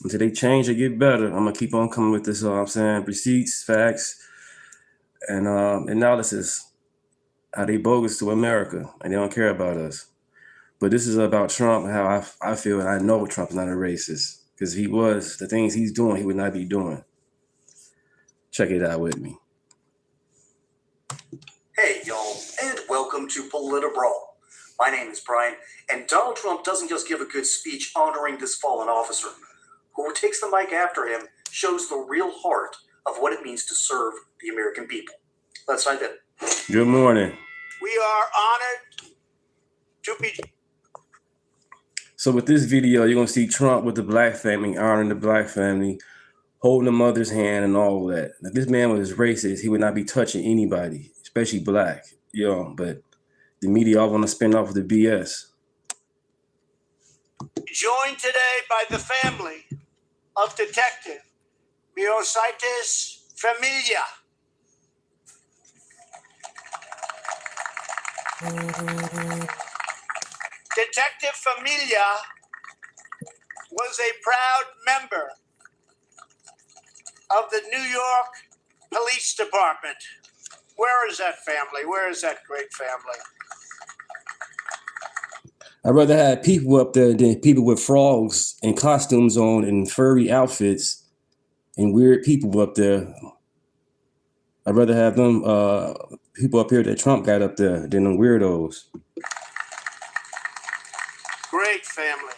Until they change or get better, I'm gonna keep on coming with this. I'm saying receipts, facts, and analysis. How they bogus to America and they don't care about us. But this is about Trump and how I feel, and I know Trump's not a racist because if he was, the things he's doing, he would not be doing. Check it out with me. Hey, y'all, and welcome to Politabrawl. My name is Brian, and Donald Trump doesn't just give a good speech honoring this fallen officer. Who takes the mic after him shows the real heart of what it means to serve the American people. Let's dive in. Good morning. We are honored to be... So with this video, you're going to see Trump with the black family, honoring the black family, holding the mother's hand and all that. If this man was racist, he would not be touching anybody, especially black. But the media all want to spin off the BS. Joined today by the family of Detective DeuntaRantsRavesPodcastShow. Detective Familia was a proud member of the New York Police Department. Where is that family? Where is that great family? I'd rather have people up there than people with frogs and costumes on and furry outfits and weird people up there. I'd rather have them people up here that Trump got up there than them weirdos. Great family.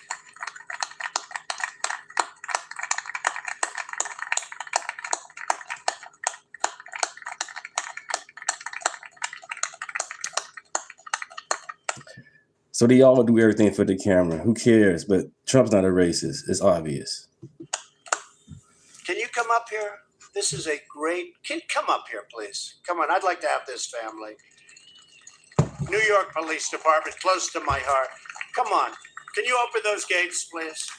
So they all do everything for the camera. Who cares? But Trump's not a racist. It's obvious. Can you come up here? This is a great... Come up here, please. Come on, I'd like to have this family. New York Police Department, close to my heart. Come on. Can you open those gates, please?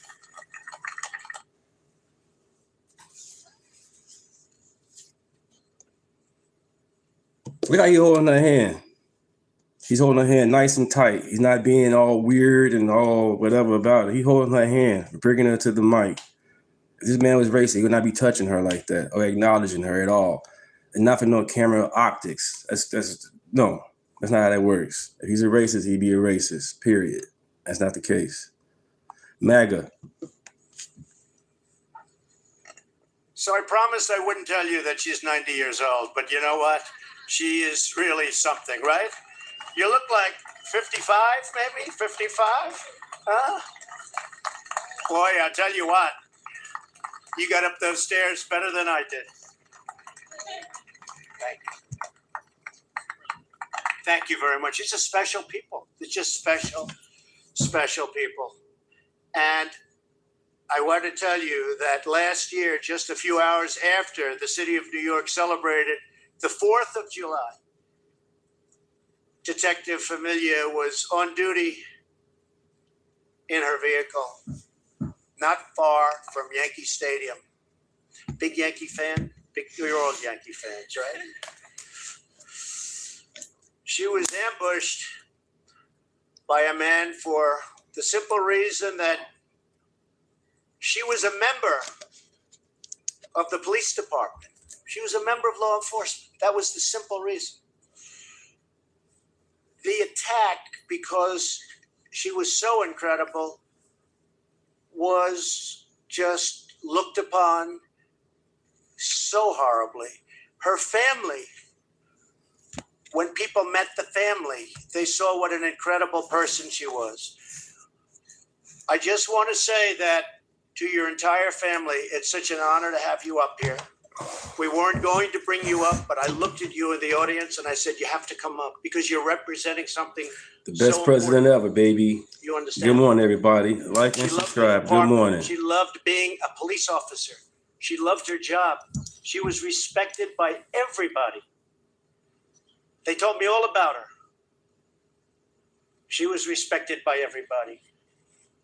Look how he's holding her hand. He's holding her hand nice and tight. He's not being all weird and all whatever about it. He's holding her hand, bringing her to the mic. If this man was racist, he would not be touching her like that or acknowledging her at all. And not for no camera optics. That's not how that works. If he's a racist, he'd be a racist, period. That's not the case. MAGA. So I promised I wouldn't tell you that she's 90 years old, but you know what? She is really something, right? You look like 55, maybe? 55? Huh? Boy, I'll tell you what. You got up those stairs better than I did. Thank you. Thank you very much. It's just special people. It's just special people. And I want to tell you that last year, just a few hours after the city of New York celebrated the 4th of July, Detective Familia was on duty in her vehicle, not far from Yankee Stadium. Big Yankee fan? You're all Yankee fans, right? She was ambushed by a man for the simple reason that she was a member of the police department. She was a member of law enforcement. That was the simple reason. The attack, because she was so incredible, was just looked upon so horribly. Her family, when people met the family, they saw what an incredible person she was. I just want to say that to your entire family, it's such an honor to have you up here. We weren't going to bring you up, but I looked at you in the audience and I said, you have to come up because you're representing something. The best president ever, baby. You understand? Good morning, everybody. Like and subscribe. Good morning. She loved being a police officer. She loved her job. She was respected by everybody. They told me all about her. She was respected by everybody.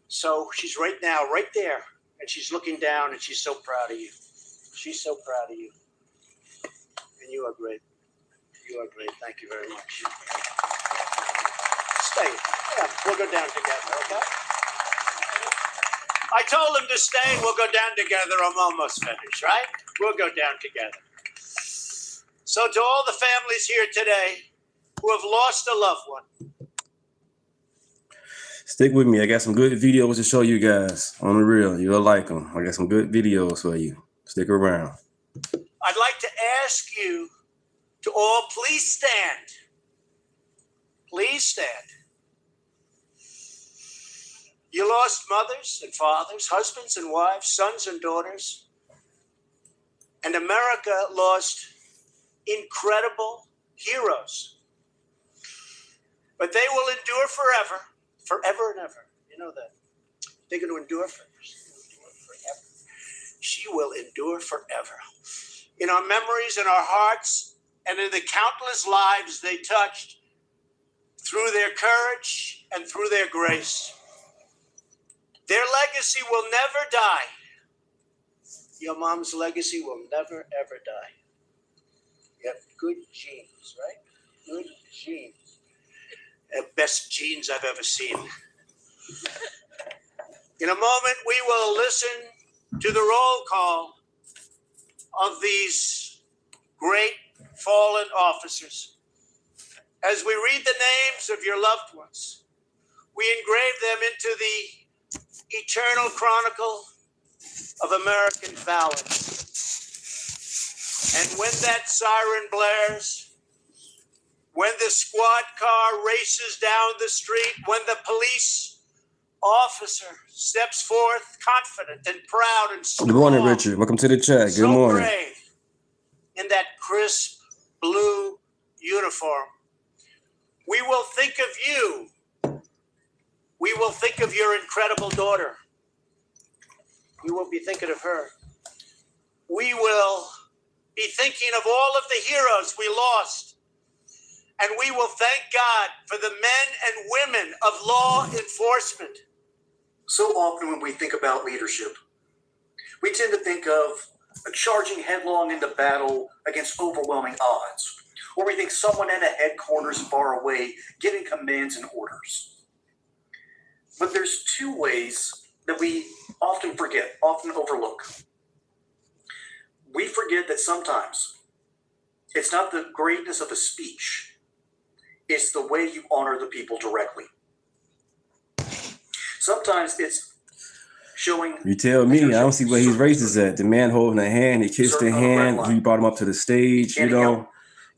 So she's right now, right there, and she's looking down and she's so proud of you. She's so proud of you. And you are great. You are great. Thank you very much. Stay. Yeah, we'll go down together, okay? I told him to stay. We'll go down together. I'm almost finished, right? We'll go down together. So to all the families here today who have lost a loved one, Stick with me. I got some good videos to show you guys on the real. You'll like them. I got some good videos for you. Stick around. I'd like to ask you to all please stand. Please stand. You lost mothers and fathers, husbands and wives, sons and daughters. And America lost incredible heroes. But they will endure forever, forever and ever. You know that. They're going to endure forever. She will endure forever. In our memories, in our hearts, and in the countless lives they touched through their courage and through their grace. Their legacy will never die. Your mom's legacy will never, ever die. You have good genes, right? Good genes. Best genes I've ever seen. In a moment, we will listen to the roll call of these great fallen officers. As we read the names of your loved ones, we engrave them into the eternal chronicle of American valor. And when that siren blares, when the squad car races down the street, when the police officer steps forth confident and proud and strong. Good morning, Richard. Welcome to the chat. Good morning. Brave, in that crisp blue uniform, we will think of you. We will think of your incredible daughter. We will be thinking of her. We will be thinking of all of the heroes we lost. And we will thank God for the men and women of law enforcement. So often when we think about leadership, we tend to think of charging headlong into battle against overwhelming odds. Or we think someone at a headquarters far away giving commands and orders. But there's two ways that we often forget, often overlook. We forget that sometimes it's not the greatness of a speech, it's the way you honor the people directly. Sometimes it's showing... You tell me, I don't see where he's racist at. The man holding the hand, he kissed the hand, he brought him up to the stage, you know.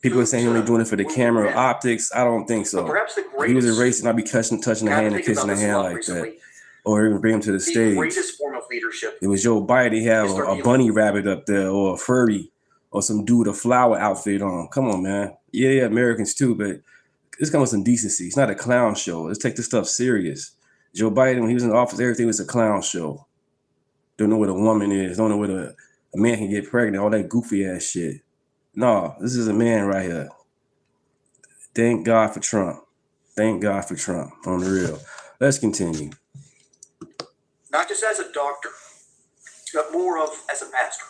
People are saying he only doing it for the camera or optics. I don't think so. Perhaps the if he was a racist, I'd be touching the hand and kissing the hand like that. Or even bring him to the stage. The greatest form of leadership. It was Joe Biden. He had a bunny rabbit up there, or a furry, or some dude with a flower outfit on. Come on, man. Yeah, Americans too, but this comes with some decency. It's not a clown show. Let's take this stuff serious. Joe Biden, when he was in office, everything was a clown show. Don't know what a woman is. Don't know what a man can get pregnant. All that goofy ass shit. No, this is a man right here. Thank God for Trump. Thank God for Trump. On the real. Let's continue. Not just as a doctor, but more of as a pastor.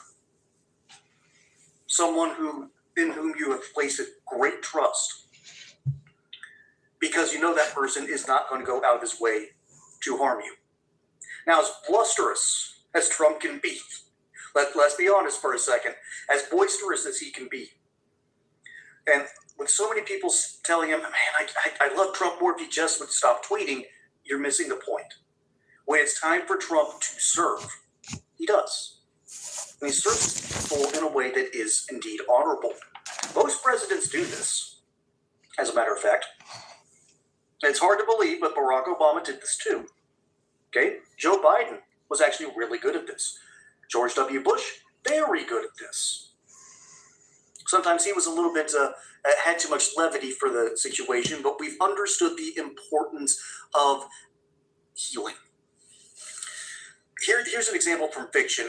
Someone in whom you have placed a great trust. Because you know that person is not going to go out of his way to harm you. Now, as blusterous as Trump can be, let's be honest for a second, as boisterous as he can be, and with so many people telling him, man, I love Trump more if he just would stop tweeting, you're missing the point. When it's time for Trump to serve, he does. And he serves people in a way that is indeed honorable. Most presidents do this, as a matter of fact. It's hard to believe, but Barack Obama did this too. Okay? Joe Biden was actually really good at this. George W. Bush, very good at this. Sometimes he was a little bit, had too much levity for the situation, but we've understood the importance of healing. Here's an example from fiction,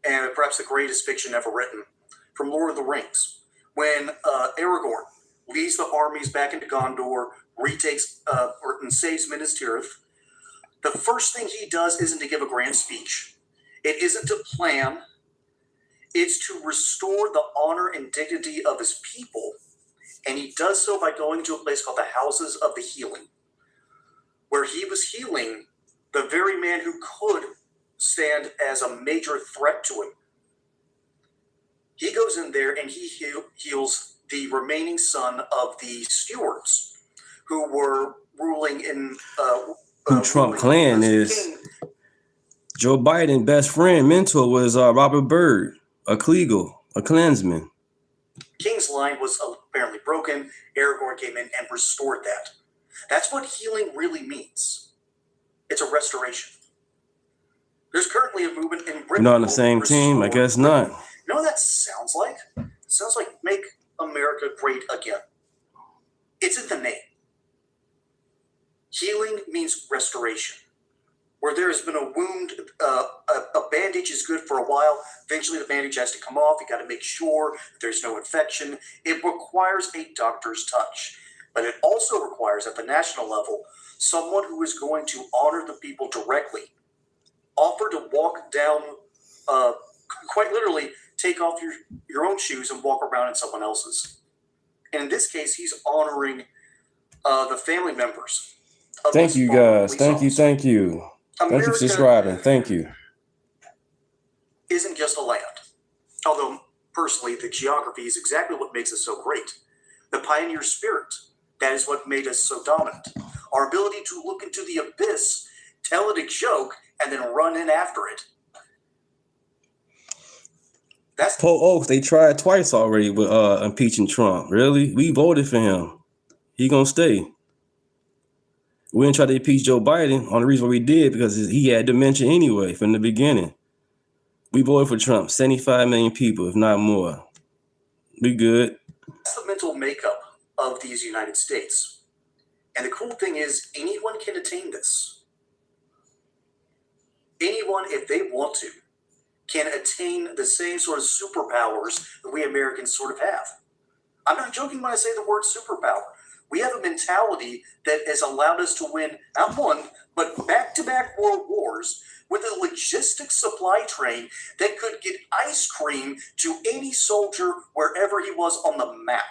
and perhaps the greatest fiction ever written, from Lord of the Rings. When Aragorn leads the armies back into Gondor, retakes and saves Minas Tirith, the first thing he does isn't to give a grand speech. It isn't to plan. It's to restore the honor and dignity of his people. And he does so by going to a place called the Houses of the Healing, where he was healing the very man who could stand as a major threat to him. He goes in there and he heals the remaining son of the stewards who were ruling in Who Trump clan is. King. Joe Biden's best friend, mentor was Robert Byrd, a Kliegel, a Klansman. King's line was apparently broken. Aragorn came in and restored that. That's what healing really means. It's a restoration. There's currently a movement in Britain. We're not on the same team? I guess not. You know what that sounds like? It sounds like make America great again. It's in the name. Healing means restoration. Where there has been a wound, a bandage is good for a while. Eventually the bandage has to come off. You got to make sure that there's no infection. It requires a doctor's touch. But it also requires, at the national level, someone who is going to honor the people directly. Offer to walk down, quite literally, take off your own shoes and walk around in someone else's. And in this case, he's honoring the family members. Thank you, guys. Thank you. Thank you for subscribing. Thank you. Isn't just a land. Although, personally, the geography is exactly what makes us so great. The pioneer spirit, that is what made us so dominant. Our ability to look into the abyss, tell it a joke, and then run in after it. That's Paul Oaks, they tried twice already with impeaching Trump. Really? We voted for him. He gonna stay. We didn't try to impeach Joe Biden. On the reason why we did, because he had dementia anyway from the beginning. We voted for Trump. 75 million people, if not more. We good. That's the mental makeup of these United States. And the cool thing is, anyone can attain this. Anyone, if they want to, can attain the same sort of superpowers that we Americans sort of have. I'm not joking when I say the word superpower. We have a mentality that has allowed us to win not one, but back-to-back world wars with a logistics supply train that could get ice cream to any soldier wherever he was on the map.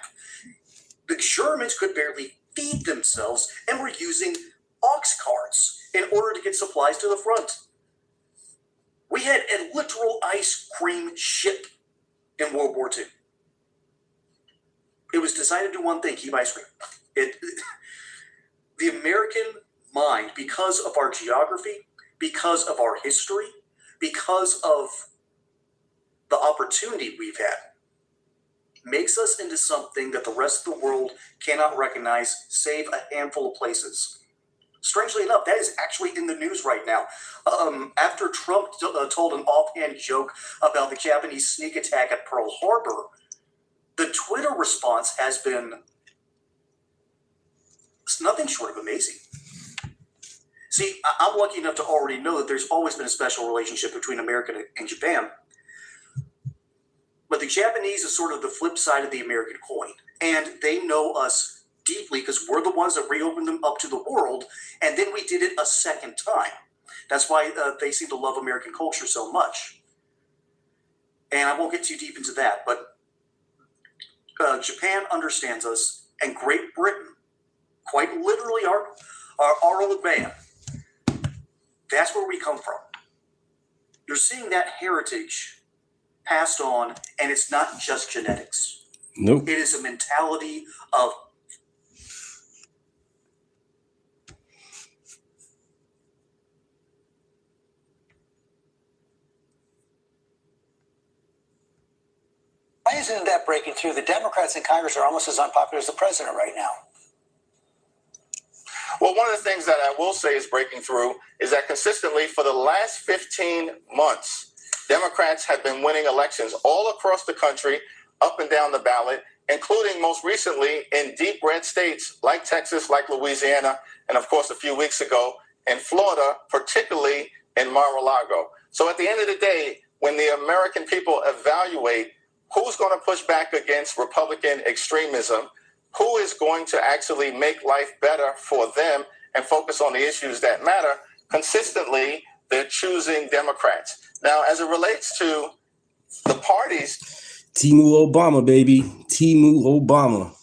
The Germans could barely feed themselves and were using ox carts in order to get supplies to the front. We had a literal ice cream ship in World War II. It was designed to do one thing, keep ice cream. The American mind, because of our geography, because of our history, because of the opportunity we've had, makes us into something that the rest of the world cannot recognize, save a handful of places. Strangely enough, that is actually in the news right now. After Trump told an offhand joke about the Japanese sneak attack at Pearl Harbor, the Twitter response has been nothing short of amazing. See, I'm lucky enough to already know that there's always been a special relationship between America and Japan. But the Japanese is sort of the flip side of the American coin. And they know us deeply because we're the ones that reopened them up to the world. And then we did it a second time. That's why they seem to love American culture so much. And I won't get too deep into that. But Japan understands us, and Great Britain, quite literally our old man. That's where we come from. You're seeing that heritage passed on, and it's not just genetics. Nope. It is a mentality of why isn't that breaking through? The Democrats in Congress are almost as unpopular as the president right now. Well, one of the things that I will say is breaking through is that consistently for the last 15 months, Democrats have been winning elections all across the country, up and down the ballot, including most recently in deep red states like Texas, like Louisiana, and of course a few weeks ago in Florida, particularly in Mar-a-Lago. So at the end of the day, when the American people evaluate who's going to push back against Republican extremism, who is going to actually make life better for them and focus on the issues that matter, consistently, they're choosing Democrats. Now, as it relates to the parties... Timu Obama, baby. Timu Obama.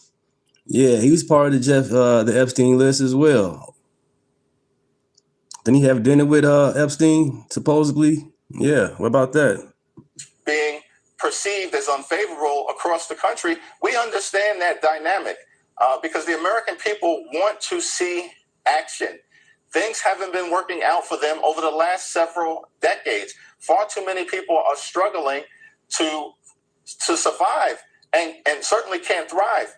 Yeah, he was part of the Epstein list as well. Didn't he have dinner with Epstein, supposedly? Yeah, what about that? Being perceived as unfavorable across the country, we understand that dynamic because the American people want to see action. Things haven't been working out for them over the last several decades. Far too many people are struggling to survive and certainly can't thrive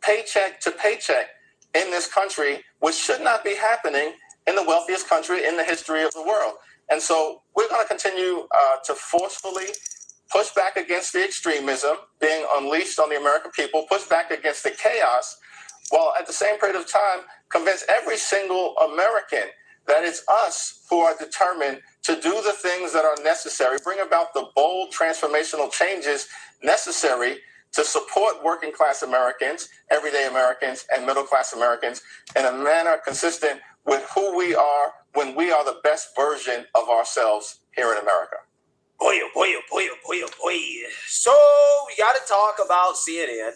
paycheck to paycheck in this country, which should not be happening in the wealthiest country in the history of the world. And so we're going to continue to forcefully push back against the extremism being unleashed on the American people, push back against the chaos, while at the same period of time convince every single American that it's us who are determined to do the things that are necessary, bring about the bold transformational changes necessary to support working class Americans, everyday Americans, and middle class Americans in a manner consistent with who we are when we are the best version of ourselves here in America. Boy. So we got to talk about CNN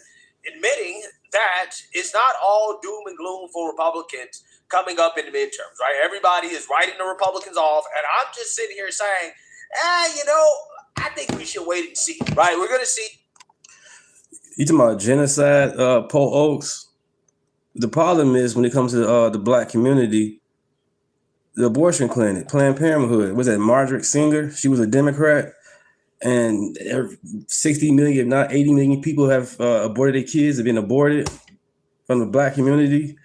admitting that it's not all doom and gloom for Republicans coming up in the midterms, right? Everybody is writing the Republicans off, and I'm just sitting here saying, I think we should wait and see, right? We're going to see. You talking about genocide, Paul Oaks? The problem is when it comes to the black community, the abortion clinic, Planned Parenthood, was that Margaret Singer? She was a Democrat, and 60 million, not 80 million people have aborted their kids, have been aborted from the black community.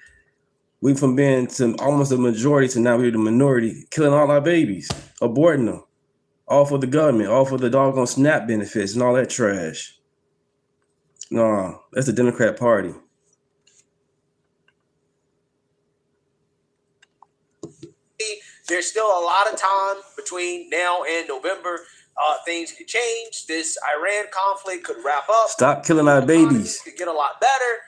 We've from being to almost a majority to now we're the minority, killing all our babies, aborting them, all for the government, all for the doggone SNAP benefits and all that trash. No, that's the Democrat Party. There's still a lot of time between now and November. Things could change. This Iran conflict could wrap up. Stop killing our babies. Could get a lot better.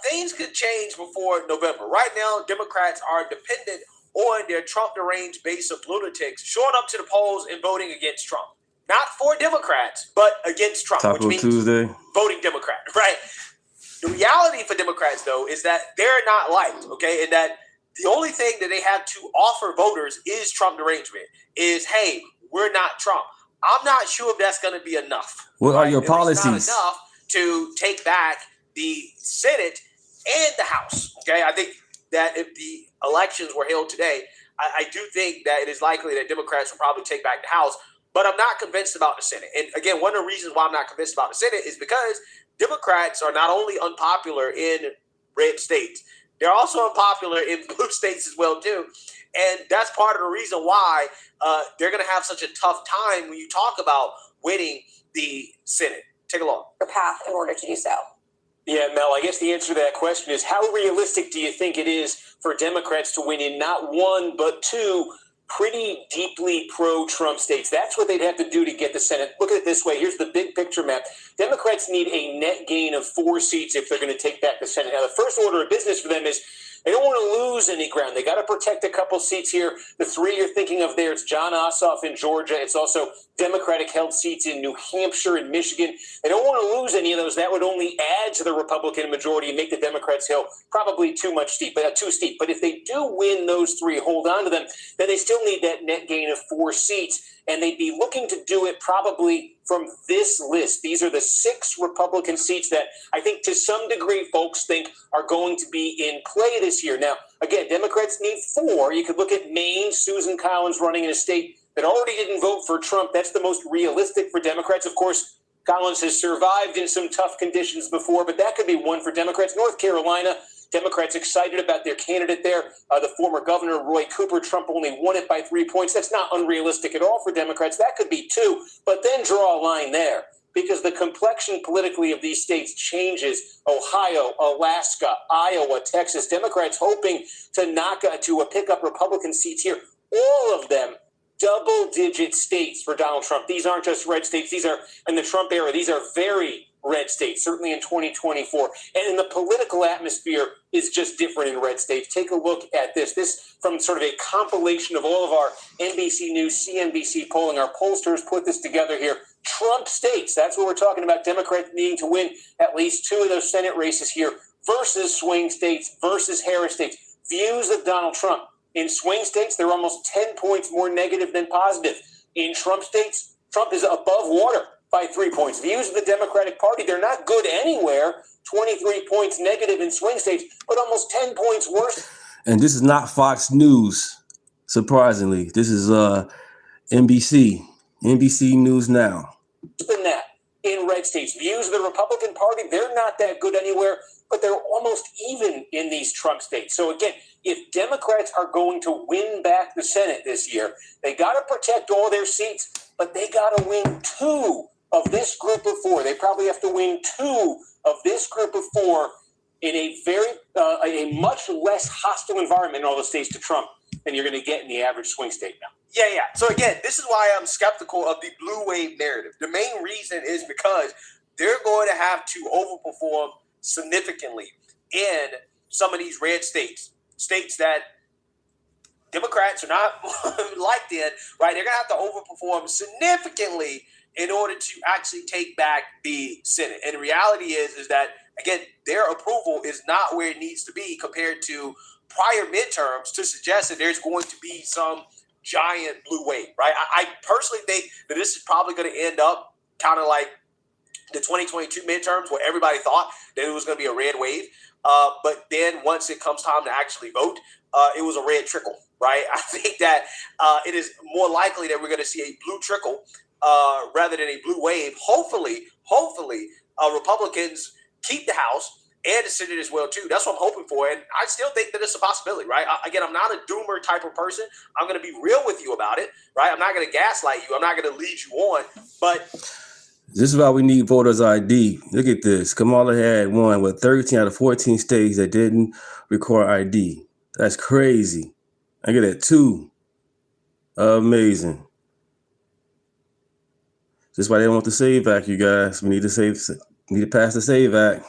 Things could change before November. Right now, Democrats are dependent on their Trump deranged base of lunatics showing up to the polls and voting against Trump. Not for Democrats, but against Trump, Taco which means Tuesday. Voting Democrat, right? The reality for Democrats, though, is that they're not liked, okay? And that the only thing that they have to offer voters is Trump derangement, is, hey, we're not Trump. I'm not sure if that's going to be enough. What are your If it's policies? not enough to take back the Senate and the House, okay? I think that if the elections were held today, I do think that it is likely that Democrats will probably take back the House, but I'm not convinced about the Senate. And again, one of the reasons why I'm not convinced about the Senate is because Democrats are not only unpopular in red states, they're also unpopular in blue states as well, too. And that's part of the reason why they're going to have such a tough time when you talk about winning the Senate. Take a look. Path in order to do so. Yeah, Mel, I guess the answer to that question is how realistic do you think it is for Democrats to win in not one, but two pretty deeply pro-Trump states? That's what they'd have to do to get the Senate. Look at it this way. Here's the big picture map. Democrats need a net gain of 4 seats if they're going to take back the Senate. Now, the first order of business for them is they don't want to lose any ground. They got to protect a couple seats here. The 3 you're thinking of there, it's John Ossoff in Georgia. It's also Democratic-held seats in New Hampshire and Michigan. They don't want to lose any of those. That would only add to the Republican majority and make the Democrats' hill probably too steep. But if they do win those 3, hold on to them, then they still need that net gain of 4 seats. And they'd be looking to do it probably from this list. These are the 6 Republican seats that I think to some degree folks think are going to be in play this year. Now, again, Democrats need 4. You could look at Maine, Susan Collins running in a state that already didn't vote for Trump. That's the most realistic for Democrats. Of course, Collins has survived in some tough conditions before, but that could be one for Democrats. North Carolina, Democrats excited about their candidate there, the former governor, Roy Cooper. Trump only won it by 3 points. That's not unrealistic at all for Democrats. That could be 2, but then draw a line there because the complexion politically of these states changes. Ohio, Alaska, Iowa, Texas. Democrats hoping to pick up Republican seats here. All of them double-digit states for Donald Trump. These aren't just red states. These are, in the Trump era, these are very red states, certainly in 2024. And in the political atmosphere is just different in red states. Take a look at this. This from sort of a compilation of all of our NBC News, CNBC polling. Our pollsters put this together here. Trump states, that's what we're talking about. Democrats needing to win at least 2 of those Senate races here versus swing states, versus Harris states. Views of Donald Trump. In swing states, they're almost 10 points more negative than positive. In Trump states, Trump is above water by 3 points. Views of the Democratic Party, they're not good anywhere. 23 points negative in swing states, but almost 10 points worse. And this is not Fox News, surprisingly. This is NBC News Now. Than that. In red states, views of the Republican Party, they're not that good anywhere, but they're almost even in these Trump states. So again, if Democrats are going to win back the Senate this year, they got to protect all their seats, but they got to win 2 of this group of 4. They probably have to win 2 of this group of 4 in a much less hostile environment in all the states to Trump than you're going to get in the average swing state now. Yeah. So again, this is why I'm skeptical of the blue wave narrative. The main reason is because they're going to have to overperform significantly in some of these red states that Democrats are not liked in, right? They're going to have to overperform significantly in order to actually take back the Senate. And the reality is that, again, their approval is not where it needs to be compared to prior midterms to suggest that there's going to be some giant blue wave, right? I personally think that this is probably going to end up kind of like the 2022 midterms where everybody thought that it was going to be a red wave. But then once it comes time to actually vote, it was a red trickle, right? I think that it is more likely that we're going to see a blue trickle rather than a blue wave. Hopefully, Republicans keep the House and the Senate as well, too. That's what I'm hoping for. And I still think that it's a possibility, right? Again, I'm not a doomer type of person. I'm going to be real with you about it, right? I'm not going to gaslight you. I'm not going to lead you on. But this is why we need voters ID. Look at this. Kamala had won with 13 out of 14 states that didn't require ID. That's crazy. I get that 2. Amazing. This is why they want the Save Act, you guys. We need to pass the Save Act.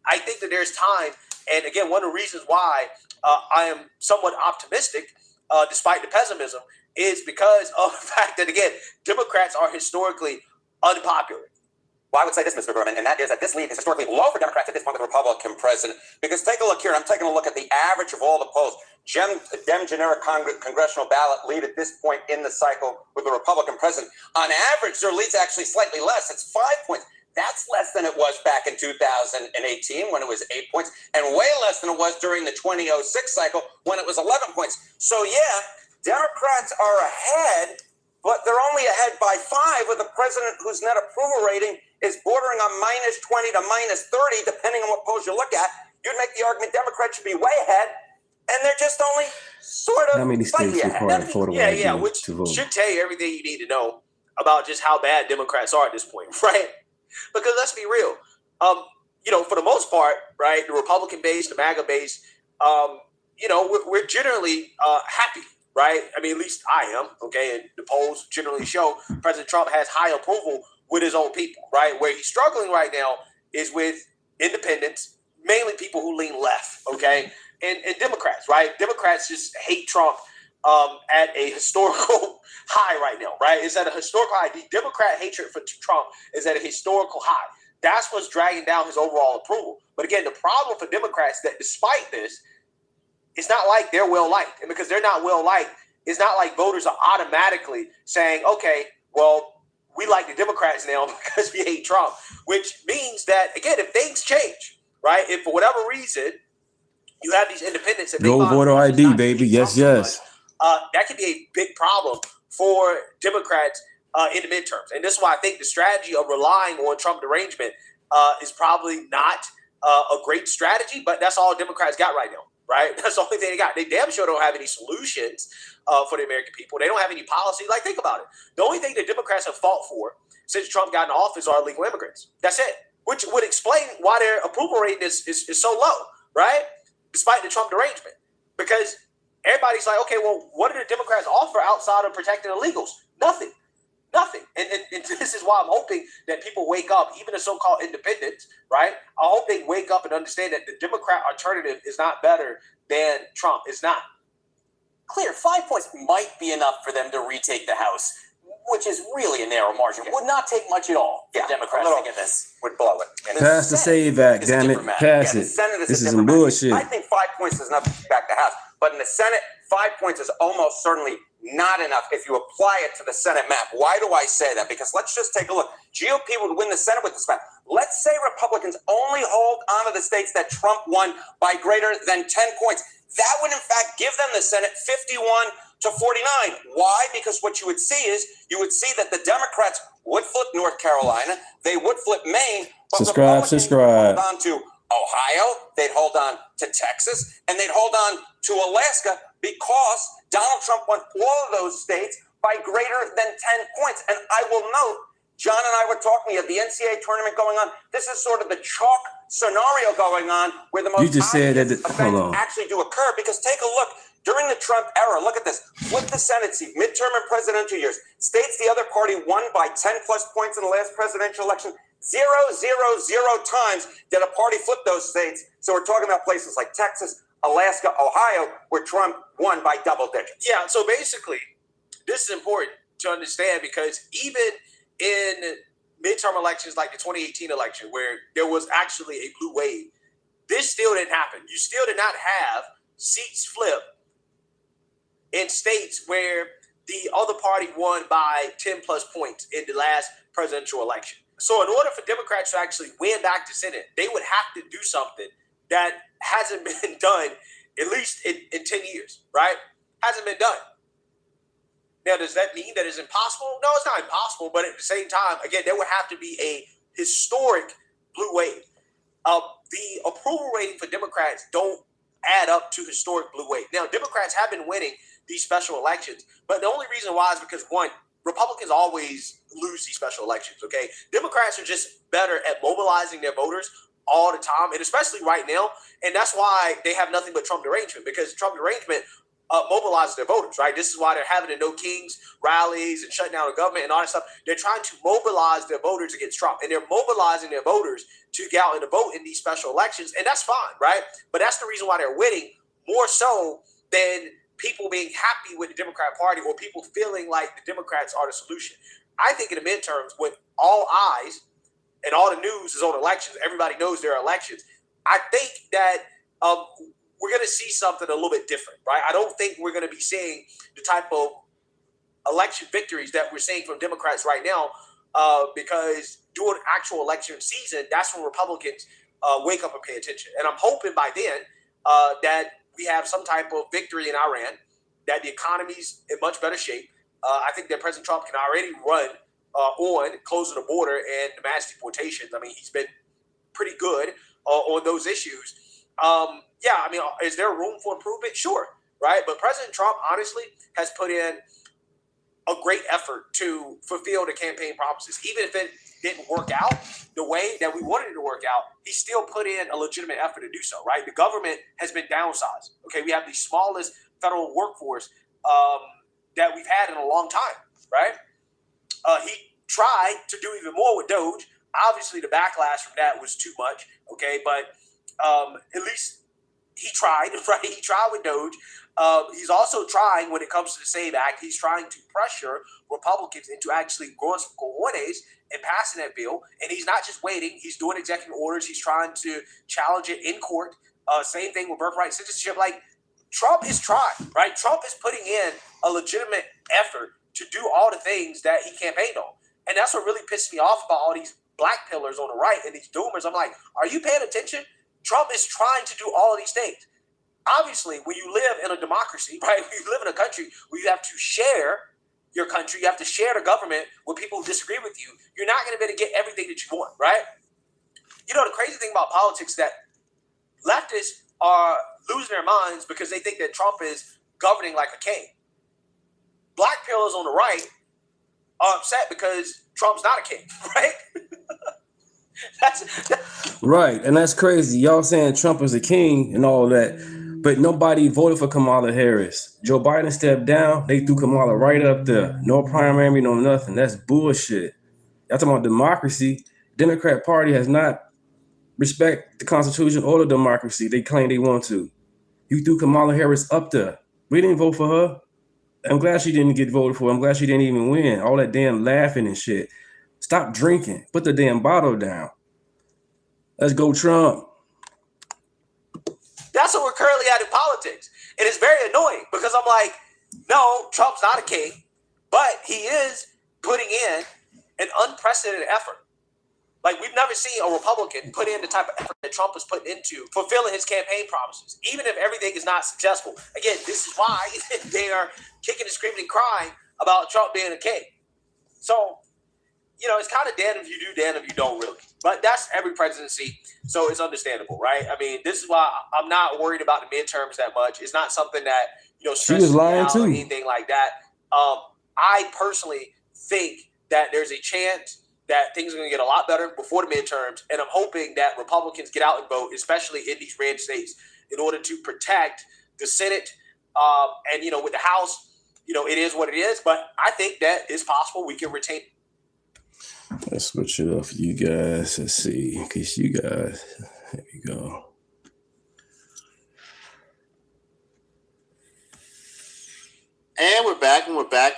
I think that there's time. And again, one of the reasons why I am somewhat optimistic, despite the pessimism, is because of the fact that, again, Democrats are historically unpopular. Well, I would say this, Mr. Berman, and that is that this lead is historically low for Democrats at this point with the Republican president. Because take a look here. I'm taking a look at the average of all the polls. Dem generic congressional ballot lead at this point in the cycle with the Republican president. On average, their lead's actually slightly less. It's 5 points. That's less than it was back in 2018 when it was 8 points, and way less than it was during the 2006 cycle when it was 11 points. So, yeah, Democrats are ahead, but they're only ahead by 5 with a president whose net approval rating is bordering on -20 to -30, depending on what polls you look at. You'd make the argument Democrats should be way ahead, and they're just only sort of How many states require photo ID which to vote? should tell you everything you need to know about just how bad Democrats are at this point, right? Because let's be real, for the most part, right, the Republican base, the MAGA base, we're generally happy, right? I mean, at least I am, okay? And the polls generally show President Trump has high approval with his own people, right? Where he's struggling right now is with independents, mainly people who lean left, okay? And Democrats, right? Democrats just hate Trump at a historical high right now, right? It's at a historical high. The Democrat hatred for Trump is at a historical high. That's what's dragging down his overall approval. But again, the problem for Democrats that despite this, it's not like they're well liked. And because they're not well liked, it's not like voters are automatically saying, okay, well, we like the Democrats now because we hate Trump, which means that, again, if things change, right, if for whatever reason you have these independents that Go voter ID, baby. Yes. That could be a big problem for Democrats in the midterms. And this is why I think the strategy of relying on Trump derangement is probably not a great strategy, but that's all Democrats got right now, right? That's the only thing they got. They damn sure don't have any solutions for the American people. They don't have any policy. Like, think about it. The only thing that Democrats have fought for since Trump got in office are illegal immigrants. That's it, which would explain why their approval rating is so low, right? Despite the Trump derangement. Because everybody's like, okay, well, what do the Democrats offer outside of protecting illegals? Nothing. And this is why I'm hoping that people wake up, even the so-called independents, right? I hope they wake up and understand that the Democrat alternative is not better than Trump. It's not. Clear, 5 points might be enough for them to retake the House. which is really a narrow margin. Would not take much at all for Democrats to get this. Would blow it. And Pass the Save Act, is a damn it. different matter. Pass the it. Senate is This a is some different matter. bullshit. I think 5 points is enough to get back the House. But in the Senate, 5 points is almost certainly not enough if you apply it to the Senate map. Why do I say that? Because let's just take a look. GOP would win the Senate with this map. Let's say Republicans only hold on to the states that Trump won by greater than 10 points. That would, in fact, give them the Senate 51 to 49. Why? Because what you would see is that the Democrats would flip North Carolina, they would flip Maine, but Republicans would hold on to Ohio, they'd hold on to Texas, and they'd hold on to Alaska because Donald Trump won all of those states by greater than 10 points. And I will note, John and I were talking, we had the NCAA tournament going on. This is sort of the chalk scenario going on where the most You just said that. Hold on. actually do occur, because take a look. During the Trump era, look at this. Flip the Senate seat, midterm and presidential years. States the other party won by 10 plus points in the last presidential election. 0, 0, 0 times did a party flip those states. So we're talking about places like Texas, Alaska, Ohio, where Trump won by double digits. Yeah, so basically, this is important to understand, because even in midterm elections like the 2018 election, where there was actually a blue wave, this still didn't happen. You still did not have seats flip in states where the other party won by 10 plus points in the last presidential election. So in order for Democrats to actually win back the Senate, they would have to do something that hasn't been done at least in 10 years, right? Hasn't been done. Now, does that mean that it's impossible? No, it's not impossible. But at the same time, again, there would have to be a historic blue wave. The approval rating for Democrats don't add up to historic blue wave. Now, Democrats have been winning these special elections, but the only reason why is because, one, Republicans always lose these special elections, okay? Democrats are just better at mobilizing their voters all the time, and especially right now. And that's why they have nothing but Trump derangement, because Trump derangement mobilizes their voters, right? This is why they're having the No Kings rallies and shutting down the government and all that stuff. They're trying to mobilize their voters against Trump, and they're mobilizing their voters to get out and to vote in these special elections, and that's fine, right? But that's the reason why they're winning, more so than people being happy with the Democrat Party or people feeling like the Democrats are the solution. I think in the midterms, when all eyes and all the news is on elections, everybody knows there are elections, I think that we're going to see something a little bit different, right? I don't think we're going to be seeing the type of election victories that we're seeing from Democrats right now, because during actual election season, that's when Republicans wake up and pay attention. And I'm hoping by then that we have some type of victory in Iran, that the economy's in much better shape. I think that President Trump can already run on closing the border and the mass deportations. I mean, he's been pretty good on those issues. Yeah, I mean, is there room for improvement? Sure, right? But President Trump, honestly, has put in a great effort to fulfill the campaign promises. Even if it didn't work out the way that we wanted it to work out, he still put in a legitimate effort to do so, right? The government has been downsized. Okay, we have the smallest federal workforce that we've had in a long time, right? He tried to do even more with Doge. Obviously, the backlash from that was too much, okay? But at least he tried, right? He tried with Doge. He's also trying, when it comes to the SAVE Act, he's trying to pressure Republicans into actually growing some cojones and passing that bill. And he's not just waiting. He's doing executive orders. He's trying to challenge it in court. Same thing with birthright citizenship. Like, Trump is trying, right? Trump is putting in a legitimate effort to do all the things that he campaigned on. And that's what really pissed me off about all these black pillars on the right and these doomers. I'm like, are you paying attention? Trump is trying to do all of these things. Obviously, when you live in a democracy, right, when you live in a country where you have to share your country, you have to share the government with people who disagree with you, you're not going to be able to get everything that you want, right? You know, the crazy thing about politics is that leftists are losing their minds because they think that Trump is governing like a king. Black pillars on the right are upset because Trump's not a king, right? That's Right, and that's crazy. Y'all saying Trump is a king and all that, but nobody voted for Kamala Harris. Joe Biden stepped down. They threw Kamala right up there. No primary, no nothing. That's bullshit. Y'all talking about democracy. Democrat Party has not respect the Constitution or the democracy they claim they want to. You threw Kamala Harris up there. We didn't vote for her. I'm glad she didn't get voted for. I'm glad she didn't even win. All that damn laughing and shit. Stop drinking. Put the damn bottle down. Let's go, Trump. That's what we're currently at in politics. And it's very annoying because I'm like, no, Trump's not a king, but he is putting in an unprecedented effort. Like, we've never seen a Republican put in the type of effort that Trump is putting into fulfilling his campaign promises, even if everything is not successful. Again, this is why they are kicking and screaming and crying about Trump being a king. So, you know, it's kind of damn if you do, damn if you don't, really. But that's every presidency, so it's understandable, right? I mean, this is why I'm not worried about the midterms that much. It's not something that, you know, stresses me out or anything like that. I personally think that there's a chance that things are going to get a lot better before the midterms, and I'm hoping that Republicans get out and vote, especially in these red states, in order to protect the Senate. And, you know, with the House, you know, it is what it is, but I think that it's possible we can retain. Let's switch it up for you guys. Let's see. In case you guys, there you go. And we're back,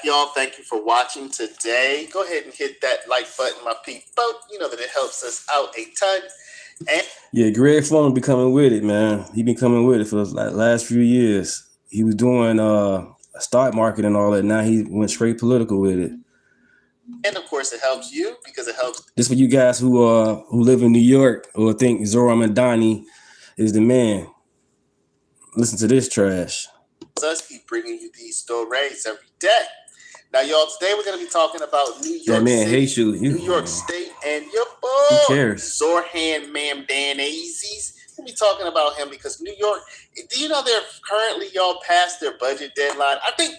y'all. Thank you for watching today. Go ahead and hit that like button, my people. You know that it helps us out a ton. And yeah, Greg Sloan be coming with it, man. He been coming with it for the last few years. He was doing stock market and all that. Now he went straight political with it. And of course, it helps you because it helps. This for you guys who live in New York or think Zohran Mamdani is the man. Listen to this trash. Us keep bringing you these stories every day. Now, y'all, today we're going to be talking about New York that man City, hates you. New York State, and your boy, who cares? Zohran Mamdani. We'll be talking about him because New York. Do you know they're currently, y'all, past their budget deadline? I think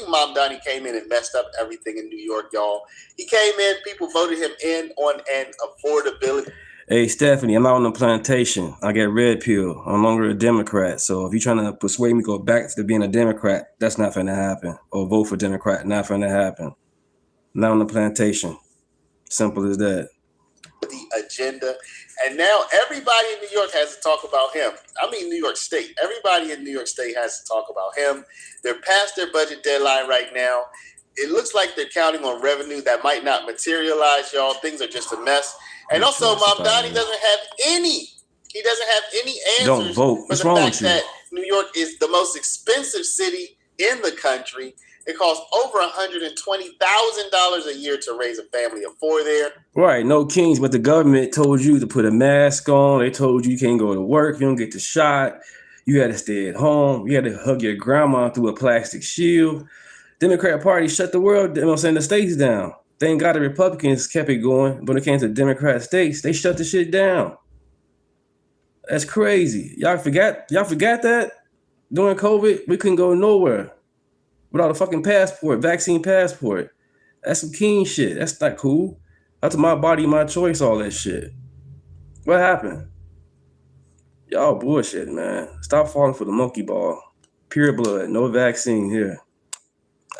Mamdani came in and messed up everything in New York, y'all. He came in, people voted him in on an affordability. Hey, Stephanie, I'm out on the plantation. I get red pill. I'm no longer a Democrat. So if you're trying to persuade me to go back to being a Democrat, that's not going to happen. Or vote for Democrat, not going to happen. Not on the plantation. Simple as that. The agenda. And now everybody in New York has to talk about him. I mean, New York State. Everybody in New York State has to talk about him. They're past their budget deadline right now. It looks like they're counting on revenue that might not materialize, y'all. Things are just a mess. And also, Mamdani doesn't have any. He doesn't have any answers. Don't vote. What's wrong with you? That New York is the most expensive city in the country. It costs over $120,000 a year to raise a family of four there. Right, no kings, but the government told you to put a mask on. They told you can't go to work. You don't get the shot. You had to stay at home. You had to hug your grandma through a plastic shield. Democrat Party shut the world, you know what I'm saying, the states down. Thank God the Republicans kept it going, but when it came to Democrat states, they shut the shit down. That's crazy. Y'all forgot that? During COVID, we couldn't go nowhere without a fucking passport, vaccine passport. That's some king shit. That's not cool. That's my body, my choice, all that shit. What happened? Y'all bullshit, man. Stop falling for the monkey ball. Pure blood, no vaccine here.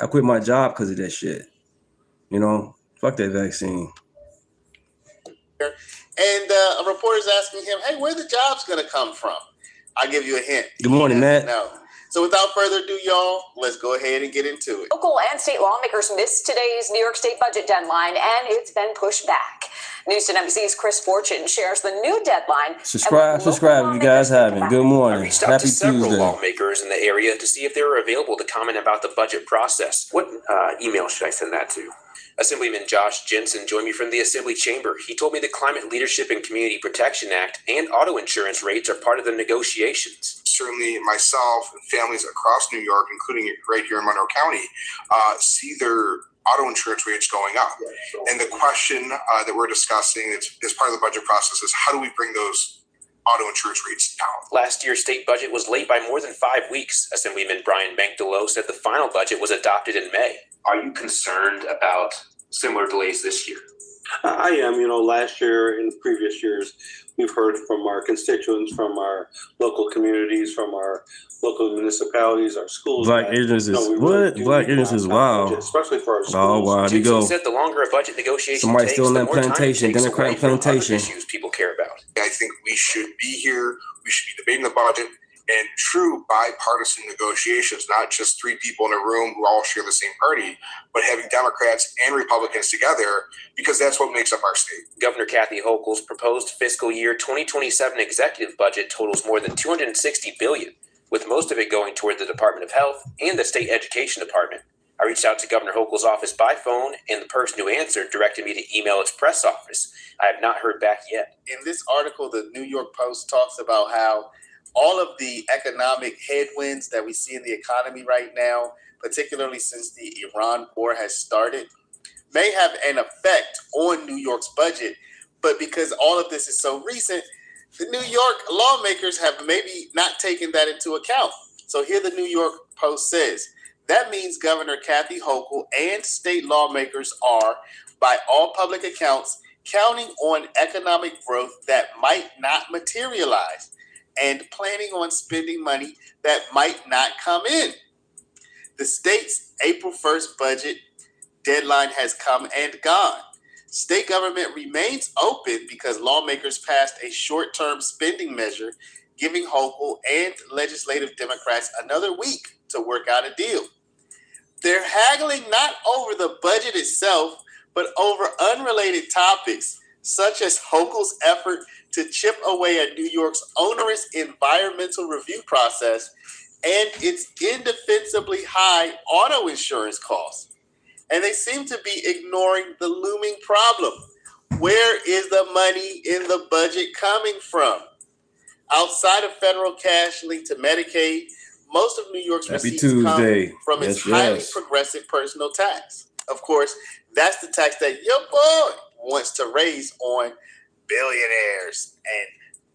I quit my job because of that shit. You know, fuck that vaccine. And a reporter's asking him, hey, where the jobs going to come from? I'll give you a hint. Good morning, Matt. No. So without further ado, y'all, let's go ahead and get into it. Local and state lawmakers missed today's New York State budget deadline, and it's been pushed back. News 10 NBC's Chris Fortune shares the new deadline. Subscribe if you guys haven't. Good morning. I reached out to several lawmakers in the area to see if they were available to comment about the budget process. What email should I send that to? Assemblyman Josh Jensen joined me from the Assembly chamber. He told me the Climate Leadership and Community Protection Act and auto insurance rates are part of the negotiations. Certainly myself and families across New York, including right here in Monroe County, see their auto insurance rates going up. And the question that we're discussing as part of the budget process is how do we bring those auto insurance rates down? Last year's state budget was late by more than 5 weeks. Assemblyman Brian Bankdelow said the final budget was adopted in May. Are you concerned about similar delays this year? I am. You know, last year and previous years, we've heard from our constituents, from our local communities, from our local municipalities, our schools. Black ignorance is what? Black ignorance is wild. Especially for our schools. Oh, wow. Here we go. Said the longer a budget negotiation Somebody takes, still in the that more time plantation, it takes Democrat away from other plantation. issues people care about. I think we should be here. We should be debating the budget and true bipartisan negotiations, not just three people in a room who all share the same party, but having Democrats and Republicans together, because that's what makes up our state. Governor Kathy Hochul's proposed fiscal year 2027 executive budget totals more than $260 billion, with most of it going toward the Department of Health and the State Education Department. I reached out to Governor Hochul's office by phone, and the person who answered directed me to email its press office. I have not heard back yet. In this article, the New York Post talks about how all of the economic headwinds that we see in the economy right now, particularly since the Iran war has started, may have an effect on New York's budget. But because all of this is so recent, the New York lawmakers have maybe not taken that into account. So here the New York Post says, that means Governor Kathy Hochul and state lawmakers are, by all public accounts, counting on economic growth that might not materialize and planning on spending money that might not come in. The state's April 1st budget deadline has come and gone. State government remains open because lawmakers passed a short-term spending measure, giving Hochul and legislative Democrats another week to work out a deal. They're haggling not over the budget itself, but over unrelated topics, such as Hochul's effort to chip away at New York's onerous environmental review process and its indefensibly high auto insurance costs. And they seem to be ignoring the looming problem. Where is the money in the budget coming from? Outside of federal cash linked to Medicaid, most of New York's receipts come from its highly progressive personal tax. Of course, that's the tax that your boy wants to raise on billionaires and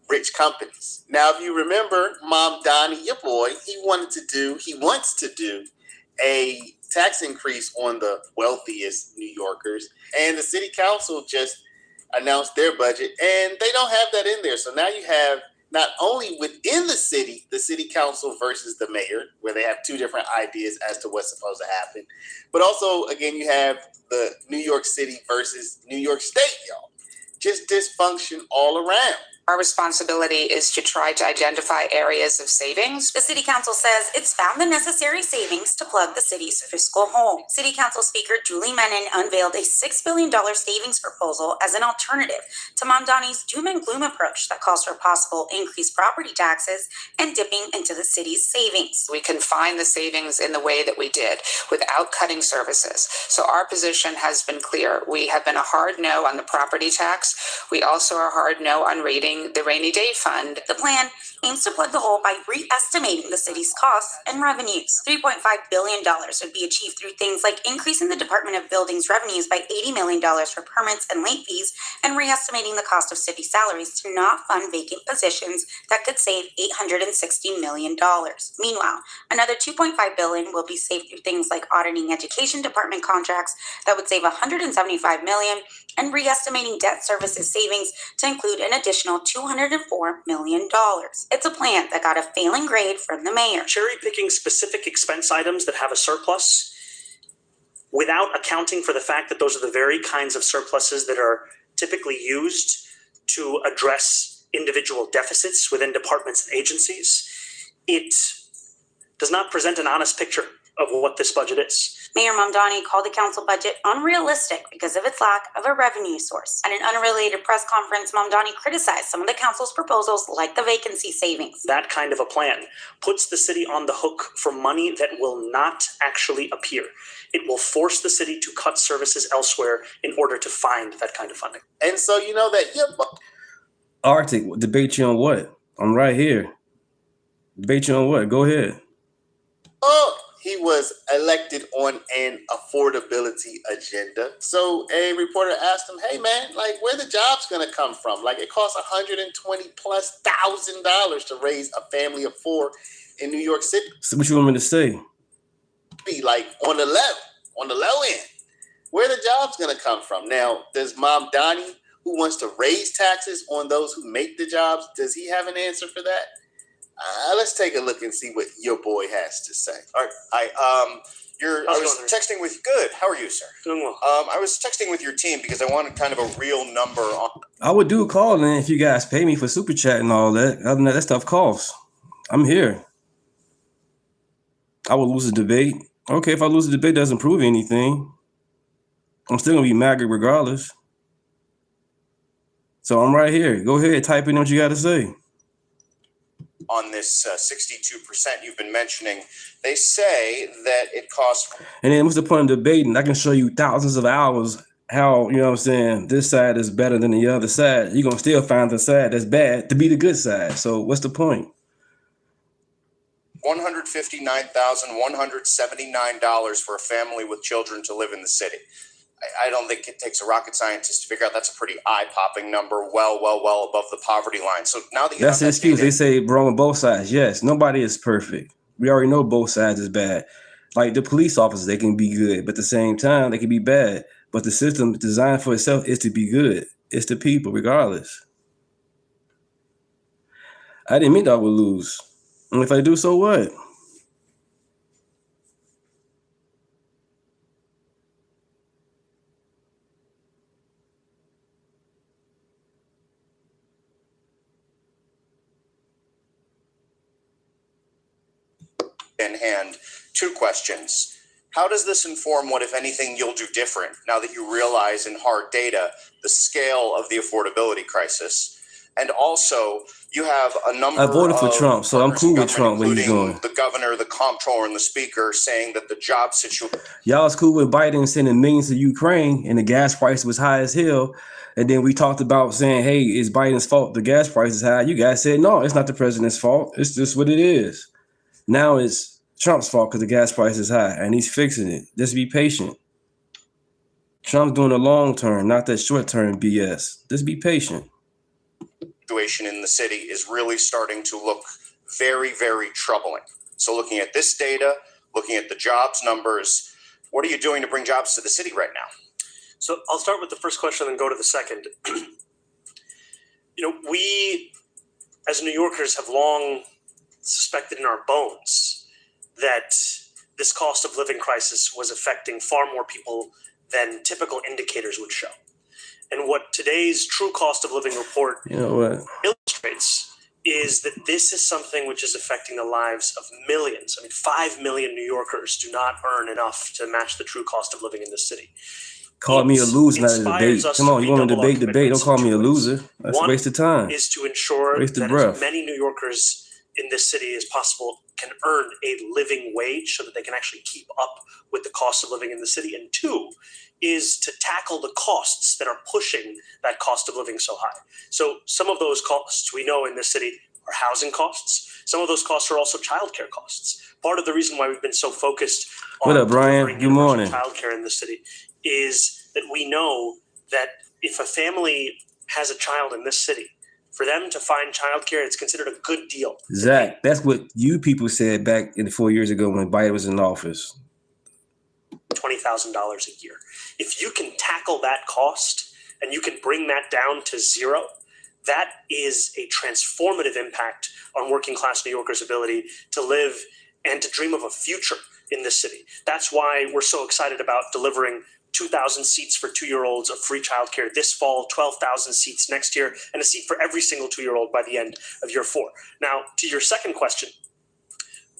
rich companies. Now, if you remember, Mom Donnie, your boy, he wants to do a tax increase on the wealthiest New Yorkers. And the city council just announced their budget, and they don't have that in there. So now you have not only within the city council versus the mayor, where they have two different ideas as to what's supposed to happen, but also, again, you have the New York City versus New York State, y'all. Just dysfunction all around. Our responsibility is to try to identify areas of savings. The City Council says it's found the necessary savings to plug the city's fiscal hole. City Council Speaker Julie Menon unveiled a $6 billion savings proposal as an alternative to Mamdani's doom and gloom approach that calls for possible increased property taxes and dipping into the city's savings. We can find the savings in the way that we did without cutting services. So our position has been clear. We have been a hard no on the property tax. We also are a hard no on rating the rainy day fund. The plan aims to plug the hole by re-estimating the city's costs and revenues. $3.5 billion would be achieved through things like increasing the Department of Buildings revenues by $80 million for permits and late fees, and re-estimating the cost of city salaries to not fund vacant positions that could save $860 million. Meanwhile, another $2.5 billion will be saved through things like auditing education department contracts that would save $175 million, and re-estimating debt services savings to include an additional $204 million. It's a plan that got a failing grade from the mayor. Cherry-picking specific expense items that have a surplus without accounting for the fact that those are the very kinds of surpluses that are typically used to address individual deficits within departments and agencies, it does not present an honest picture of what this budget is. Mayor Mamdani called the council budget unrealistic because of its lack of a revenue source. At an unrelated press conference, Mamdani criticized some of the council's proposals, like the vacancy savings. That kind of a plan puts the city on the hook for money that will not actually appear. It will force the city to cut services elsewhere in order to find that kind of funding. And so you know that Arctic, debate you on what? I'm right here. Debate you on what? Go ahead. He was elected on an affordability agenda. So a reporter asked him, hey man, like where the jobs gonna come from? Like it costs $120,000+ to raise a family of 4 in New York City. So what you want me to say? Be like on the low end. Where the jobs gonna come from? Now, does Mom Donnie, who wants to raise taxes on those who make the jobs, does he have an answer for that? Let's take a look and see what your boy has to say. All right. I was texting with good. How are you, sir? Doing well. I was texting with your team because I wanted kind of a real number on. I would do a call in if you guys pay me for super chat and all that. Other than that stuff costs. I'm here. I would lose the debate. Okay, if I lose the debate, doesn't prove anything. I'm still gonna be MAGA regardless. So I'm right here. Go ahead, type in what you got to say. On this 62% you've been mentioning, they say that it costs. And then what's the point of debating? I can show you thousands of hours how, you know what I'm saying, this side is better than the other side. You're going to still find the side that's bad to be the good side. So what's the point? $159,179 for a family with children to live in the city. I don't think it takes a rocket scientist to figure out that's a pretty eye-popping number, well above the poverty line. So now that that's the excuse. They say wrong on both sides. Yes, nobody is perfect. We already know both sides is bad. Like the police officers, they can be good, but at the same time, they can be bad. But the system designed for itself is to be good. It's the people, regardless. I didn't mean that I would lose. And if I do, so what? In hand, two questions. How does this inform what, if anything, you'll do different now that you realize in hard data the scale of the affordability crisis? And also, you have a number I voted for of Trump, so I'm cool with Trump, what he's doing. The governor, the comptroller, and the speaker saying that the job situation. Y'all was cool with Biden sending millions to Ukraine and the gas price was high as hell. And then we talked about saying, hey, it's Biden's fault the gas price is high. You guys said, no, it's not the president's fault. It's just what it is. Now it's Trump's fault because the gas price is high and he's fixing it. Just be patient. Trump's doing the long term, not that short term BS. Just be patient. Situation in the city is really starting to look very, very troubling. So looking at this data, looking at the jobs numbers, what are you doing to bring jobs to the city right now? So I'll start with the first question and then go to the second. We as New Yorkers have long suspected in our bones that this cost of living crisis was affecting far more people than typical indicators would show. And what today's true cost of living report illustrates is that this is something which is affecting the lives of millions. 5 million New Yorkers do not earn enough to match the true cost of living in this city. Call me a loser, not a debate. Come on, you want to debate? Don't call me a loser. That's a waste of time. Is to ensure that as many New Yorkers in this city as possible can earn a living wage so that they can actually keep up with the cost of living in the city. And two is to tackle the costs that are pushing that cost of living so high. So some of those costs we know in this city are housing costs. Some of those costs are also childcare costs. Part of the reason why we've been so focused on what up, Brian? Good morning. Childcare in the city is that we know that if a family has a child in this city, for them to find childcare, it's considered a good deal. Zach, that's what you people said back in 4 years ago when Biden was in office. $20,000 a year. If you can tackle that cost and you can bring that down to zero, that is a transformative impact on working class New Yorkers' ability to live and to dream of a future in this city. That's why we're so excited about delivering 2,000 seats for 2-year-olds of free childcare this fall, 12,000 seats next year, and a seat for every single 2-year-old by the end of year 4. Now, to your second question,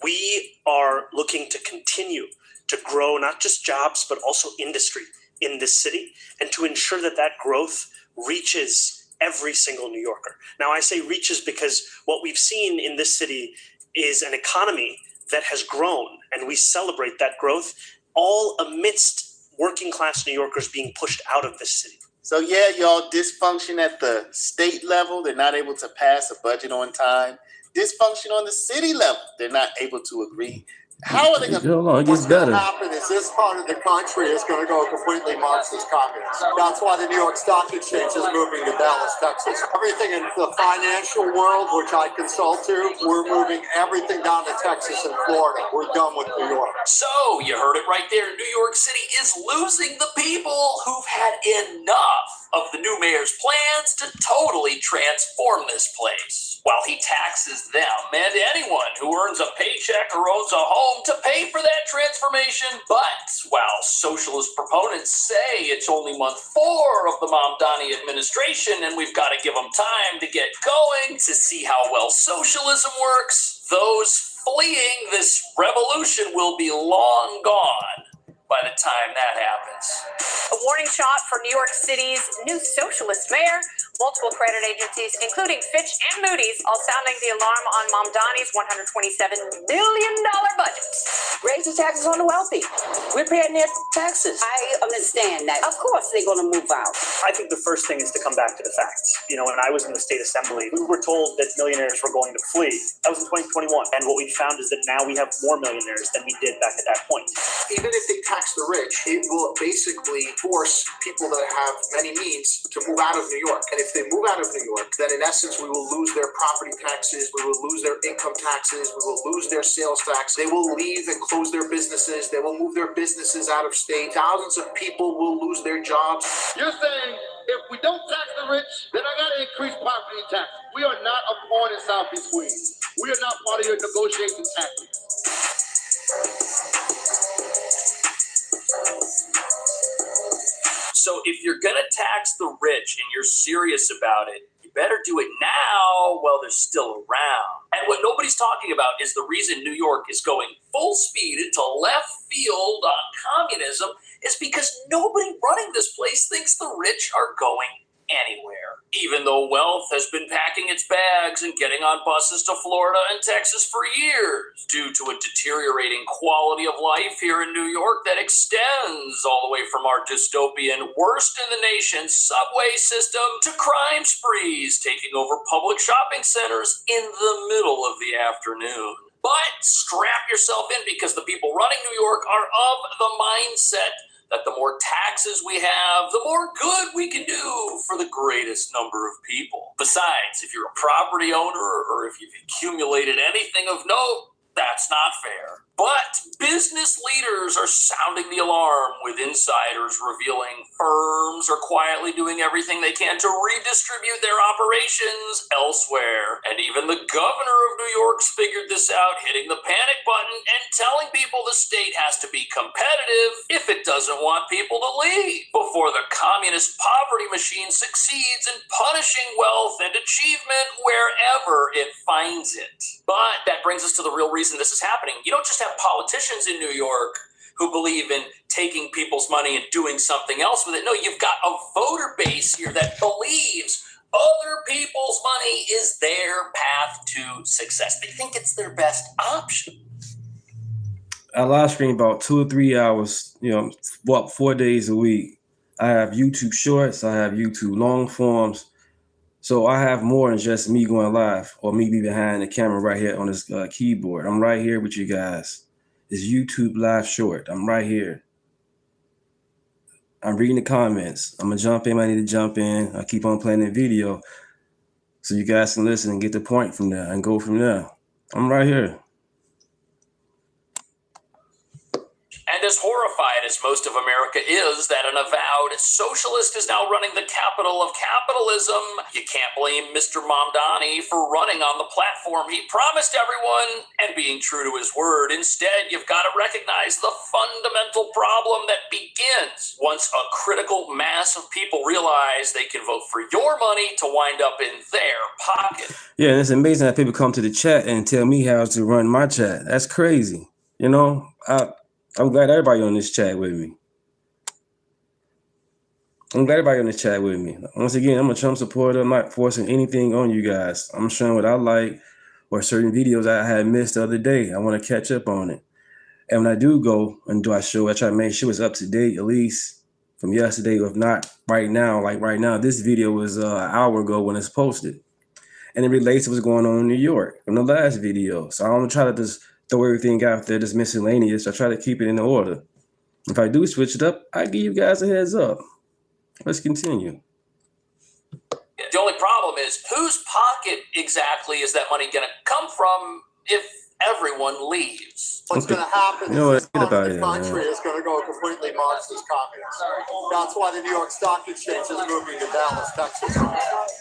we are looking to continue to grow not just jobs, but also industry in this city, and to ensure that that growth reaches every single New Yorker. Now, I say reaches because what we've seen in this city is an economy that has grown, and we celebrate that growth all amidst working class New Yorkers being pushed out of this city. So yeah, y'all, dysfunction at the state level. They're not able to pass a budget on time. Dysfunction on the city level. They're not able to agree. How are they going to? It gets better. Happen is this part of the country is going to go completely Marxist communist. That's why the New York Stock Exchange is moving to Dallas, Texas. Everything in the financial world, which I consult to, we're moving everything down to Texas and Florida. We're done with New York. So you heard it right there. New York City is losing the people who've had enough of the new mayor's plans to totally transform this place, while he taxes them and anyone who earns a paycheck or owns a home to pay for that transformation. But while socialist proponents say it's only month 4 of the Mamdani administration and we've got to give them time to get going to see how well socialism works, Those fleeing this revolution will be long gone by the time that happens. A warning shot for New York City's new socialist mayor. Multiple credit agencies, including Fitch and Moody's, all sounding the alarm on Mamdani's $127 million budget. Raise the taxes on the wealthy. We're paying their taxes. I understand that. Of course they're going to move out. I think the first thing is to come back to the facts. You know, when I was in the state assembly, we were told that millionaires were going to flee. That was in 2021. And what we found is that now we have more millionaires than we did back at that point. Even if they tax the rich, it will basically force people that have many means to move out of New York. And if they move out of New York, then in essence, we will lose their property taxes, we will lose their income taxes, we will lose their sales tax. They will leave and close their businesses. They will move their businesses out of state. Thousands of people will lose their jobs. You're saying if we don't tax the rich, then I got to increase property tax. We are not a pawn in Southeast Queens. We are not part of your negotiation tactics. So if you're going to tax the rich and you're serious about it, you better do it now while they're still around. And what nobody's talking about is the reason New York is going full speed into left field on communism is because nobody running this place thinks the rich are going anywhere. Even though wealth has been packing its bags and getting on buses to Florida and Texas for years due to a deteriorating quality of life here in New York that extends all the way from our dystopian worst in the nation subway system to crime sprees taking over public shopping centers in the middle of the afternoon. But strap yourself in because the people running New York are of the mindset that the more taxes we have, the more good we can do for the greatest number of people. Besides, if you're a property owner or if you've accumulated anything of note, that's not fair. But business leaders are sounding the alarm with insiders revealing firms are quietly doing everything they can to redistribute their operations elsewhere. And even the governor of New York's figured this out, hitting the panic button and telling people the state has to be competitive if it doesn't want people to leave before the communist poverty machine succeeds in punishing wealth and achievement wherever it finds it. But that brings us to the real reason this is happening. You don't just have politicians in New York who believe in taking people's money and doing something else with it. No, you've got a voter base here that believes other people's money is their path to success. They think it's their best option. I live stream about 2 or 3 hours, 4 days a week. I have YouTube shorts, I have YouTube long forms. So I have more than just me going live or me be behind the camera right here on this keyboard. I'm right here with you guys. It's YouTube live short. I'm right here. I'm reading the comments. I'm going to jump in. I need to jump in. I keep on playing the video so you guys can listen and get the point from there and go from there. I'm right here. And as horrified as most of America is that an avowed socialist is now running the capital of capitalism, you can't blame Mr. Mamdani for running on the platform he promised everyone and being true to his word. Instead, you've got to recognize the fundamental problem that begins once a critical mass of people realize they can vote for your money to wind up in their pocket. Yeah, and it's amazing that people come to the chat and tell me how to run my chat. That's crazy. I'm glad everybody on this chat with me. Once again, I'm a Trump supporter. I'm not forcing anything on you guys. I'm showing what I like or certain videos I had missed the other day. I want to catch up on it. And when I do go and do a show, I try to make sure it's up to date, at least from yesterday, or if not right now. Like right now, this video was an hour ago when it's posted. And it relates to what's going on in New York from the last video. So I don't try to just throw everything out there that's miscellaneous. I try to keep it in order. If I do switch it up, I give you guys a heads up. Let's continue. The only problem is whose pocket exactly is that money going to come from if everyone leaves? What's going to happen is the country is going to go completely Marxist communist. That's why the New York Stock Exchange is moving to Dallas, Texas.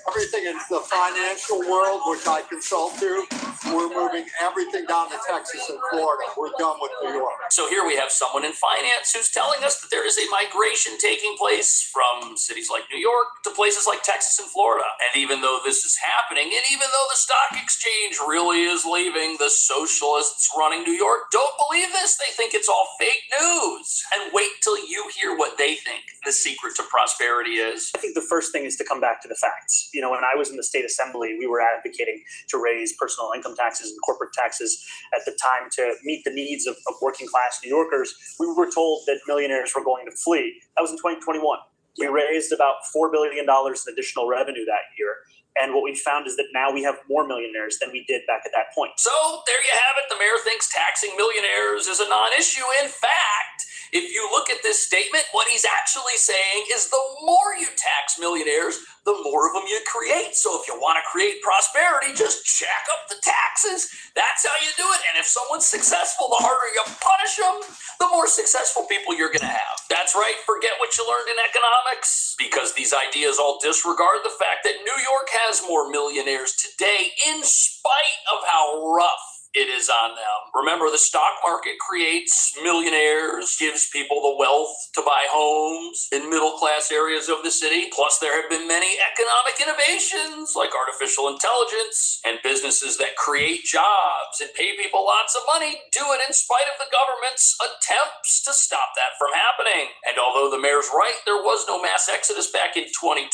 Everything in the financial world, which I consult to, we're moving everything down to Texas and Florida. We're done with New York. So here we have someone in finance who's telling us that there is a migration taking place from cities like New York to places like Texas and Florida. And even though this is happening, and even though the stock exchange really is leaving, the socialists running New York don't believe this. They think it's all fake news. And wait till you hear what they think the secret to prosperity is. I think the first thing is to come back to the facts. You know, when I was in the state assembly, we were advocating to raise personal income taxes and corporate taxes at the time to meet the needs of working class New Yorkers. We were told that millionaires were going to flee. That was in 2021. We raised about $4 billion in additional revenue that year. And what we found is that now we have more millionaires than we did back at that point. So there you have it. The mayor thinks taxing millionaires is a non-issue. In fact, if you look at this statement, what he's actually saying is the more you tax millionaires, the more of them you create. So if you want to create prosperity, just jack up the taxes. That's how you do it. And if someone's successful, the harder you punish them, the more successful people you're going to have. That's right. Forget what you learned in economics, because these ideas all disregard the fact that New York has more millionaires today in spite of how rough it is on them. Remember, the stock market creates millionaires, gives people the wealth to buy homes in middle-class areas of the city. Plus, there have been many economic innovations like artificial intelligence and businesses that create jobs and pay people lots of money do it in spite of the government's attempts to stop that from happening. And although the mayor's right, there was no mass exodus back in 2021,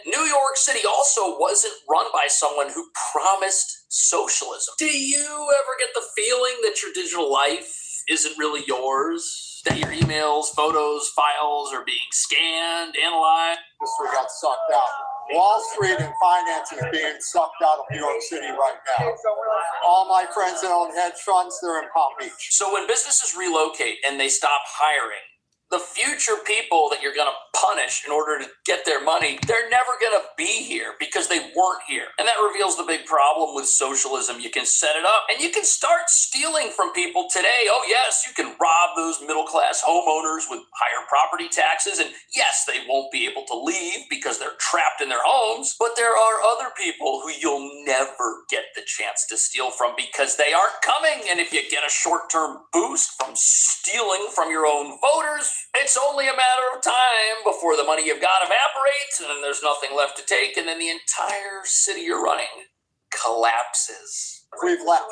New York City also wasn't run by someone who promised socialism. Do you ever get the feeling that your digital life isn't really yours? That your emails, photos, files are being scanned, analyzed? Industry got sucked out. Wall Street and financing is being sucked out of New York City right now. All my friends that own hedge funds, they're in Palm Beach. So when businesses relocate and they stop hiring, the future people that you're going to punish in order to get their money, they're never going to be here because they weren't here. And that reveals the big problem with socialism. You can set it up and you can start stealing from people today. Oh, yes, you can rob those middle-class homeowners with higher property taxes. And yes, they won't be able to leave because they're trapped in their homes. But there are other people who you'll never get the chance to steal from because they aren't coming. And if you get a short-term boost from stealing from your own voters, it's only a matter of time before the money you've got evaporates and then there's nothing left to take, and then the entire city you're running collapses. We've left.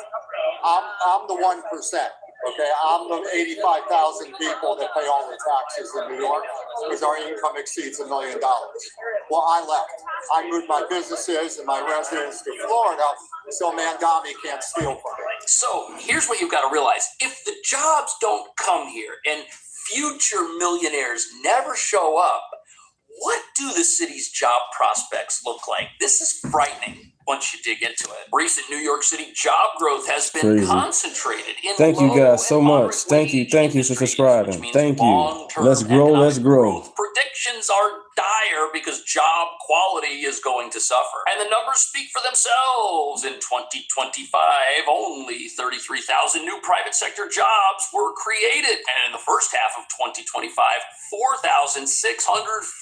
I'm the 1%. Okay, I'm the 85,000 people that pay all the taxes in New York because our income exceeds $1 million. Well, I left. I moved my businesses and my residence to Florida so Mandami can't steal from me. So here's what you've got to realize. If the jobs don't come here and future millionaires never show up, what do the city's job prospects look like? This is frightening once you dig into it. Recent New York City job growth has been concentrated in Thank you guys so much. Thank you for subscribing. Thank you. Let's grow. Predictions are dire because job quality is going to suffer. And the numbers speak for themselves. In 2025, only 33,000 new private sector jobs were created. And in the first half of 2025, 4,600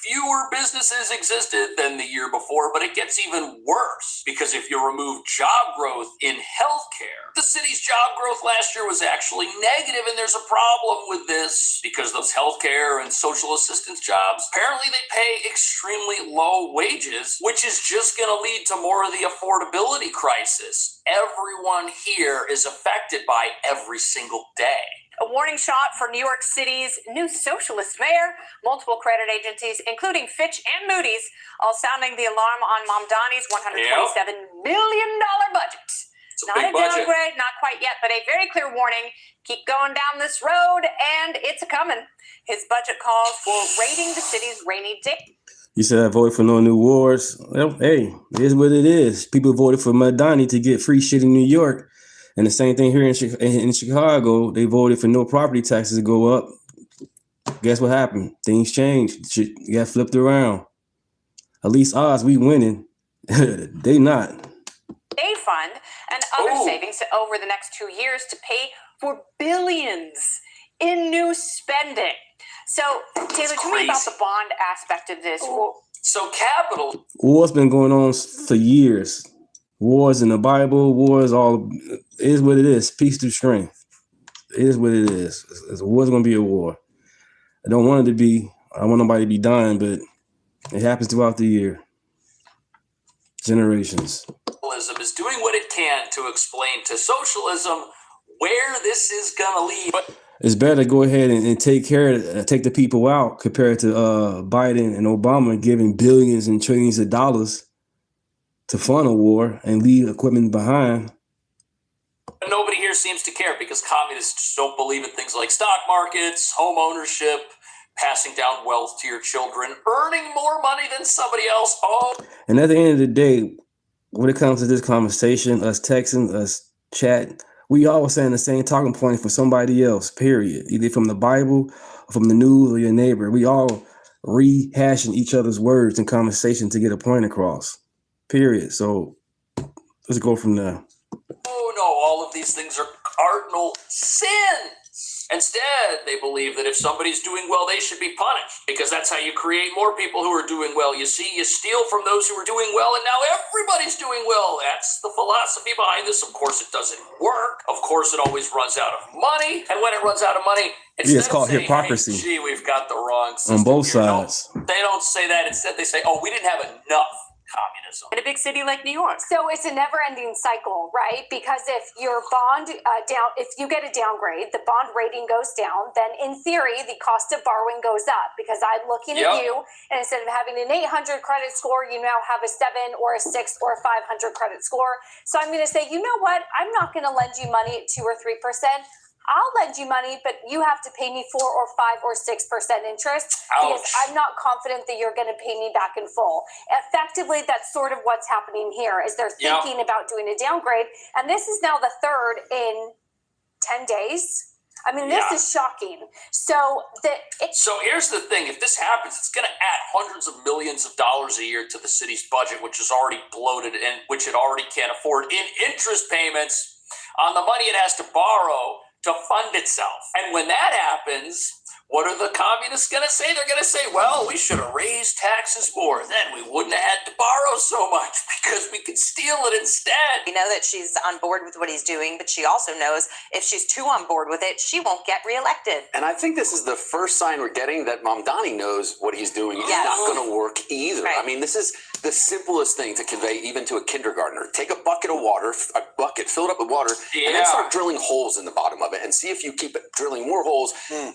fewer businesses existed than the year before. But it gets even worse because if you remove job growth in healthcare, the city's job growth last year was actually negative. And there's a problem with this because those healthcare and social assistance jobs, apparently they pay extremely low wages, which is just going to lead to more of the affordability crisis everyone here is affected by every single day. A warning shot for New York City's new socialist mayor. Multiple credit agencies, including Fitch and Moody's, all sounding the alarm on Mamdani's $127 million budget. Not a downgrade, not quite yet, but a very clear warning. Keep going down this road, and it's a-coming. His budget calls for raiding the city's rainy day. You said I voted for no new wars. Well, hey, it is what it is. People voted for Mamdani to get free shit in New York. And the same thing here in Chicago. They voted for no property taxes to go up. Guess what happened? Things changed. Shit got flipped around. At least odds, we winning. They not. Day fund and other savings over the next 2 years to pay for billions in new spending. So, Taylor, tell me about the bond aspect of this. So capital. What's been going on for years? Wars in the Bible, wars all it is what it is. Peace through strength. It is what it is. A war's gonna be a war. I don't want it to be. I don't want nobody to be dying, but it happens throughout the year. Generations. Socialism is doing what it can to explain to socialism where this is gonna lead. But It's better to go ahead and take the people out compared to Biden and Obama giving billions and trillions of dollars to fund a war and leave equipment behind. nobody here seems to care because communists don't believe in things like stock markets, home ownership, passing down wealth to your children, earning more money than somebody else. Oh. And at the end of the day, when it comes to this conversation, us texting, us chatting, we all saying the same talking point for somebody else, period. Either from the Bible, or from the news, or your neighbor. We all rehashing each other's words in conversation to get a point across, period. So let's go from there. Oh no, all of these things are cardinal sins. Instead, they believe that if somebody's doing well, they should be punished because that's how you create more people who are doing well. You see, you steal from those who are doing well, and now everybody's doing well. That's the philosophy behind this. Of course, it doesn't work. Of course, it always runs out of money. And when it runs out of money, it's called hypocrisy. Hey, gee, we've got the wrong system on both here. sides. No, they don't say that. Instead, they say, oh, we didn't have enough communism. In a big city like New York. So it's a never-ending cycle, right? Because if your bond if you get a downgrade, the bond rating goes down, then in theory, the cost of borrowing goes up. Because I'm looking at you, and instead of having an 800 credit score, you now have a 7 or a 6 or a 500 credit score. So I'm going to say, you know what? I'm not going to lend you money at 2 or 3%. I'll lend you money, but you have to pay me 4 or 5 or 6% interest because I'm not confident that you're going to pay me back in full. Effectively, that's sort of what's happening here is they're thinking about doing a downgrade. And this is now the third in 10 days. I mean, this is shocking. So here's the thing. If this happens, it's going to add hundreds of millions of dollars a year to the city's budget, which is already bloated and which it already can't afford in interest payments on the money it has to borrow to fund itself. And when that happens, what are the communists going to say? They're going to say, well, we should have raised taxes more. Then we wouldn't have had to borrow so much because we could steal it instead. We know that she's on board with what he's doing, but she also knows if she's too on board with it, she won't get reelected. And I think this is the first sign we're getting that Mamdani knows what he's doing is not going to work either. Right. I mean, this is the simplest thing to convey even to a kindergartner. Take a bucket of water, fill it up with water, and then start drilling holes in the bottom of it and see if you keep drilling more holes,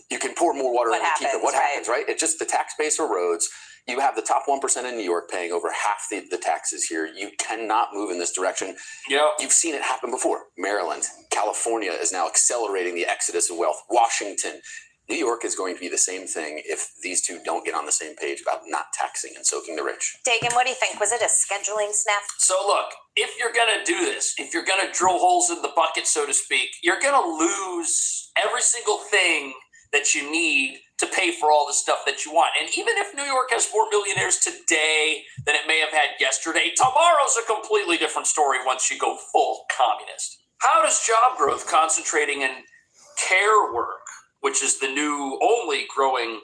you can pour more water in and keep it. What happens, right? It's just the tax base erodes. You have the top 1% in New York paying over half the taxes here. You cannot move in this direction. You've seen it happen before. Maryland, California is now accelerating the exodus of wealth. Washington, New York is going to be the same thing if these two don't get on the same page about not taxing and soaking the rich. Dagan, what do you think? Was it a scheduling snap? So look, if you're going to do this, if you're going to drill holes in the bucket, so to speak, you're going to lose every single thing that you need to pay for all the stuff that you want. And even if New York has more millionaires today than it may have had yesterday, tomorrow's a completely different story once you go full communist. How does job growth concentrating in care work, which is the new only growing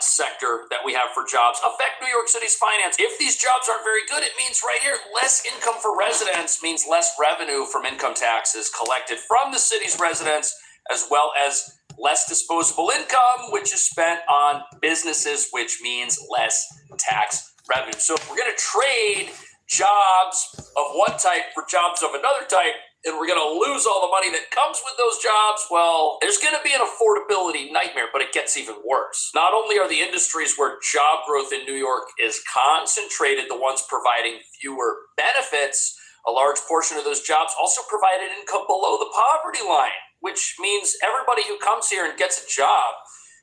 sector that we have for jobs, affect New York City's finance? If these jobs aren't very good, it means right here, less income for residents means less revenue from income taxes collected from the city's residents, as well as less disposable income, which is spent on businesses, which means less tax revenue. So if we're going to trade jobs of one type for jobs of another type, and we're going to lose all the money that comes with those jobs, well, there's going to be an affordability nightmare, but it gets even worse. Not only are the industries where job growth in New York is concentrated the ones providing fewer benefits, a large portion of those jobs also provide an income below the poverty line, which means everybody who comes here and gets a job,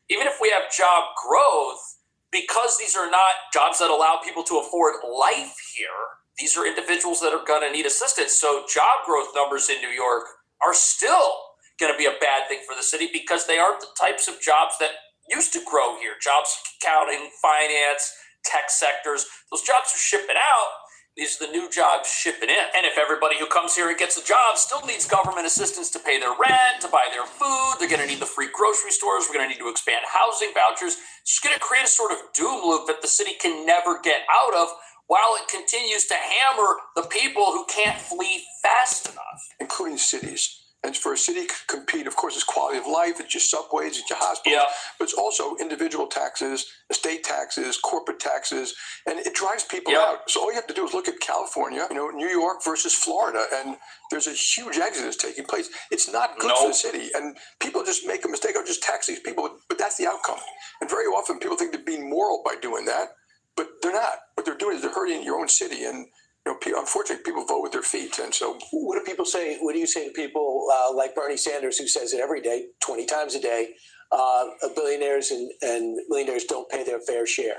even if we have job growth, because these are not jobs that allow people to afford life here, these are individuals that are going to need assistance. So job growth numbers in New York are still going to be a bad thing for the city because they aren't the types of jobs that used to grow here. Jobs, accounting, finance, tech sectors, those jobs are shipping out. These are the new jobs shipping in. And if everybody who comes here and gets a job still needs government assistance to pay their rent, to buy their food, they're going to need the free grocery stores. We're going to need to expand housing vouchers. It's going to create a sort of doom loop that the city can never get out of while it continues to hammer the people who can't flee fast enough. Including cities. And for a city to compete, of course, it's quality of life, it's your subways, it's your hospitals, but it's also individual taxes, estate taxes, corporate taxes, and it drives people out. So all you have to do is look at California, New York versus Florida, and there's a huge exodus taking place. It's not good for the city, and people just make a mistake or just tax these people, but that's the outcome. And very often people think they're being moral by doing that, but they're not. What they're doing is they're hurting your own city, and unfortunately, people vote with their feet, and so. What do people say? What do you say to people like Bernie Sanders, who says it every day, 20 times a day? Billionaires and millionaires don't pay their fair share.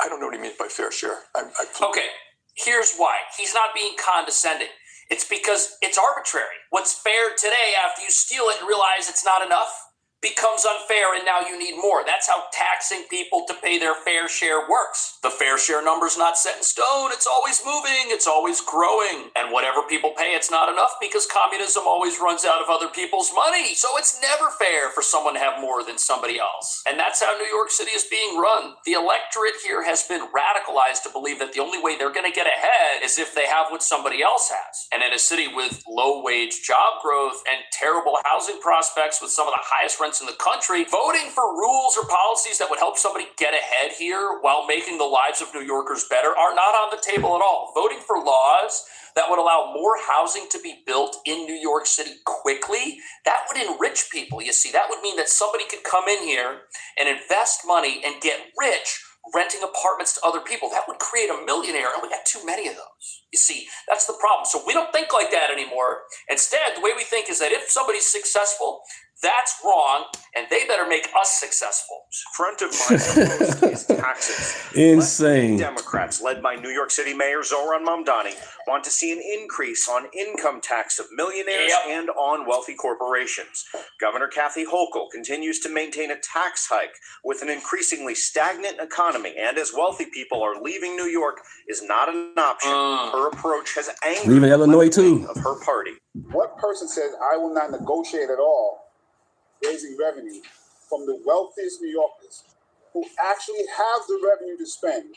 I don't know what he means by fair share. Okay, here's why. He's not being condescending. It's because it's arbitrary. What's fair today, after you steal it and realize it's not enough, becomes unfair, and now you need more. That's how taxing people to pay their fair share works. The fair share number's not set in stone. It's always moving. It's always growing. And whatever people pay, it's not enough because communism always runs out of other people's money. So it's never fair for someone to have more than somebody else. And that's how New York City is being run. The electorate here has been radicalized to believe that the only way they're going to get ahead is if they have what somebody else has. And in a city with low-wage job growth and terrible housing prospects with some of the highest rents in the country, voting for rules or policies that would help somebody get ahead here while making the lives of New Yorkers better are not on the table at all. Voting for laws that would allow more housing to be built in New York City quickly, that would enrich people. You see, that would mean that somebody could come in here and invest money and get rich renting apartments to other people. That would create a millionaire, and we got too many of those. You see, that's the problem. So we don't think like that anymore. Instead, the way we think is that if somebody's successful, that's wrong, and they better make us successful. Front of mind is taxes. Insane. Democrats, led by New York City Mayor Zohran Mamdani, want to see an increase on income tax of millionaires and on wealthy corporations. Governor Kathy Hochul continues to maintain a tax hike with an increasingly stagnant economy, and as wealthy people are leaving New York is not an option. Her approach has angered Leaving Illinois too. of her party. What person says, I will not negotiate at all raising revenue from the wealthiest New Yorkers who actually have the revenue to spend,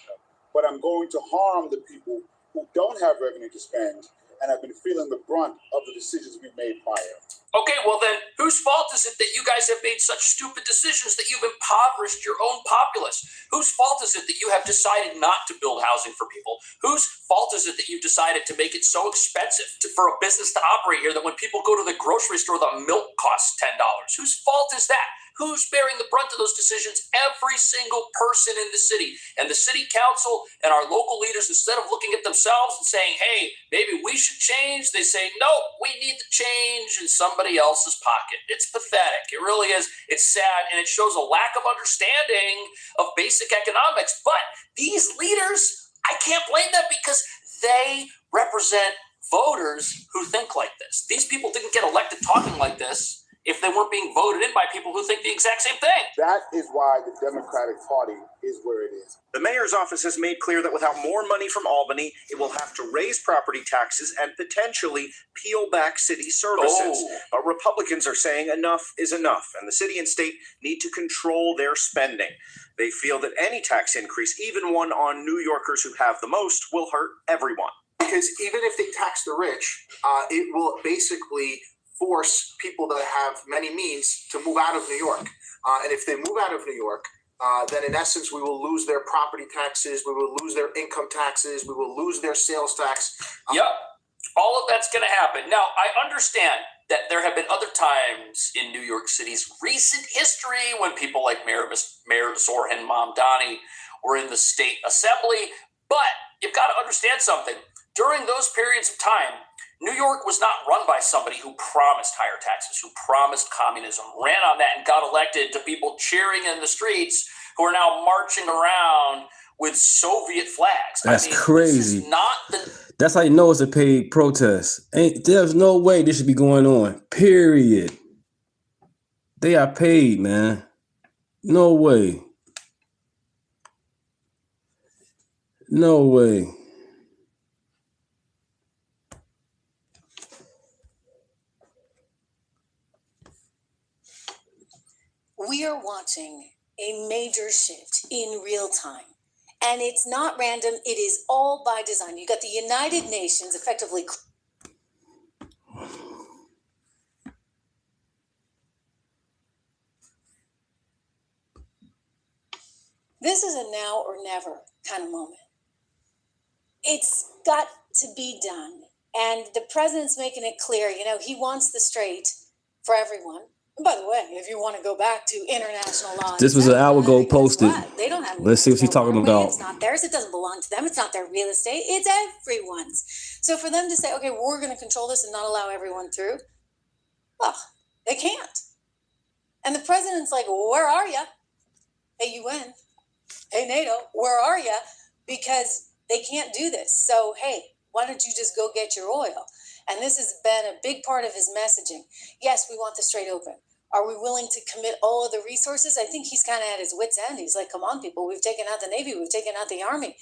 but I'm going to harm the people who don't have revenue to spend and have been feeling the brunt of the decisions we've made prior. Okay, well then, whose fault is it that you guys have made such stupid decisions that you've impoverished your own populace? Whose fault is it that you have decided not to build housing for people? Whose fault is it that you've decided to make it so expensive for a business to operate here that when people go to the grocery store, the milk costs $10? Whose fault is that? Who's bearing the brunt of those decisions? Every single person in the city. And the city council and our local leaders, instead of looking at themselves and saying, hey, maybe we should change, they say, no, we need to change in somebody else's pocket. It's pathetic. It really is. It's sad. And it shows a lack of understanding of basic economics. But these leaders, I can't blame them because they represent voters who think like this. These people didn't get elected talking like this if they weren't being voted in by people who think the exact same thing. That is why the Democratic Party is where it is. The mayor's office has made clear that without more money from Albany, it will have to raise property taxes and potentially peel back city services. But Republicans are saying enough is enough, and the city and state need to control their spending. They feel that any tax increase, even one on New Yorkers who have the most, will hurt everyone. Because even if they tax the rich, it will basically force people that have many means to move out of New York. And if they move out of New York, then in essence, we will lose their property taxes, we will lose their income taxes, we will lose their sales tax. Yep, all of that's going to happen. Now, I understand that there have been other times in New York City's recent history when people like Mayor Zohran Mamdani were in the state assembly, but you've got to understand something. During those periods of time, New York was not run by somebody who promised higher taxes, who promised communism, ran on that and got elected to people cheering in the streets who are now marching around with Soviet flags. That's crazy. This is not That's how you know it's a paid protest. There's no way this should be going on. Period. They are paid, man. No way. No way. We are watching a major shift in real time And it's not random. It is all by design. You got the United Nations effectively. This is a now or never kind of moment. It's got to be done. And the president's making it clear, he wants the straight for everyone. And by the way, if you want to go back to international law, This was an hour ago posted. they don't have. Let's see what she's talking about. It's not theirs. It doesn't belong to them. It's not their real estate. It's everyone's. So for them to say, okay, we're going to control this and not allow everyone through, well, they can't. And the president's like, well, where are you? Hey, UN. Hey, NATO, where are you? Because they can't do this. So, hey, why don't you just go get your oil? And this has been a big part of his messaging. Yes, we want the Strait open. Are we willing to commit all of the resources? I think he's kind of at his wit's end. He's like, come on, people. We've taken out the Navy. We've taken out the Army.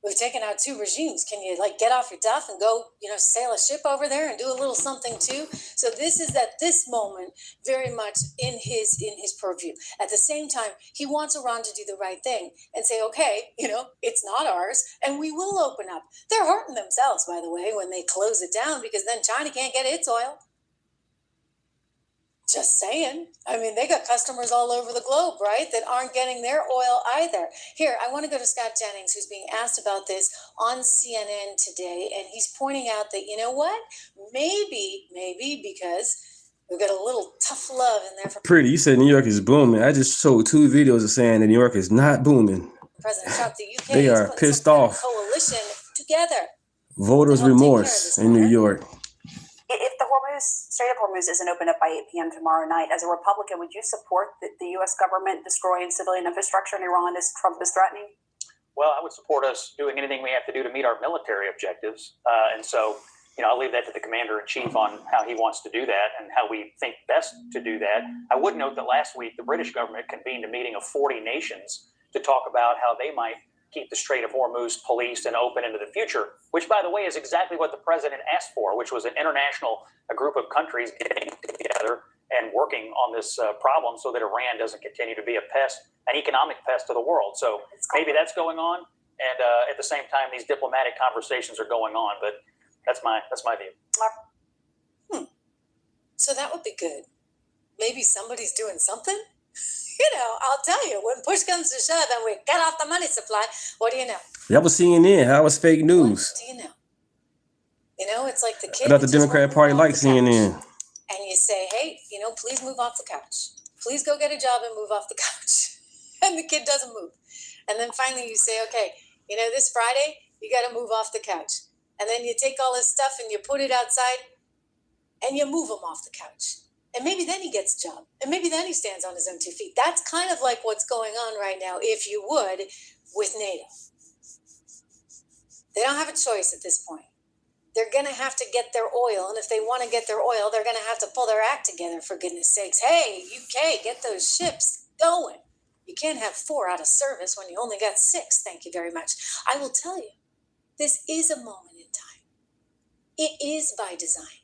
We've taken out 2 regimes. Can you get off your duff and go, sail a ship over there and do a little something too? So this is at this moment very much in his purview. At the same time, he wants Iran to do the right thing and say, okay, it's not ours and we will open up. They're hurting themselves, by the way, when they close it down because then China can't get its oil. Just saying. I mean, they got customers all over the globe, right, that aren't getting their oil either. Here, I want to go to Scott Jennings, who's being asked about this on CNN today, and he's pointing out that, you know what, maybe because we've got a little tough love in there for Pretty, you said New York is booming. I just showed 2 videos of saying that New York is not booming. President Trump. The UK They are pissed off. Coalition together. Voters' remorse in New York. If the Strait of Hormuz isn't opened up by 8 p.m. tomorrow night, as a Republican, would you support the U.S. government destroying civilian infrastructure in Iran as Trump is threatening? Well, I would support us doing anything we have to do to meet our military objectives. And so, I'll leave that to the commander-in-chief on how he wants to do that and how we think best to do that. I would note that last week, the British government convened a meeting of 40 nations to talk about how they might keep the Strait of Hormuz policed and open into the future, which, by the way, is exactly what the president asked for, which was a group of countries getting together and working on this problem so that Iran doesn't continue to be an economic pest to the world. So maybe that's going on. And at the same time, these diplomatic conversations are going on. But that's my view. So that would be good. Maybe somebody's doing something. I'll tell you, when push comes to shove and we cut off the money supply, what do you know? That was CNN. That was fake news. What do you know? It's like the kid. I thought the Democrat Party liked CNN. And you say, hey, please move off the couch. Please go get a job and move off the couch. And the kid doesn't move. And then finally you say, okay, this Friday, you got to move off the couch. And then you take all his stuff and you put it outside and you move him off the couch. And maybe then he gets a job. And maybe then he stands on his own 2 feet. That's kind of like what's going on right now, if you would, with NATO. They don't have a choice at this point. They're going to have to get their oil. And if they want to get their oil, they're going to have to pull their act together, for goodness sakes. Hey, UK, get those ships going. You can't have 4 out of service when you only got 6. Thank you very much. I will tell you, this is a moment in time. It is by design.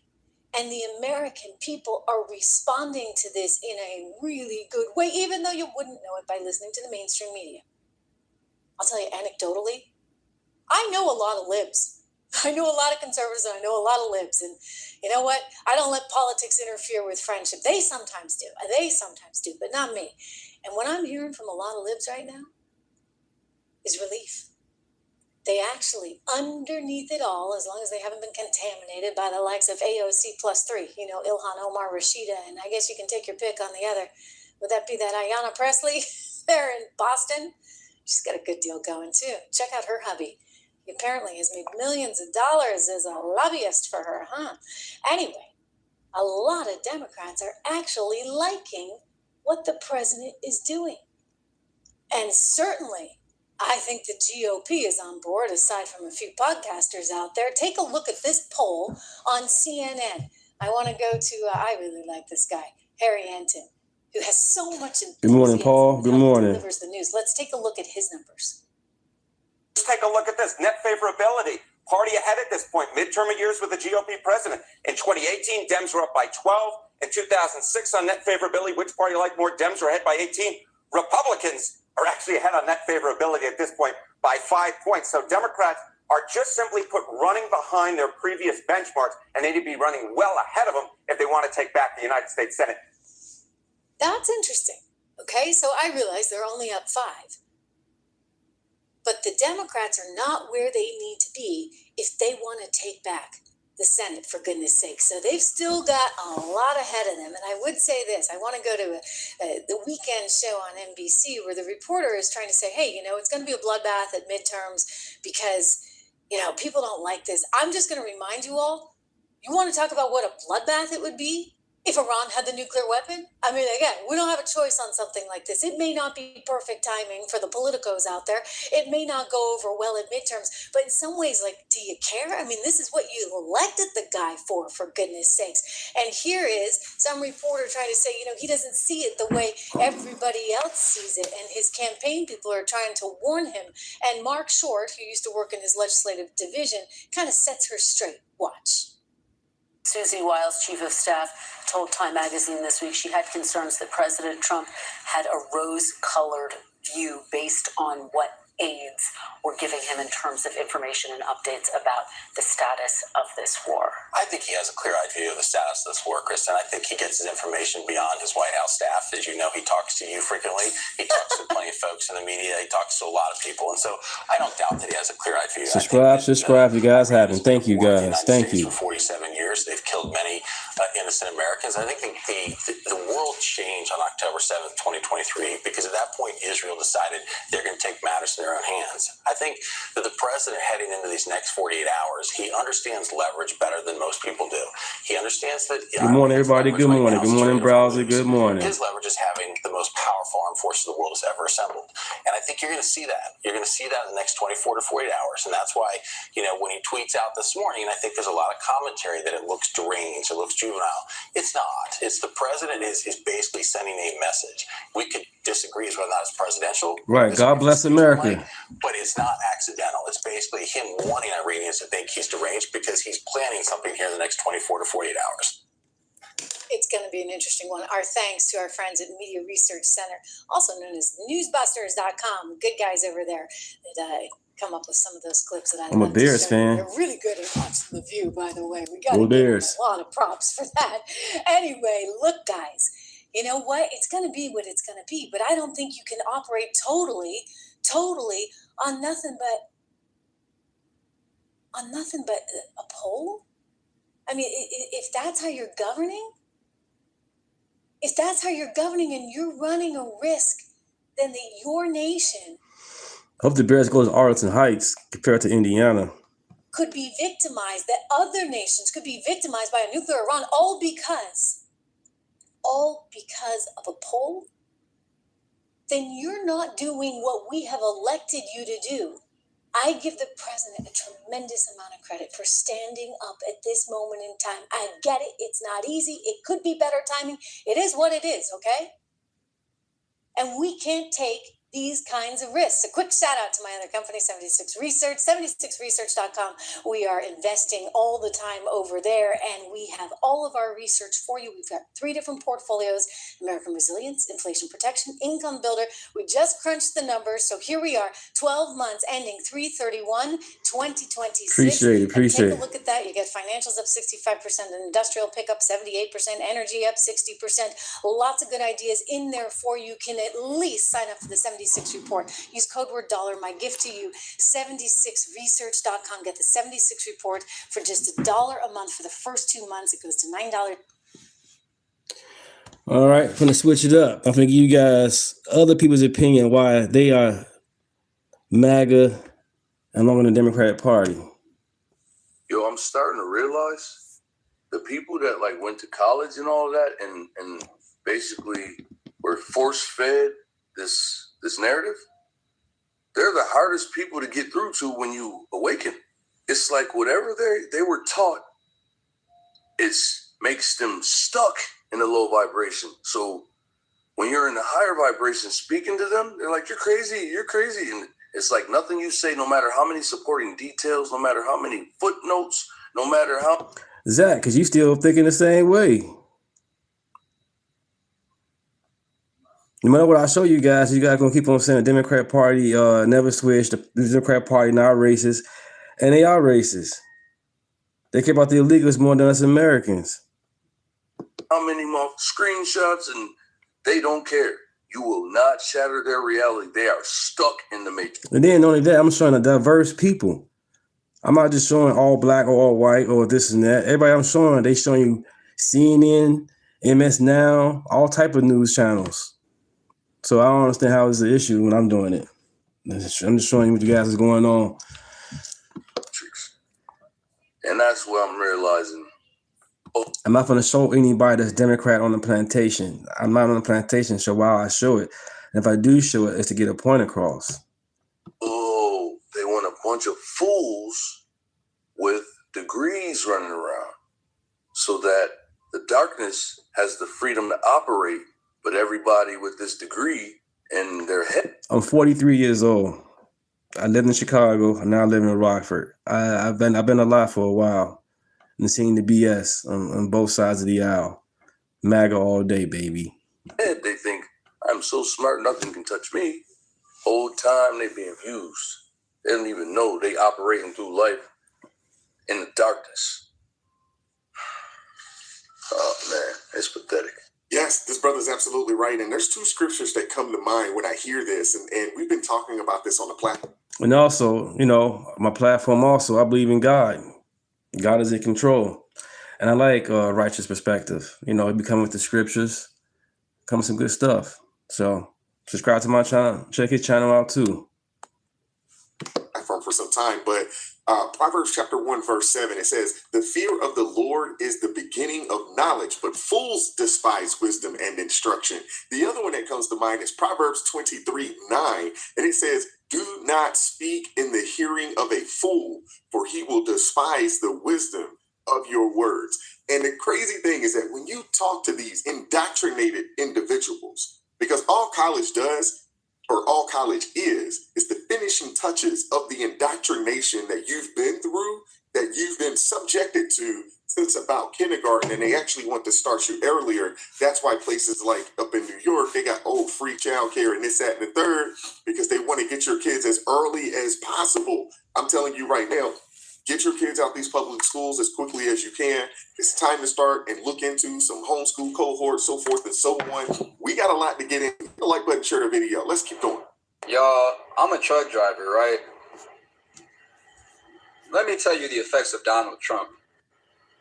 And the American people are responding to this in a really good way, even though you wouldn't know it by listening to the mainstream media. I'll tell you anecdotally, I know a lot of libs. I know a lot of conservatives and I know a lot of libs. And you know what? I don't let politics interfere with friendship. They sometimes do, but not me. And what I'm hearing from a lot of libs right now is relief. They actually, underneath it all, as long as they haven't been contaminated by the likes of AOC +3, Ilhan Omar, Rashida, and I guess you can take your pick on the other. Would that be that Ayanna Pressley there in Boston? She's got a good deal going too. Check out her hubby. He apparently has made millions of dollars as a lobbyist for her, huh? Anyway, a lot of Democrats are actually liking what the president is doing. And certainly, I think the GOP is on board, aside from a few podcasters out there. Take a look at this poll on CNN. I want to go to, I really like this guy, Harry Anton, who has so much enthusiasm. Good morning, Paul. Good morning. Delivers the news. Let's take a look at his numbers. Let's take a look at this. Net favorability. Party ahead at this point. Midterm years with the GOP president. In 2018, Dems were up by 12. In 2006, on net favorability, which party liked more? Dems were ahead by 18. Republicans are actually ahead on net favorability at this point by 5 points. So Democrats are just simply running behind their previous benchmarks, and they need to be running well ahead of them if they want to take back the United States Senate. That's interesting. Okay, so I realize they're only up 5. But the Democrats are not where they need to be if they want to take back the Senate, for goodness sake. So they've still got a lot ahead of them. And I would say this, I want to go to the weekend show on NBC where the reporter is trying to say, hey, it's going to be a bloodbath at midterms because, people don't like this. I'm just going to remind you all, you want to talk about what a bloodbath it would be if Iran had the nuclear weapon? I mean, again, we don't have a choice on something like this. It may not be perfect timing for the politicos out there. It may not go over well at midterms, but in some ways, do you care? I mean, this is what you elected the guy for goodness sakes. And here is some reporter trying to say, he doesn't see it the way everybody else sees it. And his campaign people are trying to warn him. And Mark Short, who used to work in his legislative division, kind of sets her straight. Watch. Susie Wiles, chief of staff, told Time magazine this week she had concerns that President Trump had a rose-colored view based on what aides were giving him in terms of information and updates about the status of this war. I think he has a clear-eyed view of the status of this war, Kristen. I think he gets his information beyond his White House staff. As you know, he talks to you frequently. He talks to plenty of folks in the media. He talks to a lot of people. And so I don't doubt that he has a clear-eyed view. Subscribe. You guys haven't. Thank you, guys. Thank you. For 47 years, they've killed many innocent Americans. I think the world changed on October 7th, 2023, because at that point, Israel decided they're going to take matters in their own hands. I think that the president heading into these next 48 hours, he understands leverage better than most people do. He understands that. Good morning, everybody. Good morning. Good morning, browser. Good morning. His leverage is having the most powerful armed forces the world has ever assembled. And I think you're going to see that. You're going to see that in the next 24 to 48 hours. And that's why, when he tweets out this morning, and I think there's a lot of commentary that it looks deranged, it looks juvenile. It's not. It's the president is basically sending a message. We could disagree as whether or not it's presidential. Right. God bless America. But it's not accidental. It's basically him wanting Iranians to think he's deranged because he's planning something here in the next 24 to 48 hours. It's going to be an interesting one. Our thanks to our friends at Media Research Center, also known as newsbusters.com. Good guys over there that come up with some of those clips that I'm a Bears fan. They're really good at watching The View, by the way. We got to give them a lot of props for that. Anyway, look, guys, you know what? It's going to be what it's going to be, but I don't think you can operate totally on nothing but a poll. I mean, if that's how you're governing, and you're running a risk, then your nation I hope the Bears go to Arlington Heights compared to Indiana. Could be victimized, that other nations could be victimized by a nuclear Iran, all because of a poll, then you're not doing what we have elected you to do. I give the president a tremendous amount of credit for standing up at this moment in time. I get it. It's not easy. It could be better timing. It is what it is, okay? And we can't take these kinds of risks. A quick shout out to my other company, 76 Research, 76research.com. We are investing all the time over there, and we have all of our research for you. We've got 3 different portfolios: American Resilience, Inflation Protection, Income Builder. We just crunched the numbers, so here we are, 12 months ending 3/31/2026. Appreciate it. Take a look at that. You get financials up 65%, industrial pickup 78%, energy up 60%. Lots of good ideas in there for you. Can at least sign up for the 76 report. Use code word $. My gift to you, 76research.com. Get the 76 report for just $1 a month for the first 2 months. It goes to $9. All right, I'm going to switch it up. I'm going to give you guys other people's opinion why they are MAGA and along with the Democratic Party. Yo, I'm starting to realize the people that went to college and all that and basically were force-fed this narrative, they're the hardest people to get through to when you awaken. It's like whatever they were taught, makes them stuck in a low vibration. So when you're in a higher vibration speaking to them, they're like, you're crazy. And it's like nothing you say, no matter how many supporting details, no matter how many footnotes, no matter how... Zach, because you still thinking the same way. No matter what I show you guys gonna keep on saying the Democrat Party never switched. The Democrat Party not racist, and they are racist. They care about the illegals more than us Americans. How many more screenshots, and they don't care. You will not shatter their reality. They are stuck in the matrix. And then not only that, I'm showing a diverse people. I'm not just showing all black or all white or this and that. Everybody I'm showing, they showing you CNN, MS Now, all type of news channels. So I don't understand how it's an issue when I'm doing it. I'm just showing you what you guys is going on. And that's what I'm realizing. I'm not going to show anybody that's Democrat on the plantation. I'm not on the plantation, so why I show it. And if I do show it, it's to get a point across. Oh, they want a bunch of fools with degrees running around so that the darkness has the freedom to operate, but everybody with this degree in their head. I'm 43 years old. I lived in Chicago, and now I live in Rockford. I've been alive for a while and seen the BS on both sides of the aisle. MAGA all day, baby. They think I'm so smart, nothing can touch me. Whole time they being used. They don't even know they operating through life in the darkness. Oh man, it's pathetic. Yes, this brother's absolutely right. And there's two scriptures that come to mind when I hear this. And we've been talking about this on the platform. And also, my platform also, I believe in God. God is in control. And I like righteous perspective. It be coming with the scriptures, come with some good stuff. So subscribe to my channel. Check his channel out too. For some time, but Proverbs chapter 1 verse 7, it says, "The fear of the Lord is the beginning of knowledge, but fools despise wisdom and instruction." The other one that comes to mind is Proverbs 23:9, and it says, "Do not speak in the hearing of a fool, for he will despise the wisdom of your words." And the crazy thing is that when you talk to these indoctrinated individuals, because all college does, or all college is the finishing touches of the indoctrination that you've been through, that you've been subjected to since about kindergarten, and they actually want to start you earlier. That's why places like up in New York, they got free childcare and this, that, and the third, because they want to get your kids as early as possible. I'm telling you right now, get your kids out these public schools as quickly as you can. It's time to start and look into some homeschool cohorts, so forth and so on. We got a lot to get in. Hit the like button, share the video. Let's keep going. Y'all, I'm a truck driver, right? Let me tell you the effects of Donald Trump.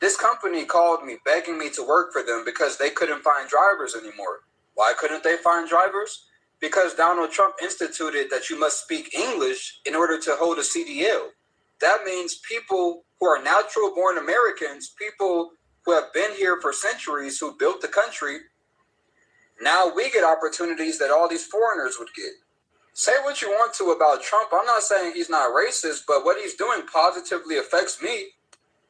This company called me begging me to work for them because they couldn't find drivers anymore. Why couldn't they find drivers? Because Donald Trump instituted that you must speak English in order to hold a CDL. That means people who are natural born Americans, people who have been here for centuries, who built the country, now we get opportunities that all these foreigners would get. Say what you want to about Trump. I'm not saying he's not racist, but what he's doing positively affects me.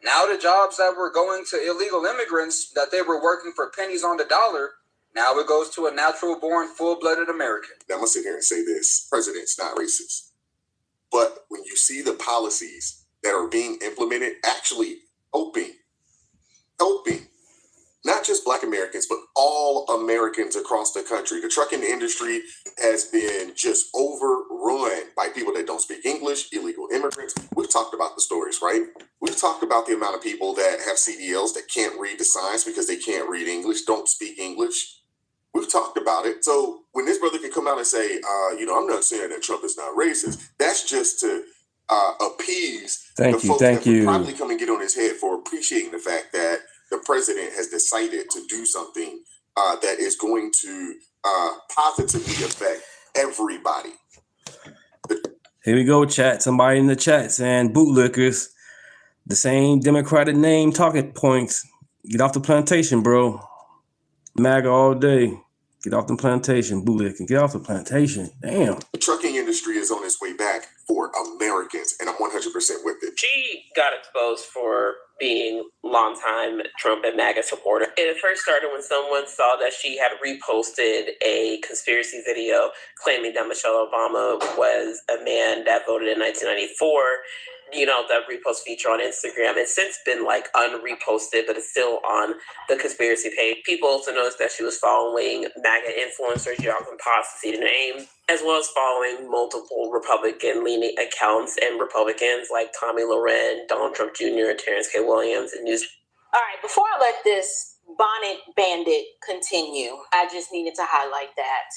Now the jobs that were going to illegal immigrants, that they were working for pennies on the dollar, now it goes to a natural born, full-blooded American. Now I'm going to sit here and say this. President's not racist. But when you see the policies that are being implemented, actually helping not just Black Americans, but all Americans across the country. The trucking industry has been just overrun by people that don't speak English, illegal immigrants. We've talked about the stories, right? We've talked about the amount of people that have CDLs that can't read the signs because they can't read English, don't speak English. We've talked about it. So when this brother can come out and say, I'm not saying that Trump is not racist, that's just to appease the folks that would probably come and get on his head for appreciating the fact that the president has decided to do something that is going to positively affect everybody. Here we go, chat. Somebody in the chat saying bootlickers, the same Democratic name talking points. Get off the plantation, bro. MAGA all day. Get off the plantation, bootlicking. Get off the plantation. Damn. The trucking industry is on its way back for Americans, and I'm 100% with it. She got exposed for being longtime Trump and MAGA supporter. It first started when someone saw that she had reposted a conspiracy video claiming that Michelle Obama was a man that voted in 1994 the repost feature on Instagram. It's since been like unreposted, but it's still on the conspiracy page. People also noticed that she was following MAGA influencers, y'all can pause to see the name, as well as following multiple Republican-leaning accounts and Republicans like Tommy Loren, Donald Trump Jr., Terrence K. Williams, and News. All right, before I let this bonnet bandit continue, I just needed to highlight that.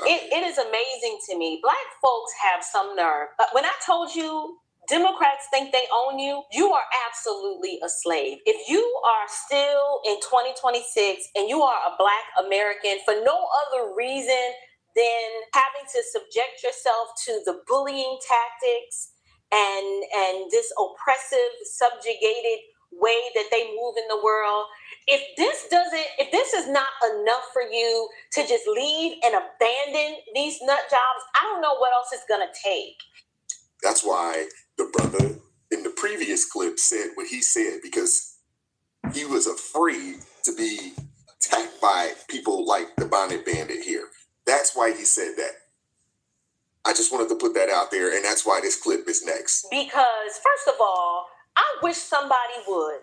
It is amazing to me. Black folks have some nerve. When I told you Democrats think they own you, you are absolutely a slave. If you are still in 2026 and you are a Black American for no other reason than having to subject yourself to the bullying tactics and this oppressive, subjugated way that they move in the world, if this is not enough for you to just leave and abandon these nut jobs, I don't know what else it's going to take. That's why the brother in the previous clip said what he said, because he was afraid to be attacked by people like the bonnet bandit here. That's why he said that. I just wanted to put that out there, and that's why this clip is next. Because, first of all, I wish somebody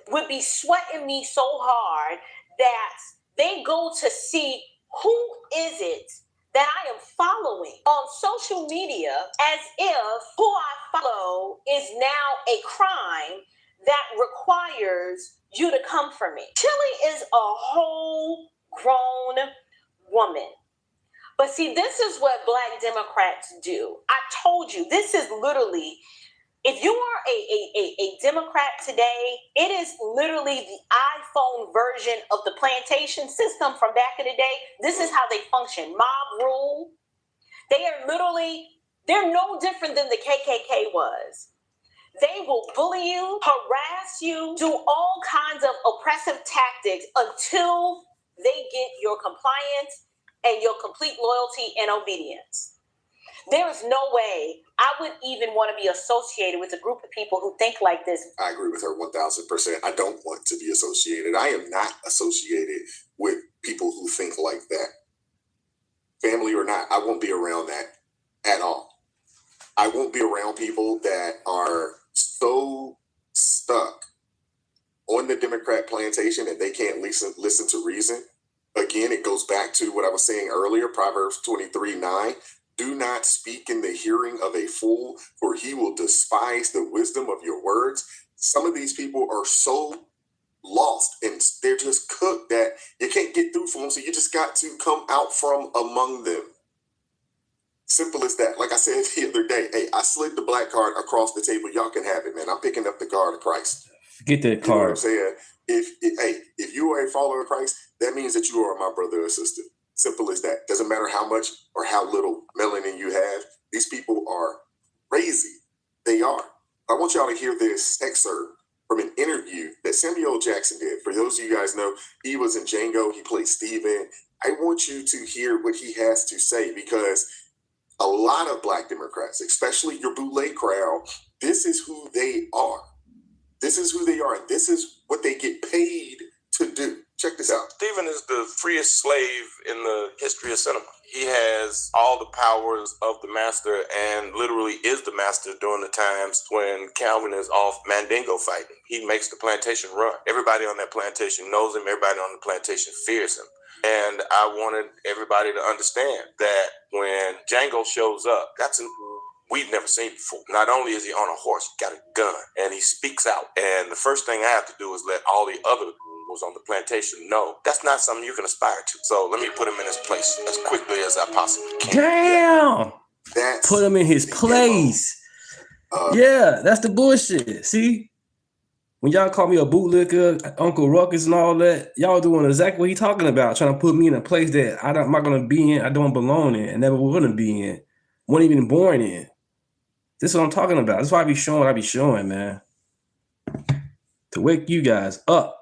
would be sweating me so hard that they go to see who is it that I am following on social media, as if who I follow is now a crime that requires you to come for me. Chili is a whole grown woman. But see, this is what Black Democrats do. I told you, this is literally, if you are a Democrat today, it is literally the iPhone version of the plantation system from back in the day. This is how they function. Mob rule. They're no different than the KKK was. They will bully you, harass you, do all kinds of oppressive tactics until they get your compliance and your complete loyalty and obedience. There is no way I would even want to be associated with a group of people who think like this. I agree with her 1,000%. I don't want to be associated. I am not associated with people who think like that. Family or not, I won't be around that at all. I won't be around people that are so stuck on the Democrat plantation that they can't listen to reason. Again, it goes back to what I was saying earlier, Proverbs 23:9. Do not speak in the hearing of a fool, for he will despise the wisdom of your words. Some of these people are so lost and they're just cooked that you can't get through for them. So you just got to come out from among them. Simple as that. Like I said the other day, hey, I slid the black card across the table. Y'all can have it, man. I'm picking up the card of Christ. Get that card. You know what I'm saying? If you are a follower of Christ, that means that you are my brother or sister. Simple as that. Doesn't matter how much or how little melanin you have. These people are crazy. They are. I want y'all to hear this excerpt from an interview that Samuel L. Jackson did. For those of you guys know, he was in Django. He played Steven. I want you to hear what he has to say, because a lot of Black Democrats, especially your bootleg crowd, this is who they are. This is who they are. This is what they get paid to do. Check this out. Stephen is the freest slave in the history of cinema. He has all the powers of the master and literally is the master during the times when Calvin is off Mandingo fighting. He makes the plantation run. Everybody on that plantation knows him. Everybody on the plantation fears him. And I wanted everybody to understand that when Django shows up, that's we've never seen before. Not only is he on a horse, he got a gun, and he speaks out. And the first thing I have to do is let all the other was on the plantation know that's not something you can aspire to. So let me put him in his place as quickly as I possibly can. Damn! Put him in his place. Yeah, that's the bullshit. See? When y'all call me a bootlicker, Uncle Ruckus and all that, y'all doing exactly what he talking about, trying to put me in a place that I'm not going to be in, I don't belong in, and never want to be in, wasn't even born in. This is what I'm talking about. That's why I be showing, man. To wake you guys up.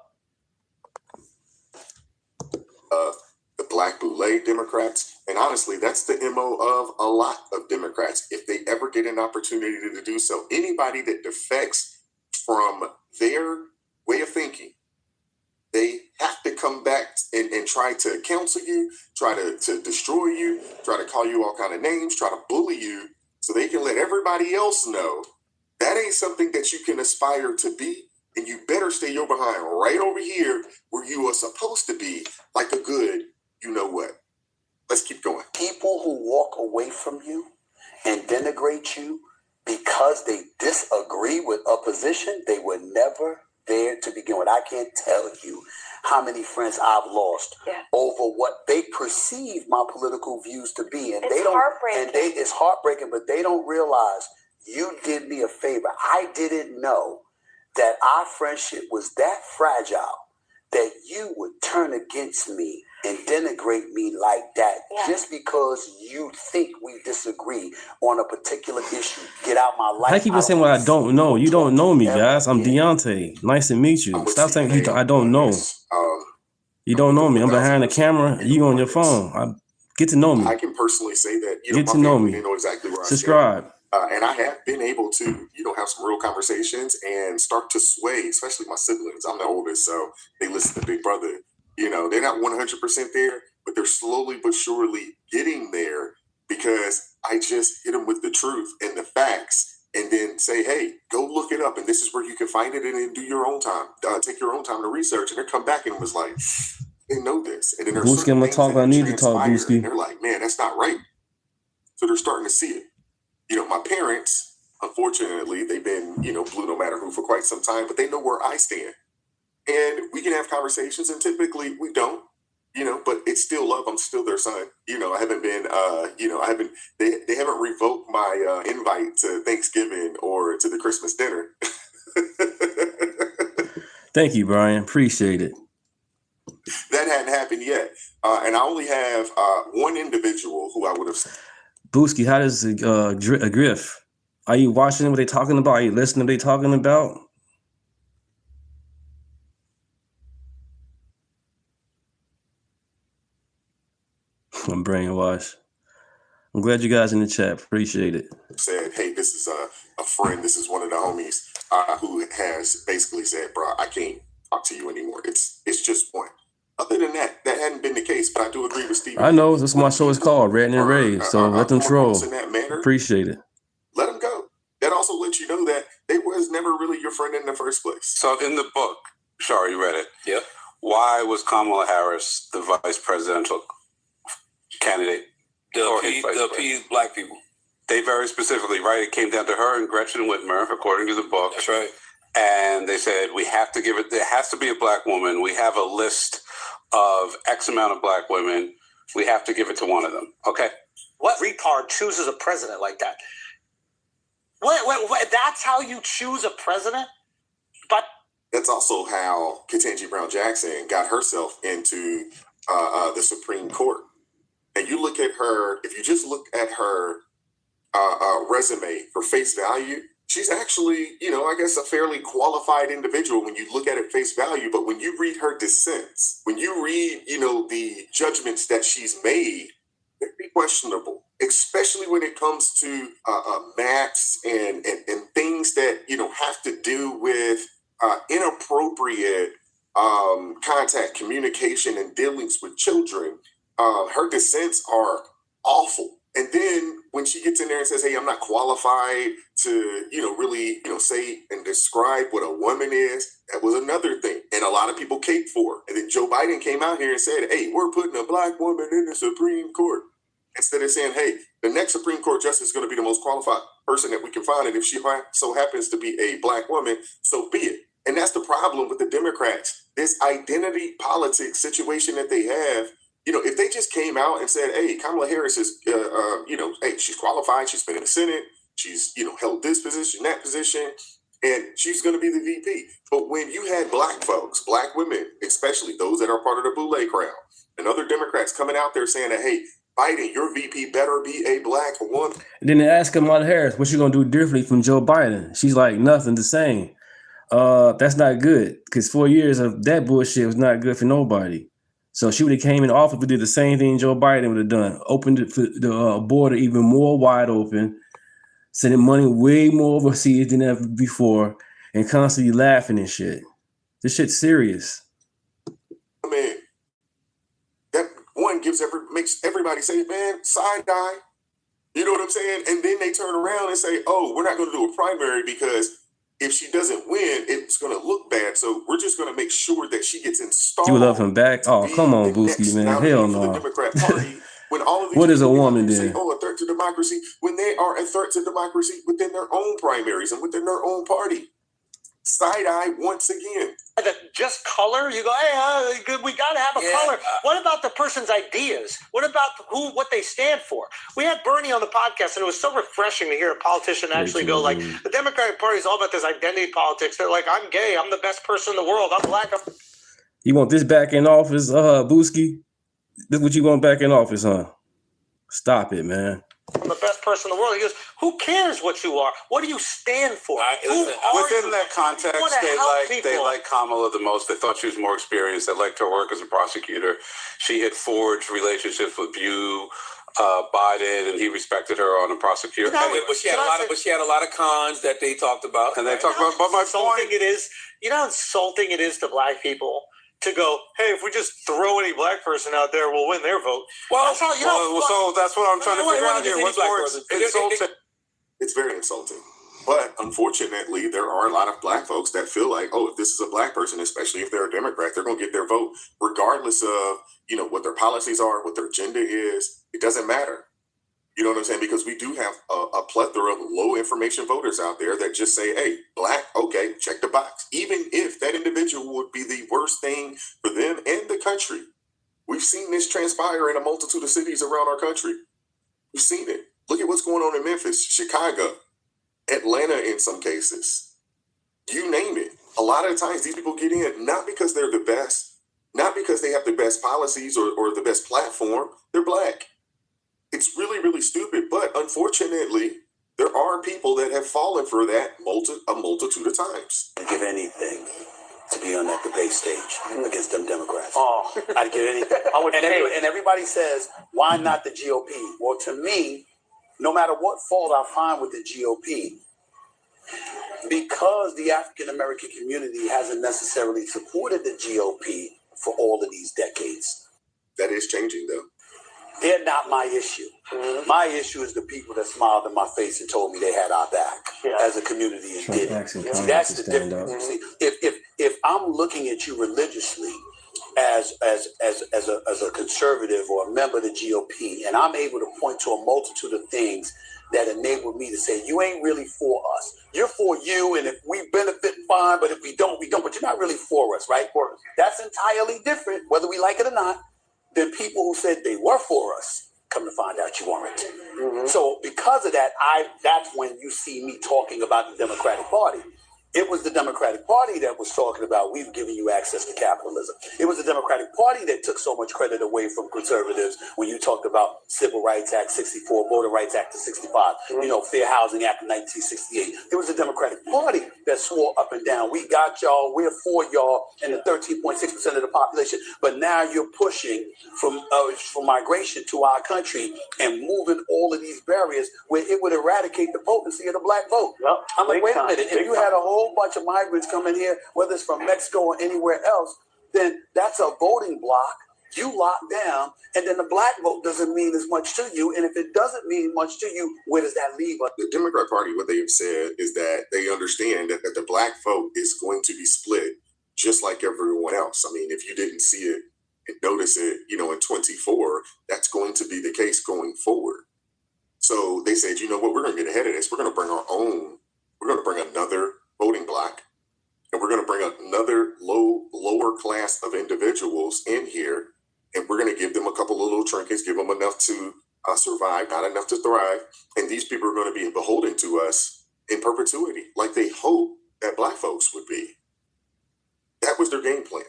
The Black bootleg Democrats, and honestly, that's the MO of a lot of Democrats. If they ever get an opportunity to do so, anybody that defects from their way of thinking, they have to come back and try to counsel you, try to destroy you, try to call you all kind of names, try to bully you, so they can let everybody else know That ain't something that you can aspire to be. And you better stay your behind right over here where you are supposed to be, like a good, you know what. Let's keep going. People who walk away from you and denigrate you because they disagree with a position they were never there to begin with. I can't tell you how many friends I've lost over what they perceive my political views to be. And It's heartbreaking. It's heartbreaking, but they don't realize you did me a favor. I didn't know that our friendship was that fragile that you would turn against me and denigrate me like that just because you think we disagree on a particular issue. Get out my life. I keep on saying what I don't know. You don't know me, guys. I'm Deunta. Nice to meet you. Stop saying I don't know. You don't know me. I'm behind the camera. You on your phone. Get to know me. I can personally say that. Get to know me. They know exactly where Subscribe. I stand. And I have been able to, have some real conversations and start to sway, especially my siblings. I'm the oldest, so they listen to Big Brother. They're not 100% there, but they're slowly but surely getting there because I just hit them with the truth and the facts and then say, hey, go look it up. And this is where you can find it and then do your own time. Take your own time to research. And they come back and was like, they know this. And then there's Booski, I'm going to talk. I need to talk, Booski. And they're like, man, that's not right. So they're starting to see it. My parents, unfortunately, they've been, blue no matter who for quite some time, but they know where I stand. And we can have conversations, and typically we don't, but it's still love. I'm still their son. I haven't been, they haven't revoked my invite to Thanksgiving or to the Christmas dinner. Thank you, Brian. Appreciate it. That hadn't happened yet. And I only have one individual who I would have. Booski, how does a griff? Are you watching what they're talking about? Are you listening to what they're talking about? I'm brainwashed. I'm glad you guys in the chat. Appreciate it. Said, hey, this is a friend. This is one of the homies who has basically said, bro, I can't talk to you anymore. It's just one. Other than that, that hadn't been the case, but I do agree with Steve. I know. That's what my show is called, Ranting and Rave. So let them troll. Appreciate it. Let them go. That also lets you know that they was never really your friend in the first place. So in the book, Shar, you read it. Yeah. Why was Kamala Harris the vice presidential candidate? The appease black people. They very specifically, right? It came down to her and Gretchen Whitmer, according to the book. That's right. And they said, we have to give it, there has to be a black woman. We have a list of X amount of black women. We have to give it to one of them. Okay. What retard chooses a president like that? What, that's how you choose a president? But that's also how Ketanji Brown Jackson got herself into the Supreme Court. And you look at her, if you just look at her resume for face value, she's actually, I guess a fairly qualified individual when you look at it face value. But when you read her dissents, when you read, the judgments that she's made, they're questionable, especially when it comes to maths and things that, have to do with inappropriate contact, communication, and dealings with children. Her dissents are awful. And then when she gets in there and says, hey, I'm not qualified to, really, say and describe what a woman is, that was another thing. And a lot of people caped for. And then Joe Biden came out here and said, hey, we're putting a black woman in the Supreme Court. Instead of saying, hey, the next Supreme Court justice is going to be the most qualified person that we can find. And if she so happens to be a black woman, so be it. And that's the problem with the Democrats. This identity politics situation that they have. If they just came out and said, hey, Kamala Harris is, hey, she's qualified. She's been in the Senate. She's, held this position, that position, and she's going to be the VP. But when you had black folks, black women, especially those that are part of the Boulay crowd, and other Democrats coming out there saying that, hey, Biden, your VP better be a black woman. And then they ask Kamala Harris, what you going to do differently from Joe Biden? She's like, nothing, the same. That's not good, because 4 years of that bullshit was not good for nobody. So she would have came in office and did the same thing Joe Biden would have done. Opened the border even more wide open, sending money way more overseas than ever before, and constantly laughing and shit. This shit's serious. I mean, that one makes everybody say, man, side eye. You know what I'm saying? And then they turn around and say, oh, we're not going to do a primary because if she doesn't win, it's going to look bad. So we're just going to make sure that she gets installed. You love him back? Oh, come on, Booski, man. Hell no. The Democrat Party, when all of these what is a woman say, then? oh, a threat to democracy, when they are a threat to democracy within their own primaries and within their own party. Side-eye once again. Just color? You go, hey, we got to have a color. What about the person's ideas? What about what they stand for? We had Bernie on the podcast, and it was so refreshing to hear a politician actually go like, the Democratic Party is all about this identity politics. They're like, I'm gay. I'm the best person in the world. I'm black. You want this back in office, Booski? This what you want back in office, huh? Stop it, man. I'm the best person in the world. He goes, who cares what you are? What do you stand for? Within that context, they like Kamala the most. They thought she was more experienced. They liked her work as a prosecutor. She had forged relationships with Biden, and he respected her on a prosecutor. But she had a lot of cons that they talked about. And they talked about my point. You know how insulting it is to black people to go, hey, if we just throw any black person out there, we'll win their vote. Well, so that's what I'm trying to figure out here. What's more insulting? It's very insulting. But unfortunately, there are a lot of black folks that feel like, oh, if this is a black person, especially if they're a Democrat, they're going to get their vote regardless of, what their policies are, what their agenda is. It doesn't matter. You know what I'm saying? Because we do have a plethora of low information voters out there that just say, hey, black, okay, check the box. Even if that individual would be the worst thing for them and the country. We've seen this transpire in a multitude of cities around our country. We've seen it. Look at what's going on in Memphis, Chicago, Atlanta in some cases. You name it. A lot of times these people get in not because they're the best, not because they have the best policies or the best platform. They're black. It's really, really stupid. But unfortunately, there are people that have fallen for that a multitude of times. I'd give anything to be on that debate stage against them Democrats. Oh, I'd give anything. And everybody says, why not the GOP? Well, to me, no matter what fault I find with the GOP, because the African-American community hasn't necessarily supported the GOP for all of these decades. That is changing, though. They're not my issue. My issue is the people that smiled in my face and told me they had our back as a community and did it. See, that's the difference. See, if I'm looking at you religiously as a conservative or a member of the GOP, and I'm able to point to a multitude of things that enable me to say, you ain't really for us. You're for you, and if we benefit, fine, but if we don't, we don't. But you're not really for us, right? That's entirely different, whether we like it or not, than people who said they were for us. Come to find out you weren't. So because of that, that's when you see me talking about the Democratic Party. It was the Democratic Party that was talking about, we've given you access to capitalism. It was the Democratic Party that took so much credit away from conservatives when you talked about Civil Rights Act 64, Voter Rights Act of 65, Fair Housing Act of 1968. It was the Democratic Party that swore up and down, we got y'all, we're for y'all, and the 13.6% of the population. But now you're pushing for migration to our country and moving all of these barriers where it would eradicate the potency of the black vote. I'm like, wait a minute, if you had a whole bunch of migrants coming here, whether it's from Mexico or anywhere else, then that's a voting block. You lock down, and then the black vote doesn't mean as much to you. And if it doesn't mean much to you, where does that leave us? The Democrat Party, what they have said is that they understand that the black vote is going to be split just like everyone else. I mean, if you didn't see it and notice it, in 24, that's going to be the case going forward. So they said, you know what, we're going to get ahead of this. We're going to bring another voting block, and we're going to bring another lower class of individuals in here, and we're going to give them a couple of little trinkets, give them enough to survive, not enough to thrive, and these people are going to be beholden to us in perpetuity, like they hope that black folks would be. That was their game plan.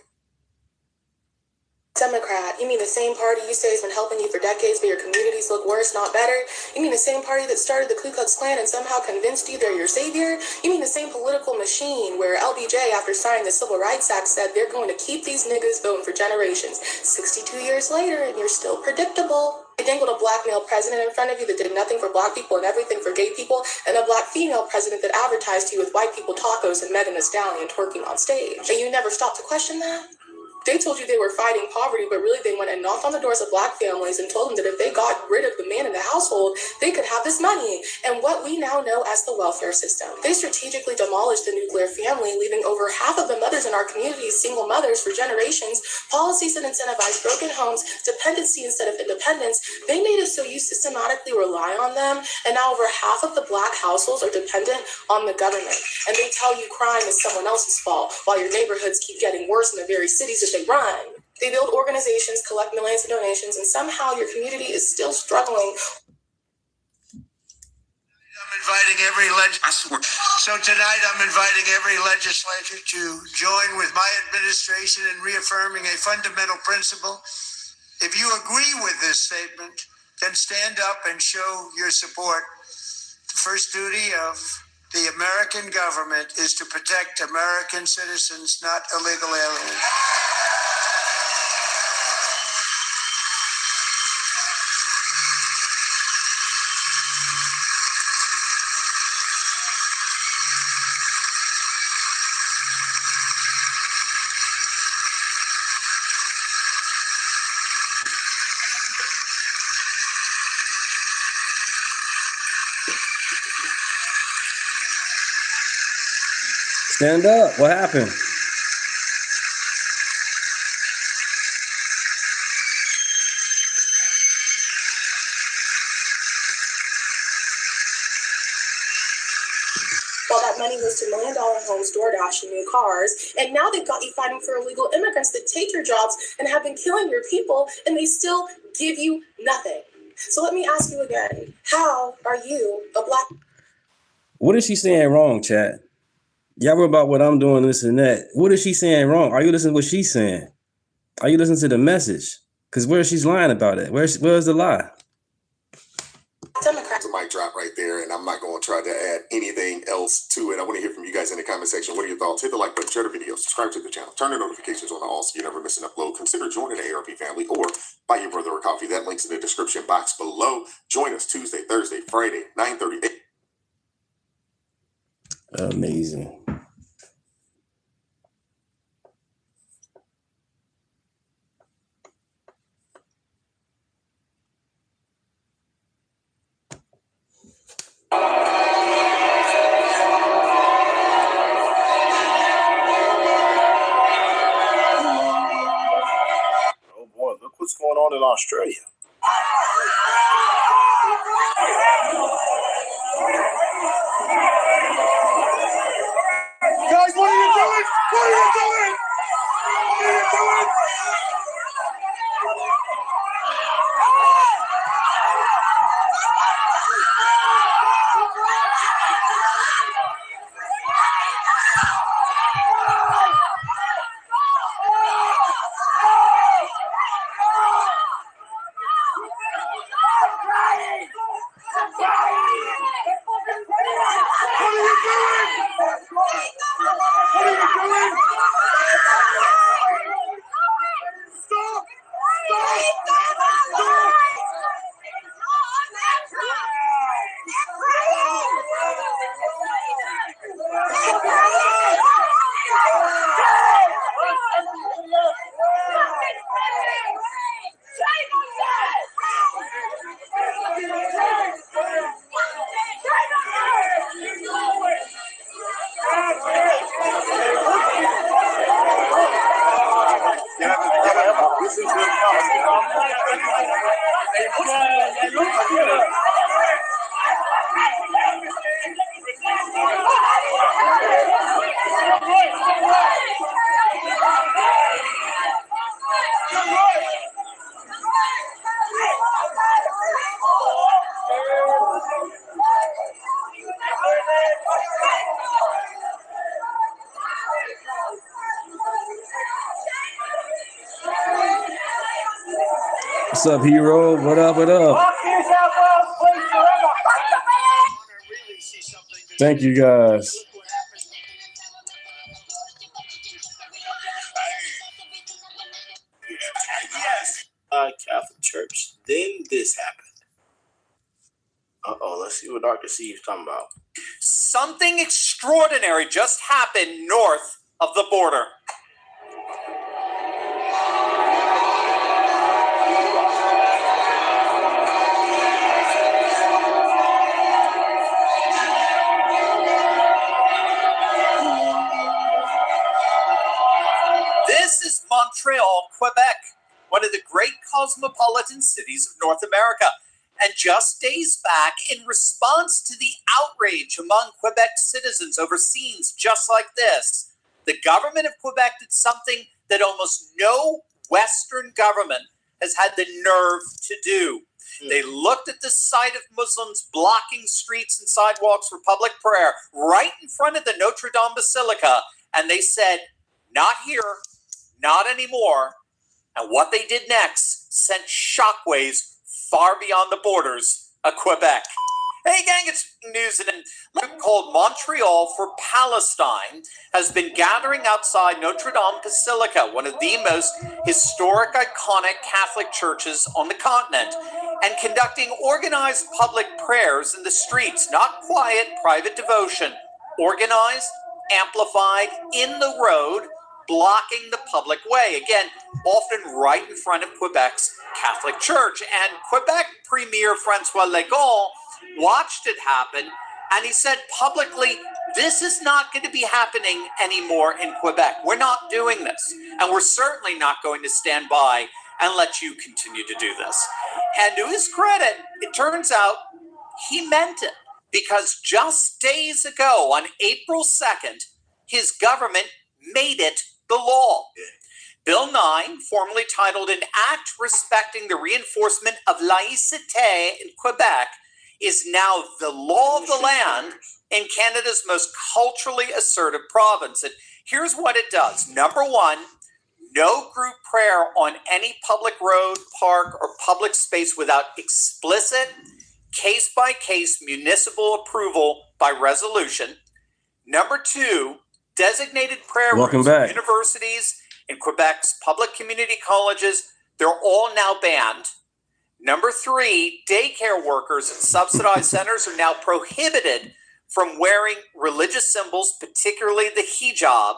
Democrat, you mean the same party you say has been helping you for decades, but your communities look worse, not better? You mean the same party that started the Ku Klux Klan and somehow convinced you they're your savior? You mean the same political machine where LBJ, after signing the Civil Rights Act, said they're going to keep these niggas voting for generations? 62 years later, and you're still predictable. They dangled a black male president in front of you that did nothing for black people and everything for gay people, and a black female president that advertised to you with white people tacos and Megan Thee Stallion twerking on stage. And you never stopped to question that? They told you they were fighting poverty, but really they went and knocked on the doors of Black families and told them that if they got rid of the man in the household, they could have this money and what we now know as the welfare system. They strategically demolished the nuclear family, leaving over half of the mothers in our communities single mothers for generations. Policies that incentivize broken homes, dependency instead of independence. They made it so you systematically rely on them, and now over half of the Black households are dependent on the government. And they tell you crime is someone else's fault, while your neighborhoods keep getting worse in the very cities that they run. They build organizations, collect millions of donations, and somehow your community is still struggling. Inviting every So tonight I'm inviting every legislator to join with my administration in reaffirming a fundamental principle. If you agree with this statement, then stand up and show your support. The first duty of the American government is to protect American citizens, not illegal aliens. Stand up. What happened? While that money goes to $1 million homes, DoorDash, and new cars. And now they've got you fighting for illegal immigrants that take your jobs and have been killing your people, and they still give you nothing. So let me ask you again, how are you a Black? What is she saying wrong, chat? Y'all worry about what I'm doing, this and that. What is she saying wrong? Are you listening to what she's saying? Are you listening to the message? Because where she's lying about it? Where's the lie? Democrats. A mic drop right there, and I'm not going to try to add anything else to it. I want to hear from you guys in the comment section. What are your thoughts? Hit the like button, share the video, subscribe to the channel, turn the notifications on all so you never miss an upload. Consider joining the ARP family or buy your brother a coffee. That link's in the description box below. Join us Tuesday, Thursday, Friday, 9:30. Amazing. Oh boy, look what's going on in Australia. Guys, what are you doing? What are you doing? What are you doing? What's up, hero? What up? What up? Thank you, guys. Yes. Catholic Church. Then this happened. Let's see what Dr. Steve's talking about. Something extraordinary just happened north of the border. This is Montreal, Quebec, one of the great cosmopolitan cities of North America. And just days back, in response to the outrage among Quebec citizens over scenes just like this, the government of Quebec did something that almost no Western government has had the nerve to do. They looked at the sight of Muslims blocking streets and sidewalks for public prayer right in front of the Notre Dame Basilica, and they said, not here, not anymore. And what they did next sent shockwaves far beyond the borders of Quebec. Hey gang, it's news in called Montreal for Palestine has been gathering outside Notre Dame Basilica, one of the most historic, iconic Catholic churches on the continent, and conducting organized public prayers in the streets, not quiet, private devotion, organized, amplified, in the road, blocking the public way. Again, often right in front of Quebec's Catholic Church. And Quebec Premier Francois Legault watched it happen, and he said publicly, this is not going to be happening anymore in Quebec. We're not doing this, and we're certainly not going to stand by and let you continue to do this. And to his credit, it turns out he meant it, because just days ago, on April 2nd, his government made it the law. Bill 9, formerly titled An Act Respecting the Reinforcement of Laïcité in Quebec, is now the law of the land in Canada's most culturally assertive province. And here's what it does. Number one, no group prayer on any public road, park, or public space without explicit, case-by-case municipal approval by resolution. Number two, designated prayer rooms in universities, in Quebec's public community colleges, they're all now banned. Number three, daycare workers at subsidized centers are now prohibited from wearing religious symbols, particularly the hijab.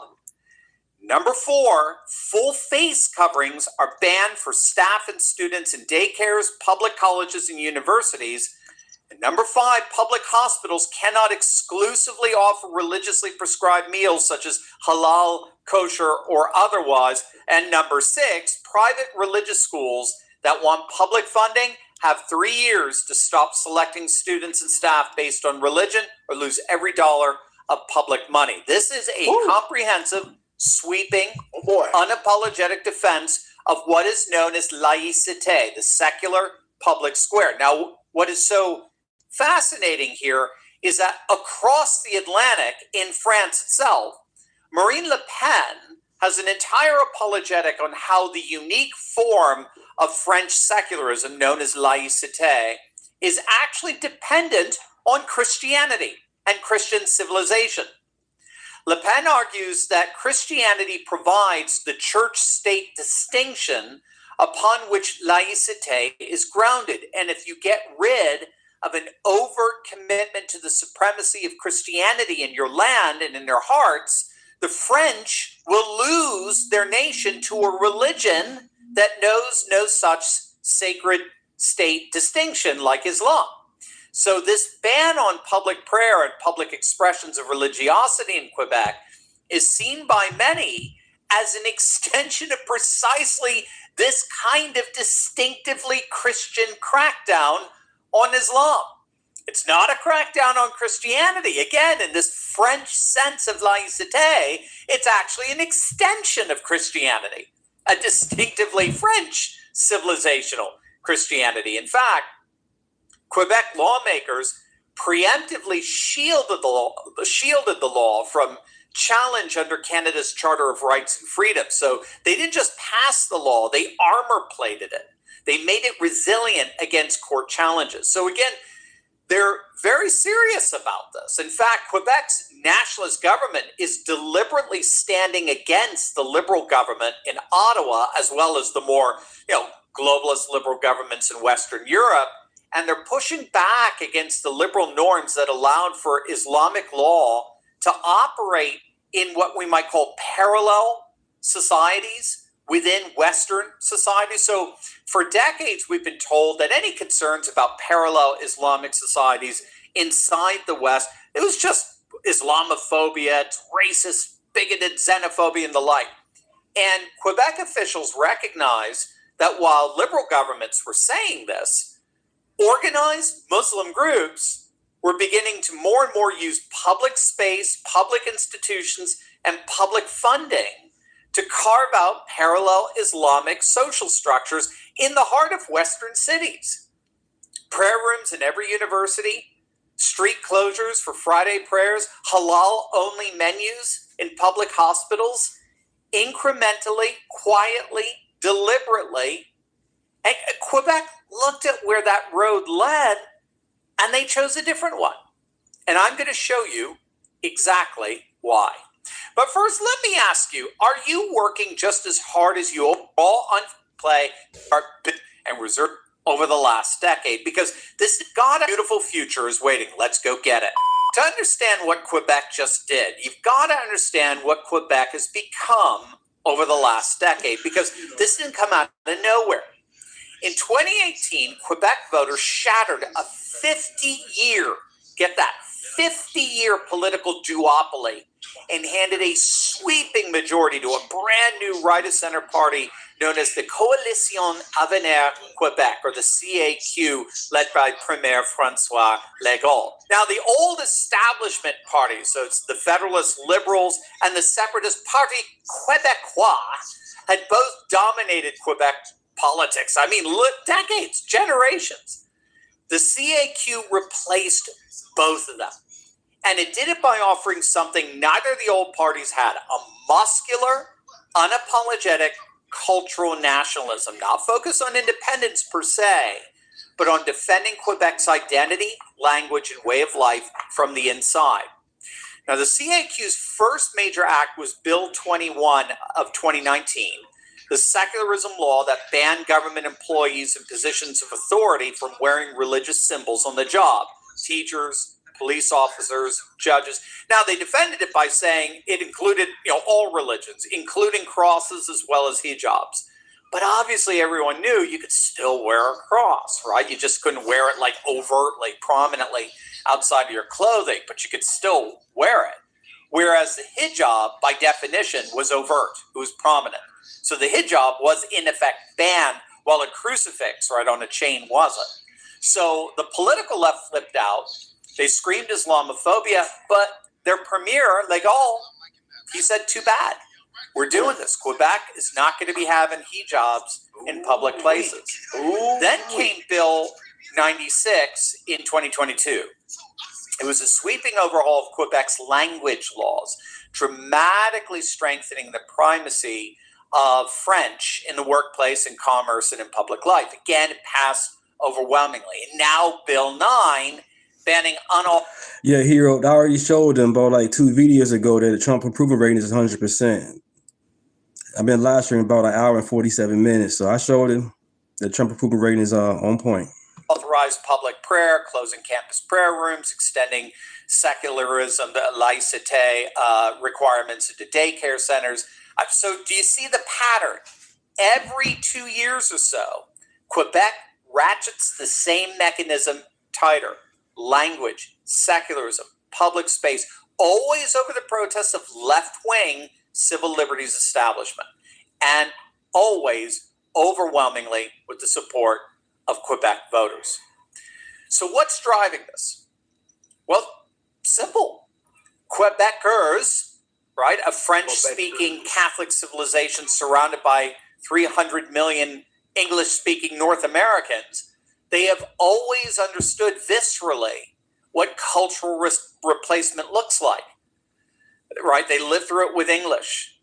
Number four, full face coverings are banned for staff and students in daycares, public colleges, and universities. And number five, public hospitals cannot exclusively offer religiously prescribed meals such as halal, kosher, or otherwise. And number six, private religious schools that want public funding have 3 years to stop selecting students and staff based on religion or lose every dollar of public money. This is a comprehensive, sweeping, unapologetic defense of what is known as laïcité, the secular public square. Now, what is so fascinating here is that across the Atlantic in France itself, Marine Le Pen has an entire apologetic on how the unique form of French secularism known as laïcité is actually dependent on Christianity and Christian civilization. Le Pen argues that Christianity provides the church-state distinction upon which laïcité is grounded. And if you get rid of an overt commitment to the supremacy of Christianity in your land and in their hearts, the French will lose their nation to a religion that knows no such sacred state distinction like Islam. So this ban on public prayer and public expressions of religiosity in Quebec is seen by many as an extension of precisely this kind of distinctively Christian crackdown on Islam. It's not a crackdown on Christianity. Again, in this French sense of laïcité, it's actually an extension of Christianity, a distinctively French civilizational Christianity. In fact, Quebec lawmakers preemptively shielded the law from challenge under Canada's Charter of Rights and Freedoms. So they didn't just pass the law, they armor-plated it. They made it resilient against court challenges. So again, they're very serious about this. In fact, Quebec's nationalist government is deliberately standing against the liberal government in Ottawa, as well as the more, globalist liberal governments in Western Europe. And they're pushing back against the liberal norms that allowed for Islamic law to operate in what we might call parallel societies within Western society. So for decades, we've been told that any concerns about parallel Islamic societies inside the West, it was just Islamophobia, it's racist, bigoted xenophobia, and the like. And Quebec officials recognized that while liberal governments were saying this, organized Muslim groups were beginning to more and more use public space, public institutions, and public funding to carve out parallel Islamic social structures in the heart of Western cities. Prayer rooms in every university, street closures for Friday prayers, halal-only menus in public hospitals, incrementally, quietly, deliberately. And Quebec looked at where that road led, and they chose a different one. And I'm going to show you exactly why. But first, let me ask you, are you working just as hard as you all on play and reserve over the last decade? Because this God beautiful future is waiting. Let's go get it. To understand what Quebec just did, you've got to understand what Quebec has become over the last decade, because this didn't come out of nowhere. In 2018, Quebec voters shattered a 50-year, get that, 50-year political duopoly and handed a sweeping majority to a brand new right-of-center party known as the Coalition Avenir Quebec, or the CAQ, led by Premier François Legault. Now, the old establishment parties, so it's the Federalist Liberals and the separatist Parti Québécois, had both dominated Quebec politics. I mean, decades, generations. The CAQ replaced both of them. And it did it by offering something neither of the old parties had: a muscular, unapologetic cultural nationalism, not focused on independence per se, but on defending Quebec's identity, language, and way of life from the inside. Now, the CAQ's first major act was Bill 21 of 2019, the secularism law that banned government employees in positions of authority from wearing religious symbols on the job: teachers, police officers, judges. Now, they defended it by saying it included, all religions, including crosses as well as hijabs. But obviously, everyone knew you could still wear a cross, right? You just couldn't wear it like overtly, prominently outside of your clothing, but you could still wear it. Whereas the hijab, by definition, was overt. It was prominent. So the hijab was, in effect, banned, while a crucifix, right, on a chain wasn't. So the political left flipped out. They screamed Islamophobia, but their premier, Legault, he said, too bad. We're doing this. Quebec is not going to be having hijabs in public places. Then came Bill 96 in 2022. It was a sweeping overhaul of Quebec's language laws, dramatically strengthening the primacy of French in the workplace, in commerce, and in public life. Again, it passed overwhelmingly. And now Bill 9, banning Yeah, Hero, I already showed them about like 2 videos ago that the Trump approval rating is 100%. I've been live streaming about an hour and 47 minutes, so I showed him the Trump approval rating is on point. Authorized public prayer, closing campus prayer rooms, extending secularism, the laïcité requirements into daycare centers. So do you see the pattern? Every 2 years or so, Quebec ratchets the same mechanism tighter. Language, secularism, public space, always over the protests of left-wing civil liberties establishment, and always overwhelmingly with the support of Quebec voters. So what's driving this? Well, simple. Quebecers, right, a French-speaking Catholic civilization surrounded by 300 million English-speaking North Americans, they have always understood viscerally what cultural replacement looks like, right? They live through it with English.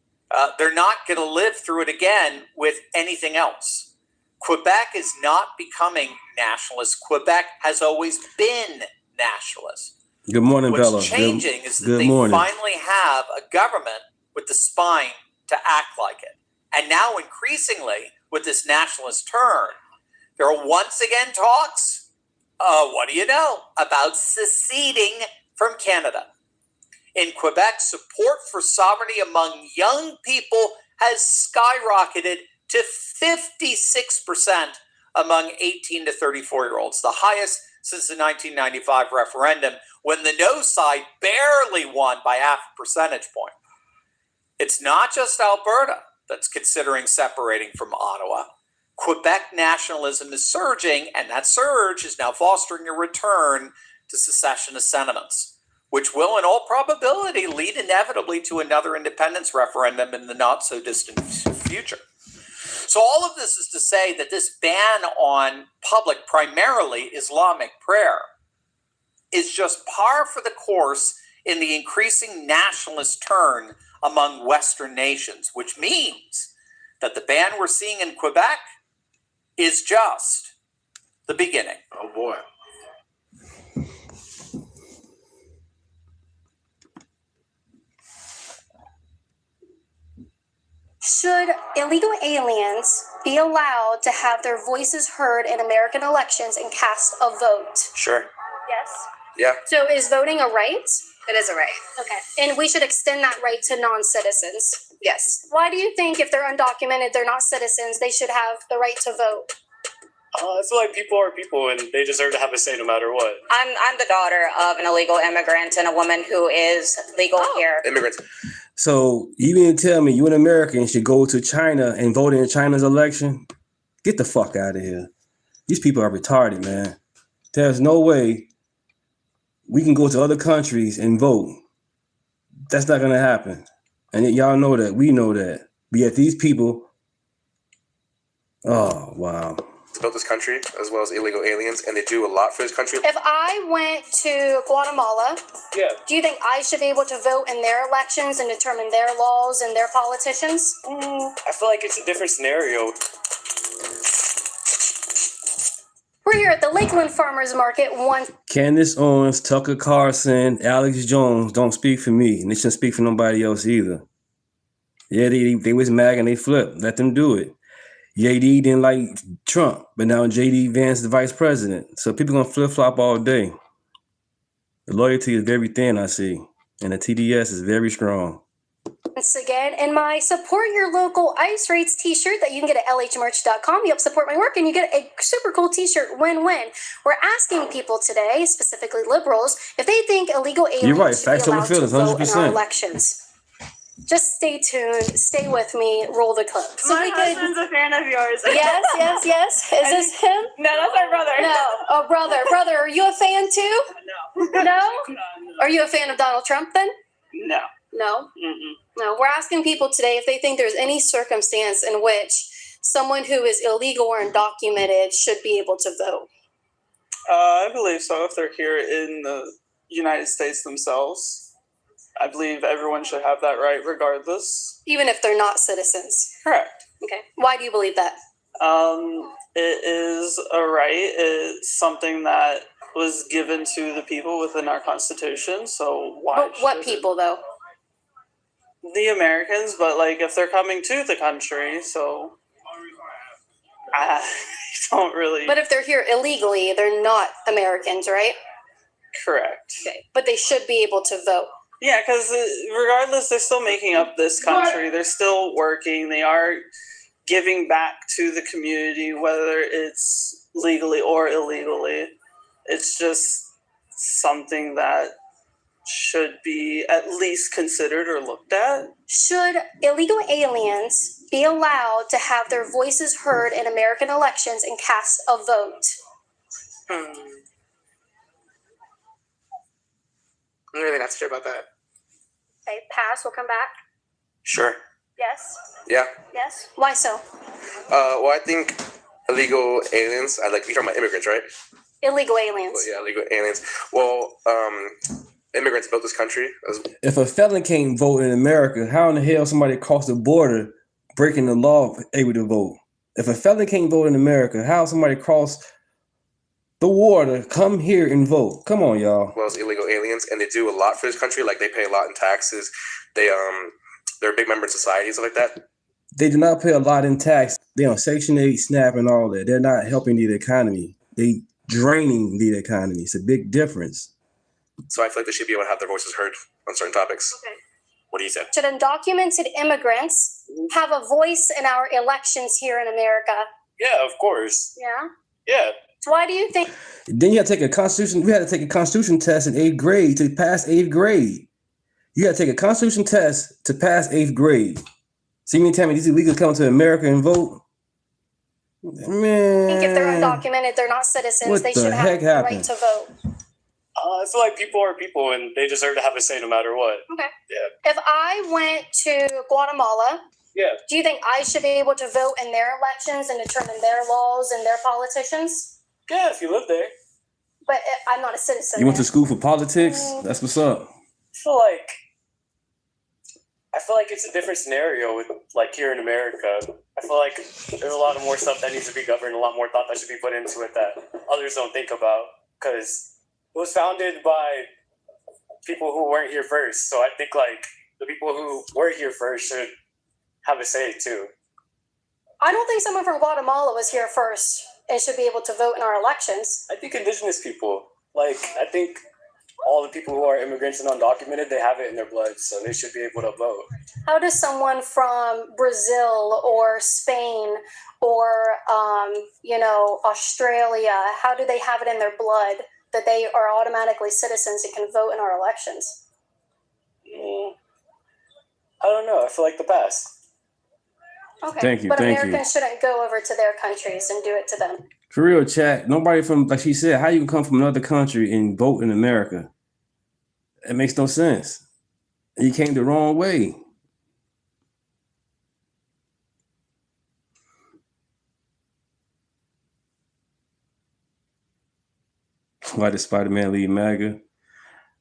They're not going to live through it again with anything else. Quebec is not becoming nationalist. Quebec has always been nationalist. Good morning, What's Bella. changing is that they finally have a government with the spine to act like it. And now increasingly, with this nationalist turn, there are once again talks, what do you know, about seceding from Canada. In Quebec, support for sovereignty among young people has skyrocketed to 56% among 18 to 34-year-olds, the highest since the 1995 referendum, when the no side barely won by half a percentage point. It's not just Alberta. that's considering separating from Ottawa. Quebec nationalism is surging, and that surge is now fostering a return to secessionist sentiments, which will, in all probability, lead inevitably to another independence referendum in the not-so-distant future. So all of this is to say that this ban on public, primarily Islamic prayer, is just par for the course in the increasing nationalist turn among Western nations, which means that the ban we're seeing in Quebec is just the beginning. Oh boy. Should illegal aliens be allowed to have their voices heard in American elections and cast a vote? Sure. Yes. Yeah. So is voting a right? It is a right. Okay. And we should extend that right to non-citizens? Yes. Why do you think if they're undocumented, they're not citizens, they should have the right to vote? I feel like people are people and they deserve to have a say no matter what. I'm the daughter of an illegal immigrant and a woman who is legal here. Immigrants. So you mean to tell me you an American should go to China and vote in China's election? Get the fuck out of here. These people are retarded, man. There's no way we can go to other countries and vote. That's not gonna happen. And y'all know that. We know that. But yet these people, oh, wow. To build this country, as well as illegal aliens, and they do a lot for this country. If I went to Guatemala, do you think I should be able to vote in their elections and determine their laws and their politicians? I feel like it's a different scenario. We're here at the Lakeland Farmers Market. Candace Owens, Tucker Carlson, Alex Jones don't speak for me, and they shouldn't speak for nobody else either. Yeah, they was MAGA and they flipped. Let them do it. JD didn't like Trump, but now JD Vance is the vice president. So people gonna flip-flop all day. The loyalty is very thin, I see, and the TDS is very strong. Once again, in my Support Your Local ICE Rates t-shirt that you can get at lhmerch.com. You help support my work and you get a super cool t-shirt, win-win. We're asking people today, specifically liberals, if they think illegal aliens You're right. should Facts be over allowed to feelings, vote in our 100%. elections. Just stay tuned, stay with me, roll the clip. So My husband's a fan of yours. Yes. Is this him? No, that's my brother. No. Oh, brother, are you a fan too? No? Are you a fan of Donald Trump then? No. No? No. We're asking people today if they think there's any circumstance in which someone who is illegal or undocumented should be able to vote. I believe so, if they're here in the United States themselves. I believe everyone should have that right regardless. Even if they're not citizens? Correct. Okay. Why do you believe that? It is a right. It's something that was given to the people within our Constitution, so why? What people, though? The Americans, but like if they're coming to the country, so I don't really. But if they're here illegally, they're not Americans, right? Correct. Okay. But they should be able to vote. Yeah, because regardless, they're still making up this country. They're still working. They are giving back to the community, whether it's legally or illegally. It's just something that should be at least considered or looked at. Should illegal aliens be allowed to have their voices heard in American elections and cast a vote? I'm really not sure about that. Okay, pass. We'll come back. Sure. Yes. Yeah. Yes. Why so? Well, I think illegal aliens, you're talking about immigrants, right? Illegal aliens. Well, yeah, illegal aliens. Well, immigrants built this country. If a felon can't vote in America, how in the hell somebody across the border breaking the law able to vote? If a felon can't vote in America, how somebody across the water come here and vote? Come on, y'all. Well, as illegal aliens, and they do a lot for this country. Like they pay a lot in taxes. They're a big member in society, stuff like that. They do not pay a lot in tax. They're on Section 8, SNAP, and all that. They're not helping the economy. They draining the economy. It's a big difference. So I feel like they should be able to have their voices heard on certain topics. Okay. What do you say? Should undocumented immigrants have a voice in our elections here in America? Yeah, of course. Yeah? Yeah. So why do you think... Then you have to take a constitution. We had to take a constitution test in 8th grade to pass 8th grade. You got to take a constitution test to pass 8th grade. See me tell me these illegals come to America and vote? Man. I think if they're undocumented, they're not citizens, What they the should have heck the right happened? to vote. I feel like people are people and they deserve to have a say no matter what. Okay. Yeah. If I went to Guatemala, Yeah. do you think I should be able to vote in their elections and determine their laws and their politicians? Yeah, if you live there. But I'm not a citizen. You went to there. school for politics? That's what's up. I feel like it's a different scenario with like here in America. I feel like there's a lot of more stuff that needs to be governed, a lot more thought that should be put into it that others don't think about because it was founded by people who weren't here first. So I think like the people who were here first should have a say too. I don't think someone from Guatemala was here first and should be able to vote in our elections. I think indigenous people, like I think all the people who are immigrants and undocumented, they have it in their blood, so they should be able to vote. How does someone from Brazil or Spain or, Australia, how do they have it in their blood that they are automatically citizens and can vote in our elections? I don't know. I feel like the past. Okay. Thank you, But thank you. Americans shouldn't go over to their countries and do it to them. For real, chat. Nobody from, like she said, how you can come from another country and vote in America? It makes no sense. You came the wrong way. Why did Spider-Man leave MAGA?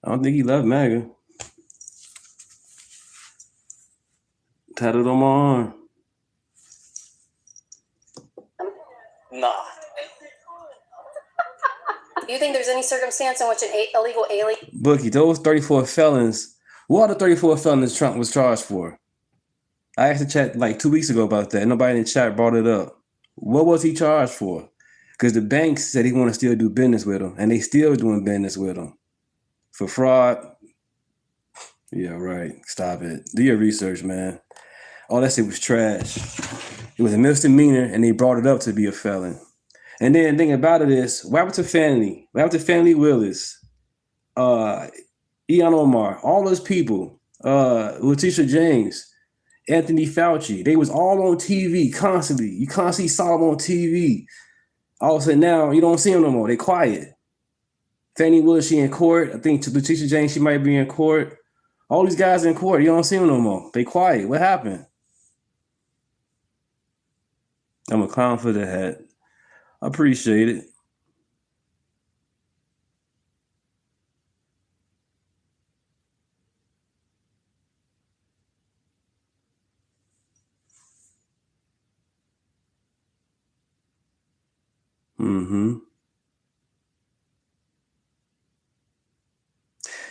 I don't think he left MAGA. Tatted on my arm. Nah. Do you think there's any circumstance in which an illegal alien... Bookie, those 34 felons, what are the 34 felons Trump was charged for? I asked the chat like 2 weeks ago about that. Nobody in the chat brought it up. What was he charged for? Because the banks said he want to still do business with him, and they still doing business with him. For fraud? Yeah, right. Stop it. Do your research, man. All that shit was trash. It was a misdemeanor, and they brought it up to be a felon. And then the thing about it is, what happened to Fannie? What happened to Fannie Willis? Ian Omar, all those people, Letitia James, Anthony Fauci, they was all on TV constantly. You constantly saw them on TV. All of a sudden now, you don't see them no more. They quiet. Fannie Willis, she in court. I think Letitia James, she might be in court. All these guys in court, you don't see them no more. They quiet. What happened? I'm a clown for the hat. I appreciate it.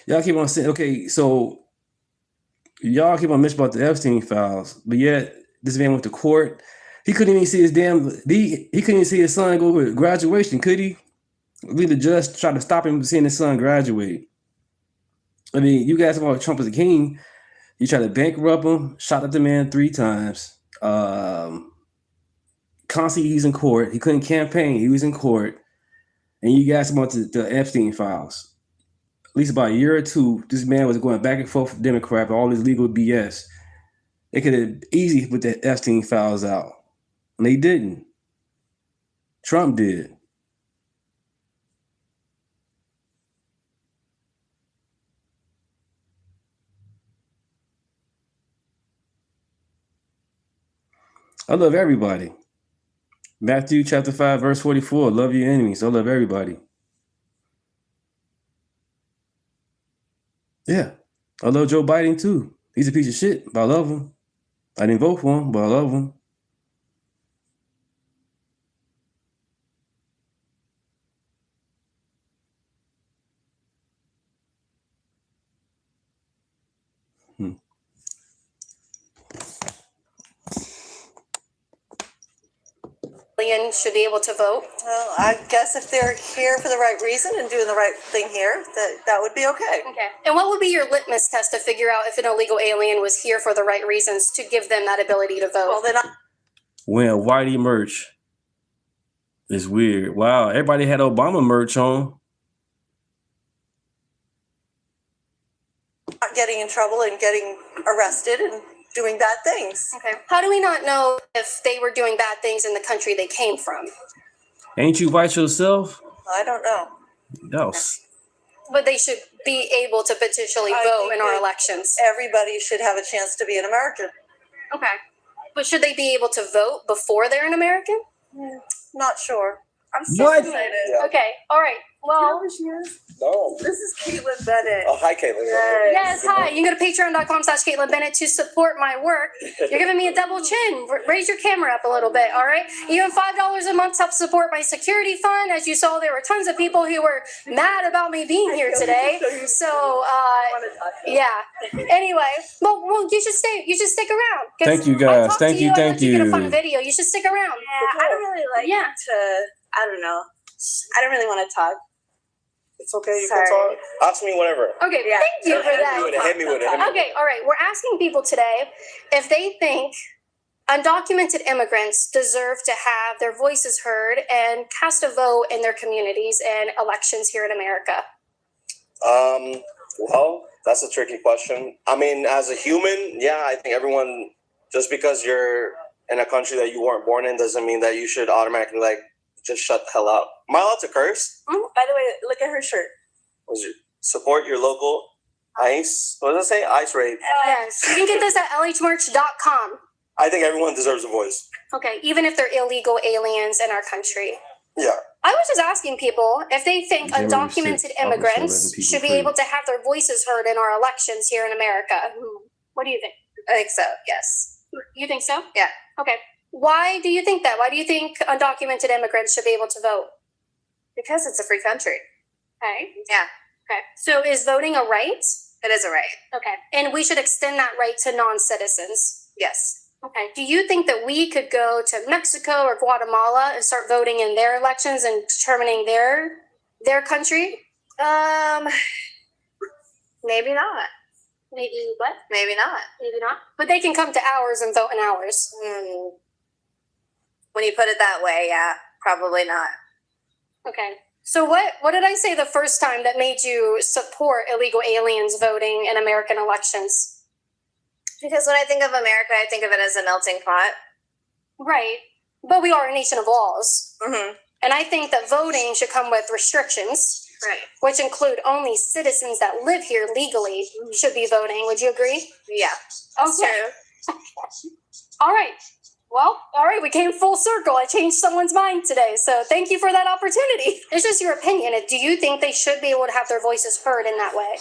Y'all keep on saying, okay, so y'all keep on mentioning about the Epstein files, but yet this man went to court. He couldn't even see his he couldn't even see his son go to graduation, could he? The judge tried to stop him from seeing his son graduate. I mean, you guys about Trump as a king. You tried to bankrupt him, shot at the man 3 times. Constantly he's in court. He couldn't campaign. He was in court. And you guys about the Epstein files. At least about a year or two, this man was going back and forth with Democrat, all this legal BS. They could have easily put the Epstein files out. And they didn't. Trump did. I love everybody. Matthew chapter 5, verse 44. Love your enemies. I love everybody. Yeah. I love Joe Biden too. He's a piece of shit, but I love him. I didn't vote for him, but I love him. Alien should be able to vote? Well, I guess if they're here for the right reason and doing the right thing here, that would be okay. Okay. And what would be your litmus test to figure out if an illegal alien was here for the right reasons to give them that ability to vote? Well, then When Whitey merch is weird. Wow, everybody had Obama merch on. not getting in trouble and getting arrested and doing bad things. Okay. How do we not know if they were doing bad things in the country they came from? Ain't you white yourself? I don't know. Yes. But they should be able to potentially vote in our elections. Everybody should have a chance to be an American. Okay. But should they be able to vote before they're an American? Not sure. I'm so What? excited. Okay. All right. Well, No. This is Caitlin Bennett. Oh, hi, Caitlin. yes, hi. You can go to patreon.com/Caitlin Bennett to support my work. You're giving me a double chin. Raise your camera up a little bit, all right? Even $5 a month helps support my security fund. As you saw, there were tons of people who were mad about me being here today. So, yeah. Anyway, well, you should stay. You should stick around. 'Cause Thank you, I guys. talked Thank to you, I thank let you get a fun you. video. You should stick around. Yeah, I don't really like to, I don't know. I don't really want to talk. It's okay. You Sorry. can talk. Ask me whatever. Okay, Yeah. thank you for Hit me that. with it. Hit me with it. Hit me with Okay, all right. We're asking people today if they think undocumented immigrants deserve to have their voices heard and cast a vote in their communities and elections here in America. Well, that's a tricky question. I mean, as a human, yeah, I think everyone, just because you're in a country that you weren't born in doesn't mean that you should automatically, like, just shut the hell up. Am I allowed to curse? By the way, look at her shirt. Was it support your local ICE? What does it say? ICE raid. Yes, you can get this at lhmerch.com. I think everyone deserves a voice. Okay, even if they're illegal aliens in our country. Yeah. I was just asking people if they think January undocumented 6th, immigrants Officer 11 people should be free. able to have their voices heard in our elections here in America. What do you think? I think so, yes. You think so? Yeah. Okay. Why do you think that? Why do you think undocumented immigrants should be able to vote? Because it's a free country. Okay. Yeah, Okay. So is voting a right? it is a right. Okay. And we should extend that right to non-citizens. Yes. Okay. Do you think that we could go to Mexico or Guatemala and start voting in their elections and determining their country? Maybe not. Maybe what? Maybe not. Maybe not. But they can come to ours and vote in ours. When you put it that way, yeah, probably not. Okay. So what did I say the first time that made you support illegal aliens voting in American elections? Because when I think of America, I think of it as a melting pot. Right. But we are a nation of laws. Mm-hmm. And I think that voting should come with restrictions, Right. which include only citizens that live here legally should be voting. Would you agree? Yeah. That's Okay. true. All right. Well, all right, we came full circle. I changed someone's mind today. So thank you for that opportunity. It's just your opinion. Do you think they should be able to have their voices heard in that way?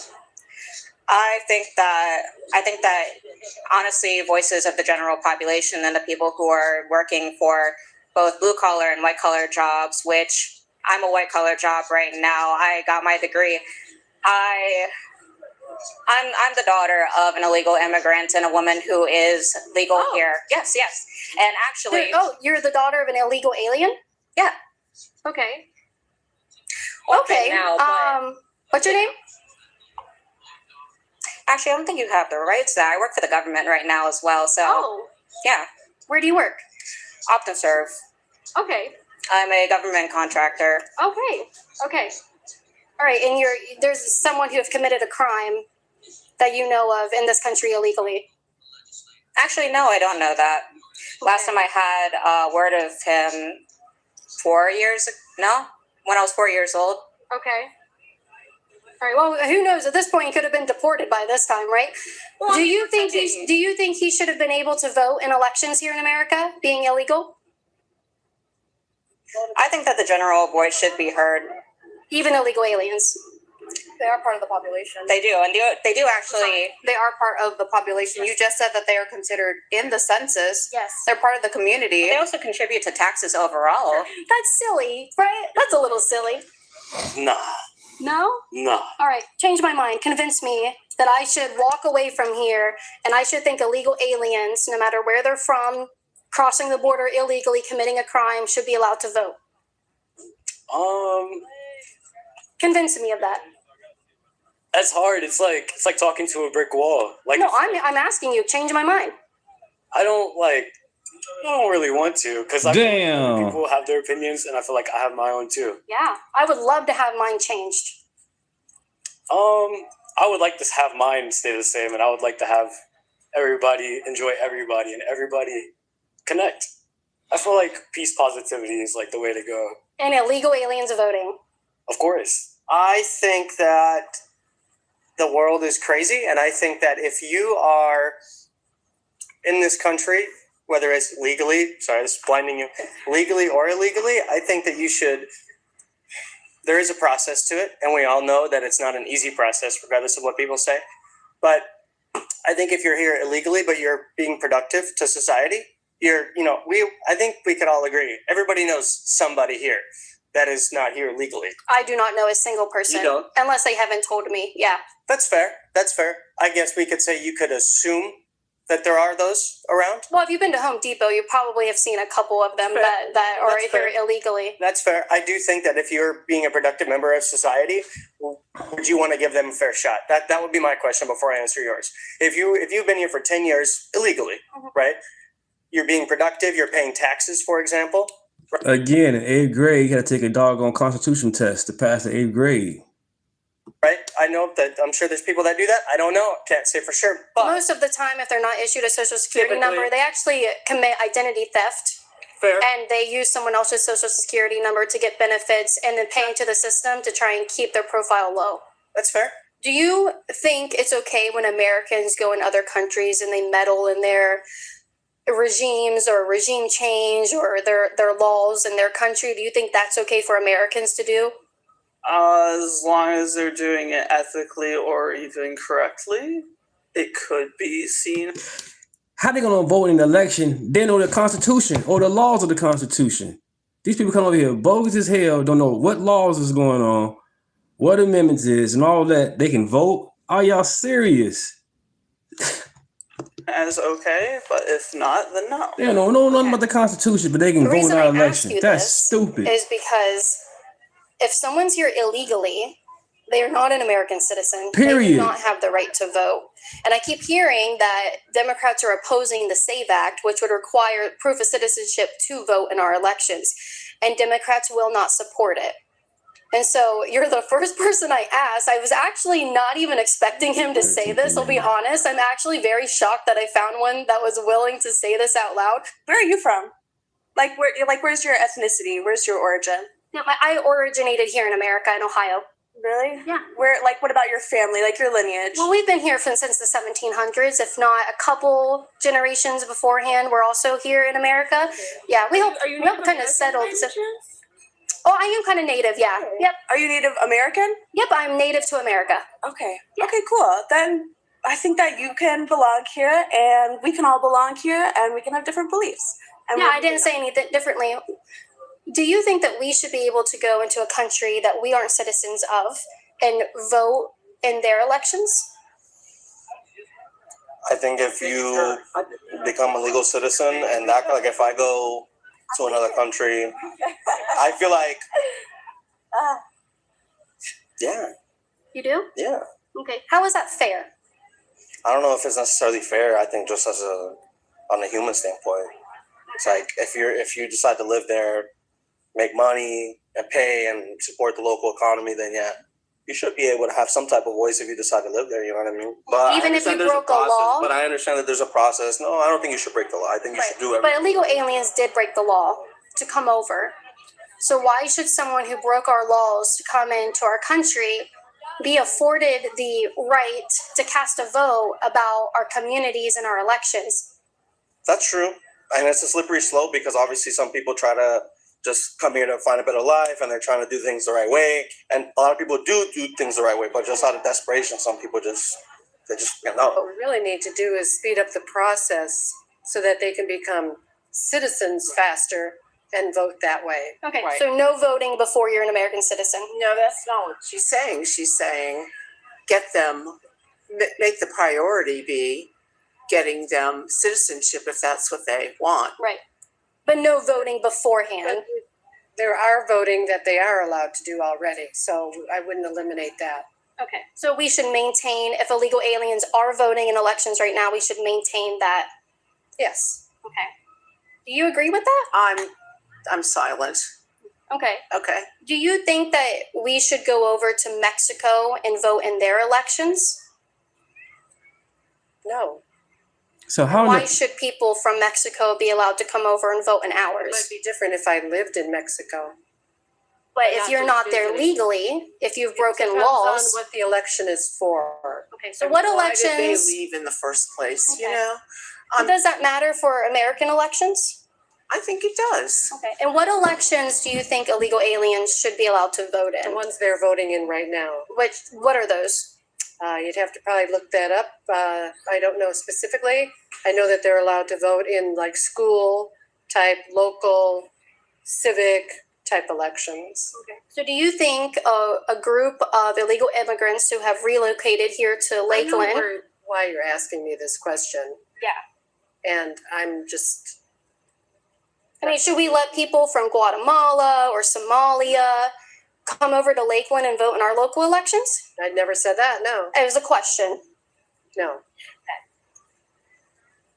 I think that honestly, voices of the general population and the people who are working for both blue collar and white collar jobs, which I'm a white collar job right now. I got my degree. I'm the daughter of an illegal immigrant and a woman who is legal here. Yes. And actually, you're the daughter of an illegal alien? Yeah. Okay. Okay. Now, but what's your name? Actually, I don't think you have the rights to that. I work for the government right now as well. So, yeah. Where do you work? OptiServe. Okay. I'm a government contractor. Okay. All right, and there's someone who have committed a crime that you know of in this country illegally. Actually, no, I don't know that. Last time I had word of him 4 years, when I was 4 years old. Okay. All right. Well, who knows? At this point, he could have been deported by this time, right? Well, do you think he should have been able to vote in elections here in America, being illegal? I think that the general voice should be heard. Even illegal aliens. They are part of the population. They do, and they do actually. They are part of the population. You just said that they are considered in the census. Yes. They're part of the community. They also contribute to taxes overall. That's silly, right? That's a little silly. Nah. No? Nah. All right, change my mind. Convince me that I should walk away from here and I should think illegal aliens, no matter where they're from, crossing the border illegally, committing a crime, should be allowed to vote. Convince me of that. That's hard. It's like talking to a brick wall. Like, no, I'm asking you. Change my mind. I don't really want to, because I feel like people have their opinions, and I feel like I have my own too. Yeah, I would love to have mine changed. I would like to have mine stay the same, and I would like to have everybody enjoy everybody and everybody connect. I feel like peace positivity is like the way to go. And illegal aliens voting. Of course. I think that the world is crazy, and I think that if you are in this country, whether it's legally, sorry, this is blinding you, legally or illegally, I think that you should, there is a process to it, and we all know that it's not an easy process, regardless of what people say. But I think if you're here illegally, but you're being productive to society, I think we could all agree. Everybody knows somebody here that is not here legally. I do not know a single person. You don't? Unless they haven't told me. Yeah. That's fair. I guess we could say you could assume that there are those around. Well, if you've been to Home Depot, you probably have seen a couple of them that are here illegally. That's fair. I do think that if you're being a productive member of society, would you want to give them a fair shot? That would be my question before I answer yours. If you've been here for 10 years illegally, right? You're being productive, you're paying taxes, for example. Again, in 8th grade, you got to take a doggone constitution test to pass the 8th grade. Right? I know that I'm sure there's people that do that. I don't know. Can't say for sure. But most of the time, if they're not issued a social security number, they actually commit identity theft. Fair. And they use someone else's social security number to get benefits and then pay into the system to try and keep their profile low. That's fair. Do you think it's okay when Americans go in other countries and they meddle in their regimes or regime change or their laws in their country? Do you think that's okay for Americans to do? As long as they're doing it ethically or even correctly, it could be seen. How they gonna vote in the election? They know the Constitution or the laws of the Constitution. These people come over here bogus as hell, don't know what laws is going on, what amendments is, and all that. They can vote. Are y'all serious? As okay, but if not, then no. They don't know nothing about the Constitution, but they can vote in our election. That's stupid. Is because if someone's here illegally, they are not an American citizen. Period. They do not have the right to vote. And I keep hearing that Democrats are opposing the SAVE Act, which would require proof of citizenship to vote in our elections. And Democrats will not support it. And so you're the first person I asked. I was actually not even expecting him to say this, I'll be honest. I'm actually very shocked that I found one that was willing to say this out loud. Where are you from? Where's your ethnicity? Where's your origin? Yeah, I originated here in America, in Ohio. Really? Yeah. What about your family, your lineage? Well, we've been here since the 1700s, if not a couple generations beforehand. We're also here in America. Yeah, we helped kind of settle. Oh, I am kind of native, yeah. Yep. Are you Native American? Yep, I'm native to America. Okay. Yeah. Okay, cool. Then I think that you can belong here, and we can all belong here, and we can have different beliefs. And I didn't say anything differently. Do you think that we should be able to go into a country that we aren't citizens of and vote in their elections? I think if you become a legal citizen and that, if I go to another country, I feel like, yeah. You do? Yeah. Okay. How is that fair? I don't know if it's necessarily fair. I think just on a human standpoint, it's like if you decide to live there, make money and pay and support the local economy, then yeah, you should be able to have some type of voice if you decide to live there. You know what I mean? But even if you broke a law. But I understand that there's a process. No, I don't think you should break the law. I think you should do everything. But illegal aliens did break the law to come over. So why should someone who broke our laws to come into our country be afforded the right to cast a vote about our communities and our elections? That's true. And it's a slippery slope because obviously some people try to just come here to find a better life and they're trying to do things the right way. And a lot of people do things the right way, but just out of desperation, some people they just know. What we really need to do is speed up the process so that they can become citizens faster and vote that way. Okay, so no voting before you're an American citizen. No, that's not what she's saying. She's saying get them, make the priority be getting them citizenship if that's what they want. Right. But no voting beforehand. But there are voting that they are allowed to do already, so I wouldn't eliminate that. Okay. So we should maintain, if illegal aliens are voting in elections right now, we should maintain that. Yes. Okay. Do you agree with that? I'm silent. Okay. Okay. Do you think that we should go over to Mexico and vote in their elections? No. So how? Why should people from Mexico be allowed to come over and vote in It ours? might be different if I lived in Mexico. But if Not you're just not there visiting. legally, if you've broken Depends laws. on what the election is for. Okay, so what Why did they elections? leave in the first place? Okay. You know, Does that matter for American elections? I think it does. Okay. And what elections do you think illegal aliens should be allowed to vote The in? ones they're voting in right now. What are those? You'd have to probably look that up. I don't know specifically. I know that they're allowed to vote in like school type, local, civic type elections. Okay. So do you think a group of illegal immigrants who have relocated here to I know Lakeland? why you're asking me this question. Yeah. And I'm just. I mean, should we let people from Guatemala or Somalia come over to Lakeland and vote in our local elections? I never said that, no. It was a question. No.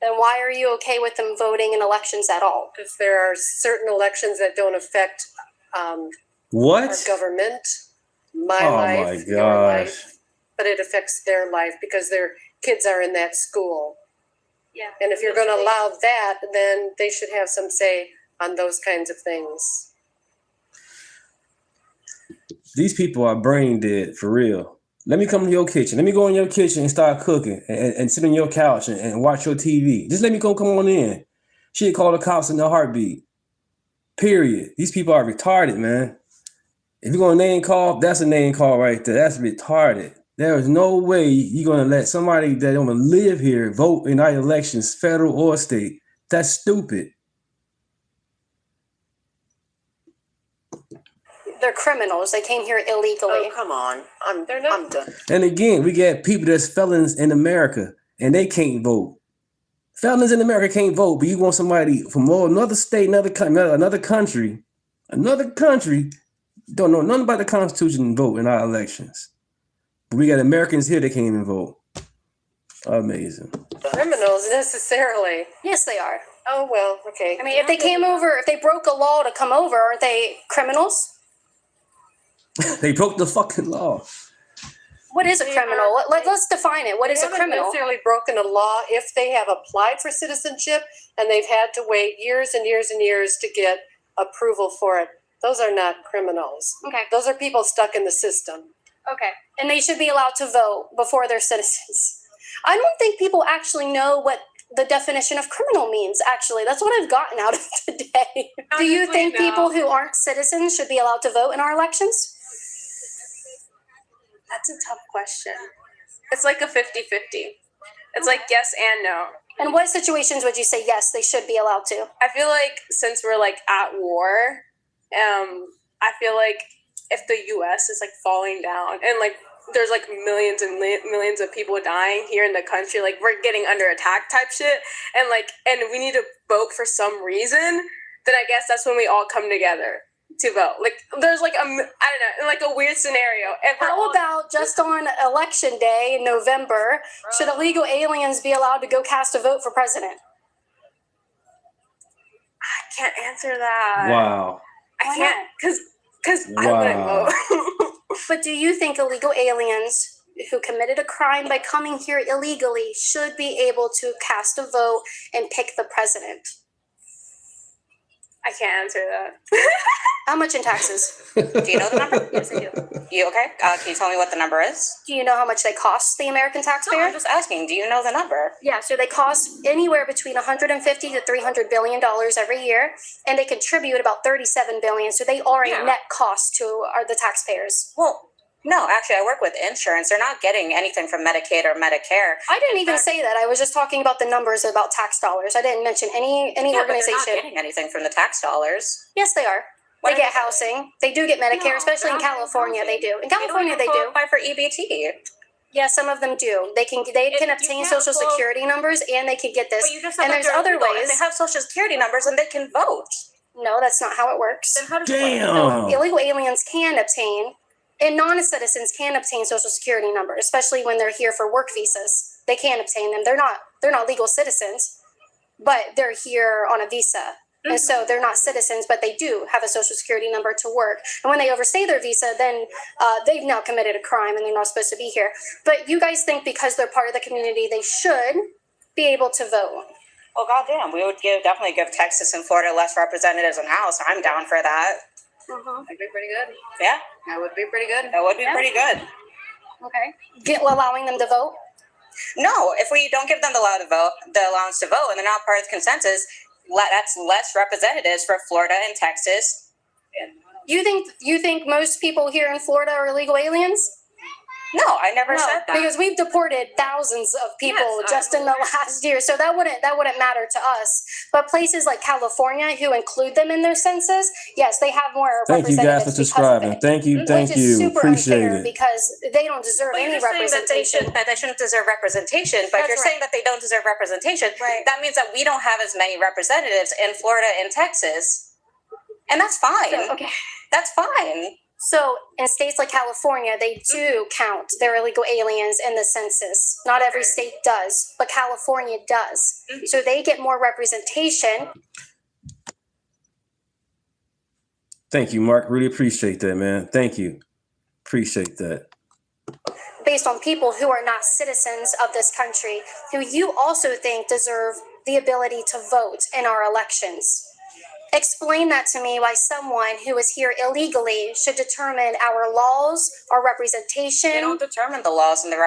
Then why are you okay with them voting in elections at all? Because there are certain elections that don't affect What? our government, my Oh life, my your gosh. life, but it affects their life because their kids are in that school. Yeah. And if you're going to allow that, then they should have some say on those kinds of things. These people are brain dead for real. Let me come to your kitchen. Let me go in your kitchen and start cooking and sit on your couch and watch your TV. Just let me come on in. She'd call the cops in a heartbeat. Period. These people are retarded, man. If you're going to name call, that's a name call right there. That's retarded. There is no way you're going to let somebody that don't live here vote in our elections, federal or state. That's stupid. They're criminals. They came here illegally. Oh, come on. I'm done. And again, we got people that's felons in America and they can't vote. Felons in America can't vote, but you want somebody from another state, another country, don't know nothing about the Constitution and vote in our elections. But we got Americans here that can't even vote. Amazing. Criminals necessarily. Yes, they are. Oh, well, okay. I mean, if they came over, if they broke a law to come over, aren't they criminals? They broke the fucking law. What is a criminal? Let's define it. What is a haven't criminal? necessarily broken a law if they have applied for citizenship and they've had to wait years and years and years to get approval for it. Those are not criminals. Okay. Those are people stuck in the system. Okay. And they should be allowed to vote before they're citizens. I don't think people actually know what the definition of criminal means, actually. That's what I've gotten out of today. Do you think people who aren't citizens should be allowed to vote in our elections? That's a tough question. It's like a 50-50. It's like yes and no. In what situations would you say yes, they should be allowed to? I feel like since we're like at war, I feel like if the U.S. is like falling down and like there's like millions and millions of people dying here in the country, like we're getting under attack type shit, and we need to vote for some reason, then I guess that's when we all come together to vote. Like there's like I don't know, like a weird scenario. How about just on election day in November, should illegal aliens be allowed to go cast a vote for president? I can't answer that. Wow. I can't because I wouldn't vote. But do you think illegal aliens who committed a crime by coming here illegally should be able to cast a vote and pick the president? I can't answer that. How much in taxes? Do you know the number? Yes, I do. You okay? Can you tell me what the number is? Do you know how much they cost the American taxpayer? No, I'm just asking. Do you know the number? Yeah, so they cost anywhere between $150 to $300 billion every year, and they contribute about $37 billion. So they are a net cost to the taxpayers. Well, no, actually, I work with insurance. They're not getting anything from Medicaid or Medicare. I didn't even say that. I was just talking about the numbers about tax dollars. I didn't mention any organization. But they're not getting anything from the tax dollars. Yes, they are. They get housing. They do get Medicare, especially in California. They do. In California, they do. Apply for EBT. Yeah, some of them do. They can obtain Social Security numbers, and they can get this. But you just said and that there's other illegal. ways. If they have Social Security numbers, and they can vote. No, that's not how it works. Then how does Damn. So illegal aliens can obtain, and non-citizens can obtain Social Security numbers, especially when they're here for work visas. They can obtain them. They're not legal citizens, but they're here on a visa. And so they're not citizens, but they do have a Social Security number to work. And when they overstay their visa, then they've now committed a crime and they're not supposed to be here. But you guys think because they're part of the community, they should be able to vote? Well, goddamn, we would definitely give Texas and Florida less representatives in the House. I'm down for that. That'd be pretty good. Yeah, That would be pretty good. that would be pretty good. Okay. Allowing them to vote? No, if we don't give them the allowance to vote, and they're not part of the consensus, that's less representatives for Florida and Texas. You think most people here in Florida are illegal aliens? No, I never said that. Because we've deported thousands of people just in the last year, so that wouldn't matter to us. But places like California, who include them in their census, yes, they have more Thank you guys for representatives subscribing. Thank you. which is super Appreciate unfair it. because they don't deserve Well, any you're saying representation. that they shouldn't deserve representation, but That's you're right. saying that they don't deserve representation. Right. That means that we don't have as many representatives in Florida and Texas, and that's fine. So, okay. That's fine. So in states like California, they do count their illegal aliens in the census. Not every state does, but California does. So they get more representation. Thank you, Mark. Really appreciate that, man. Thank you. Appreciate that. Based on people who are not citizens of this country, who you also think deserve the ability to vote in our elections. Explain that to me, why someone who is here illegally should determine our laws, our representation. They don't determine the laws and the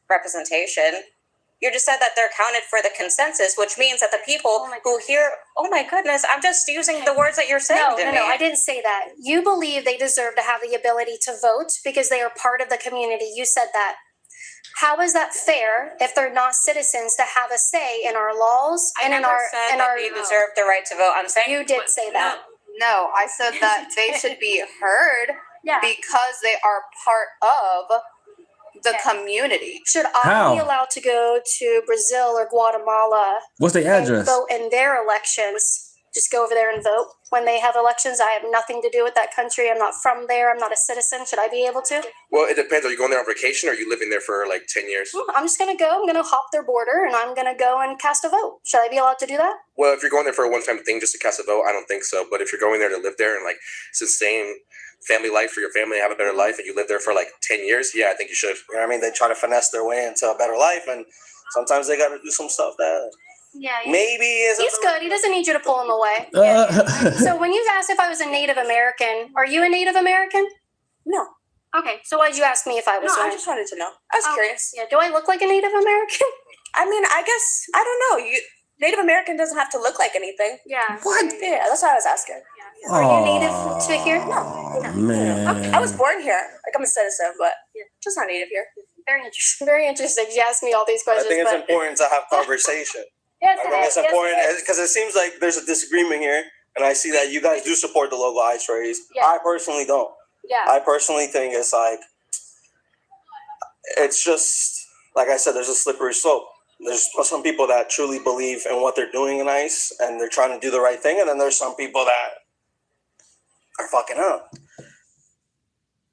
representation. You just said that they're counted for the consensus, which means that the people who hear, oh my goodness, I'm just using the words that you're saying to me. No, I didn't say that. You believe they deserve to have the ability to vote because they are part of the community. You said that. How is that fair if they're not citizens to have a say in our laws and in our they deserve the right to vote? I'm saying you did say that. No, I said that they should be heard because they are part of the community. Should I be allowed to go to Brazil or Guatemala? What's their address? And vote in their elections? Just go over there and vote when they have elections. I have nothing to do with that country. I'm not from there. I'm not a citizen. Should I be able to? Well, it depends. Are you going there on vacation or are you living there for like 10 years? I'm just going to go. I'm going to hop their border and I'm going to go and cast a vote. Should I be allowed to do that? Well, if you're going there for a one-time thing just to cast a vote, I don't think so. But if you're going there to live there and like sustain family life for your family, have a better life, and you live there for like 10 years, yeah, I think you should. You know what I mean? They try to finesse their way into a better life, and sometimes they got to do some stuff that maybe isn't. He's good. He doesn't need you to pull him away. So when you asked if I was a Native American, are you a Native American? No. Okay, so why did you ask me if I was? No, I just wanted to know. I was curious. Yeah, do I look like a Native American? I mean, I guess, I don't know. Native American doesn't have to look like anything. Yeah. What? Yeah, that's what I was asking. Are you native to here? No. Man. I was born here. Like, I'm a citizen, but just not native here. Very interesting. Very interesting. You asked me all these I questions. think it's important to have conversation. Yes, I think it's important because it seems like there's a disagreement here, and I see that you guys do support the local ICE raids. Yeah. I personally don't. Yeah. I personally think it's like, it's just, like I said, there's a slippery slope. There's some people that truly believe in what they're doing in ICE, and they're trying to do the right thing, and then there's some people that are fucking up.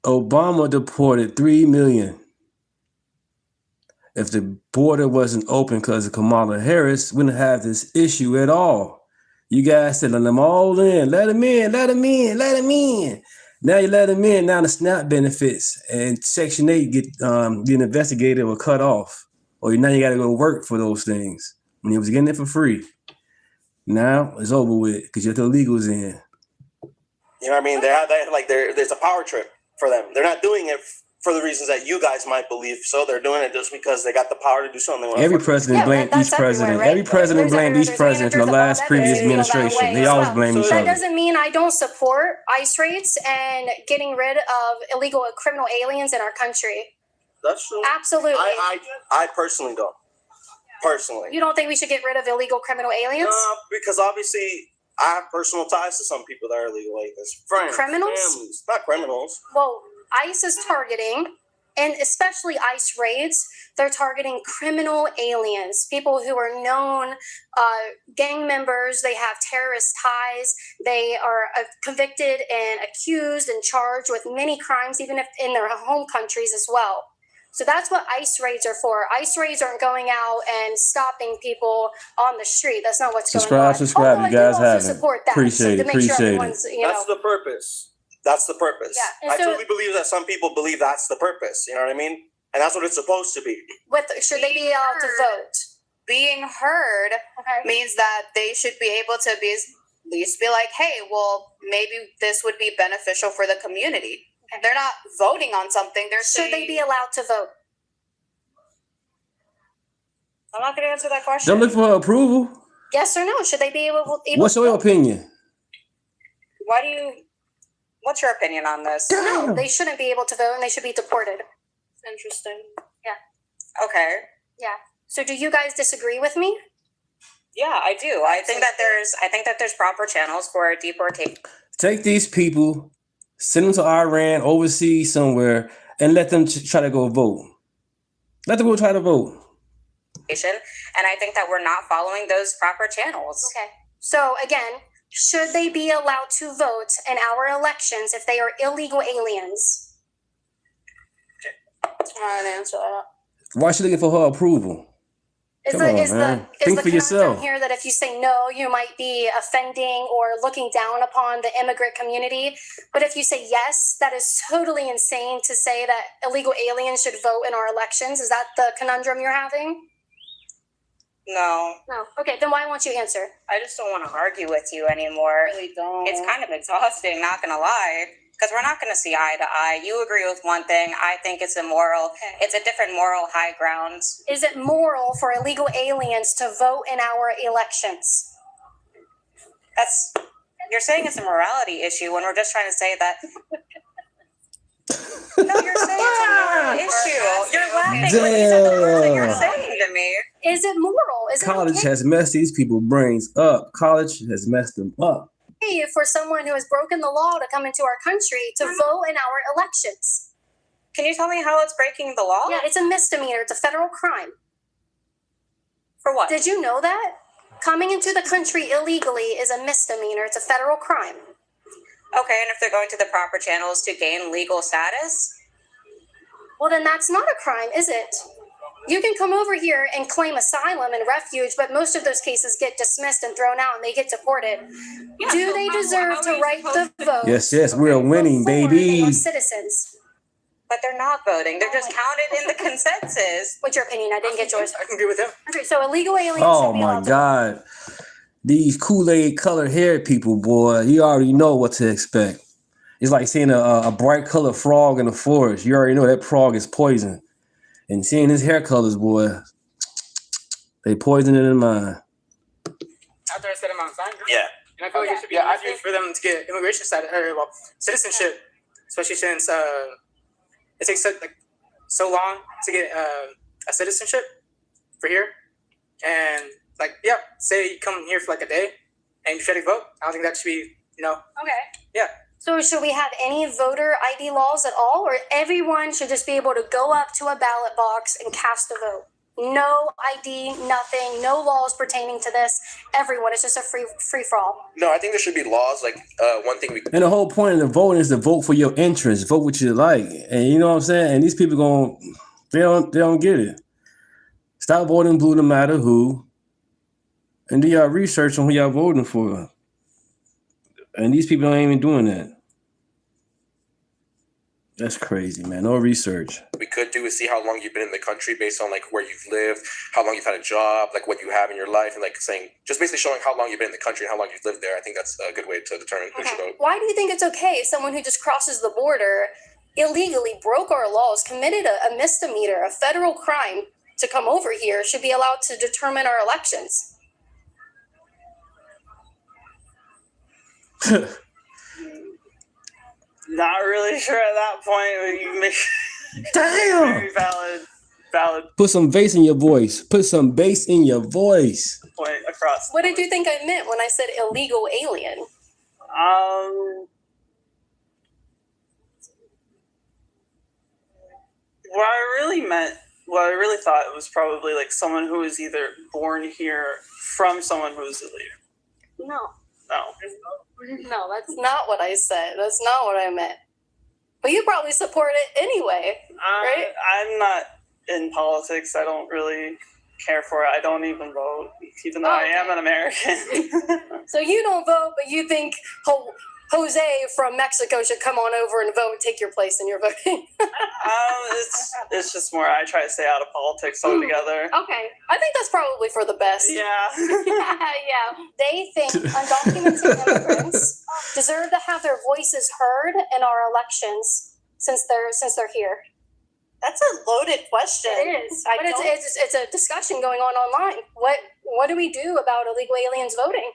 Obama deported 3 million. If the border wasn't open because of Kamala Harris, we wouldn't have this issue at all. You guys said, let them all in. Let them in, let them in, let them in. Now you let them in. Now the SNAP benefits and Section 8 get investigated or cut off. Or now you got to go to work for those things. When you was getting it for free. Now it's over with because you have the illegals in. You know what I mean? There's a power trip for them. They're not doing it for the reasons that you guys might believe. So they're doing it just because they got the power to do something. Every president blamed each president. Every president blamed each president from the last previous administration. They always blame each That other. doesn't mean I don't support ICE raids and getting rid of illegal criminal aliens in our country. That's true. Absolutely. I personally don't. Personally. You don't think we should get rid of illegal criminal aliens? Because obviously I have personal ties to some people that are illegal aliens. Friends, Criminals? families, not criminals. Well, ICE is targeting, and especially ICE raids, they're targeting criminal aliens, people who are known gang members, they have terrorist ties, they are convicted and accused and charged with many crimes, even if in their home countries as well. So that's what ICE raids are for. ICE raids aren't going out and stopping people on the street. That's not what's going on. Subscribe. You guys have it. Support that. Appreciate it. Appreciate it. That's the purpose. That's the purpose. Yeah. I truly believe that some people believe that's the purpose. You know what I mean? And that's what it's supposed to be. Should they be allowed to vote? being heard means that they should be able to be at least be like, hey, well, maybe this would be beneficial for the community. They're not voting on something. Should they be allowed to vote? I'm not going to answer that question. Don't look for her approval. Yes or no? Should they be able What's your opinion? What's your opinion on this? No, they shouldn't be able to vote and they should be deported. Interesting. Yeah. Okay. Yeah. So do you guys disagree with me? Yeah, I do. I think that there's proper channels for deportation. Take these people, send them to Iran, overseas somewhere, and let them try to go vote. Let them go try to vote. And I think that we're not following those proper channels. Okay. So again, should they be allowed to vote in our elections if they are illegal aliens? I didn't answer that. Why is she looking for her approval? Come on, man. Think for yourself. Here that if you say no, you might be offending or looking down upon the immigrant community. But if you say yes, that is totally insane to say that illegal aliens should vote in our elections. Is that the conundrum you're having? No. No. Okay, then why won't you answer? I just don't want to argue with you anymore. I really don't. It's kind of exhausting, not gonna lie. Because we're not gonna see eye to eye. You agree with one thing, I think it's immoral. Okay. It's a different moral high ground. Is it moral for illegal aliens to vote in our elections? You're saying it's a morality issue when we're just trying to say that. No, you're saying it's a moral issue. You're laughing. Damn. You're saying to me. Is it moral? Is College it okay has messed these people's brains up. College has messed them up. for someone who has broken the law to come into our country to vote in our elections? Can you tell me how it's breaking the law? Yeah, it's a misdemeanor. It's a federal crime. For what? Did you know that? Coming into the country illegally is a misdemeanor. It's a federal crime. Okay, and if they're going to the proper channels to gain legal status? Well, then that's not a crime, is it? You can come over here and claim asylum and refuge, but most of those cases get dismissed and thrown out and they get deported. Yeah, Do they deserve to write the vote? Yes, we're winning, They baby. are citizens. But they're not voting. They're just counted in the consensus. What's your opinion? I didn't get yours. I can agree with him. Okay, so illegal aliens Oh should be my allowed to God. These Kool-Aid colored haired people, boy, you already know what to expect. It's like seeing a bright colored frog in the forest. You already know that frog is poison. And seeing his hair colors, boy, they poison it in mind. After I said him on sign. Yeah. And I feel like it should be easier for them to get immigration status or citizenship, especially since it takes so long to get a citizenship for here. And say you come here for a day and you try to vote. I don't think that should be, Okay. Yeah. So should we have any voter ID laws at all, or everyone should just be able to go up to a ballot box and cast a vote? No ID, nothing, no laws pertaining to this. Everyone, it's just a free for all. No, I think there should be laws. One thing we. And the whole point of the voting is to vote for your interest, vote what you like. And you know what I'm saying? And these people they don't get it. Stop voting blue no matter who. And do y'all research on who y'all voting for. And these people ain't even doing that. That's crazy, man. No research. We could do is see how long you've been in the country based on where you've lived, how long you've had a job, what you have in your life, and saying just basically showing how long you've been in the country and how long you've lived there. I think that's a good way to determine who should vote. Why do you think it's okay if someone who just crosses the border illegally broke our laws, committed a misdemeanor, a federal crime to come over here should be allowed to determine our elections? Not really sure at that point, but you make Damn. very valid Put some bass in your voice. Put some bass in your voice. point across. What did you think I meant when I said illegal alien? What I really thought it was probably someone who was either born here from someone who was illegal. No. No. No, that's not what I said. That's not what I meant. But you probably support it anyway, right? I'm not in politics. I don't really care for it. I don't even vote, even though I am an American. So you don't vote, but you think Jose from Mexico should come on over and vote, take your place in your voting. It's just more I try to stay out of politics altogether. Okay. I think that's probably for the best. Yeah. Yeah. They think undocumented immigrants deserve to have their voices heard in our elections since they're here. That's a loaded question. It is. But it's a discussion going on online. What do we do about illegal aliens voting?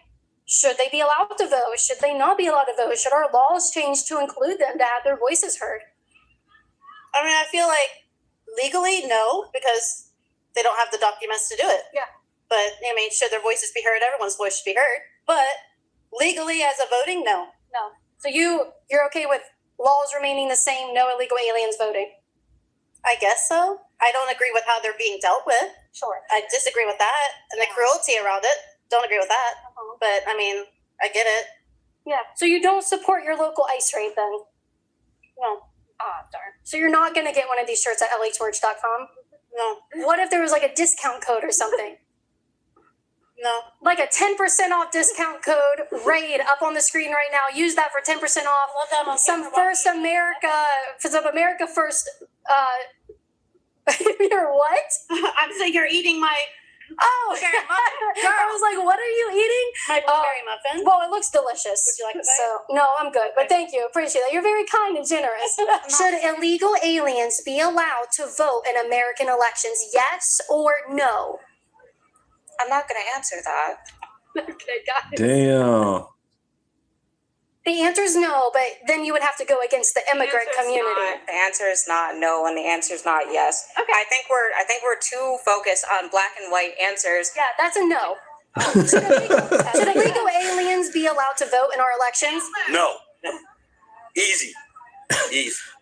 Should they be allowed to vote? Should they not be allowed to vote? Should our laws change to include them to have their voices heard? I mean, I feel like legally, no, because they don't have the documents to do it. Yeah. But, I mean, should their voices be heard? Everyone's voice should be heard. But legally, as a voting, no. No. So you're okay with laws remaining the same, no illegal aliens voting? I guess so. I don't agree with how they're being dealt with. Sure. I disagree with that. And the cruelty around it. Don't agree with that. But, I mean, I get it. Yeah. So you don't support your local ICE raid then? No. Ah, darn. So you're not going to get one of these shirts at lhmerch.com? No. What if there was like a discount code or something? No. Like a 10% off discount code, raid up on the screen right now. Use that for 10% off. Love that on Some America First, you're what? I'm saying you're eating my Oh, blueberry muffin. I was like, what are you eating? My blueberry muffin. Well, it looks delicious. Would you like a bite? So, no, I'm good. But thank you. Appreciate that. You're very kind and generous. Should illegal aliens be allowed to vote in American elections? Yes or no? I'm not going to answer that. Okay, got it. Damn. The answer is no, but then you would have to go against the immigrant community. The answer is not no, and the answer is not yes. Okay. I think we're too focused on black and white answers. Yeah, that's a no. Should illegal aliens be allowed to vote in our elections? No. Easy.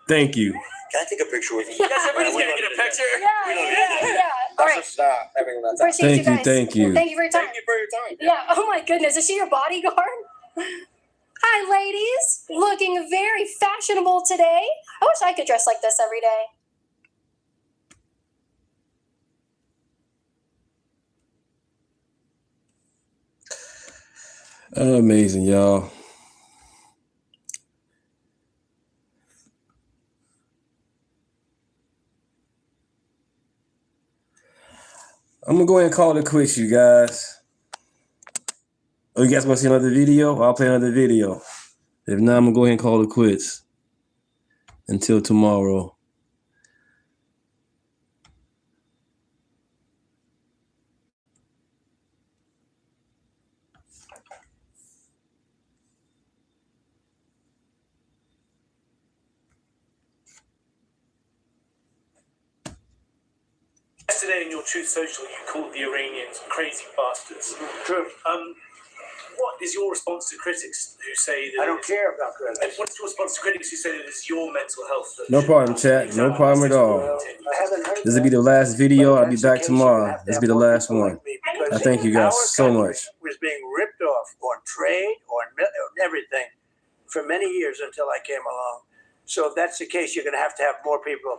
Thank you. Can I take a picture with you? Yes, everybody's gonna get a picture. Yeah. All right. Stop having that time. Appreciate you guys. Thank you. Thank you for your time. Thank you for your time. Yeah. Oh my goodness. Is she your bodyguard? Hi, ladies. Looking very fashionable today. I wish I could dress like this every day. Amazing, y'all. I'm gonna go ahead and call it quits, you guys. Oh, you guys want to see another video? I'll play another video. If not, I'm gonna go ahead and call it quits until tomorrow. Yesterday in your Truth Social, you called the Iranians crazy bastards. True. What is your response to critics who say that... I don't care about critics. What's your response to critics who say that it's your mental health that... No problem, chat. No problem at all. I haven't heard This will be the last video. I'll be back tomorrow. This will be the last one. I thank you guys so much. Was being ripped off on trade, on everything for many years until I came along. So if that's the case, you're going to have more people.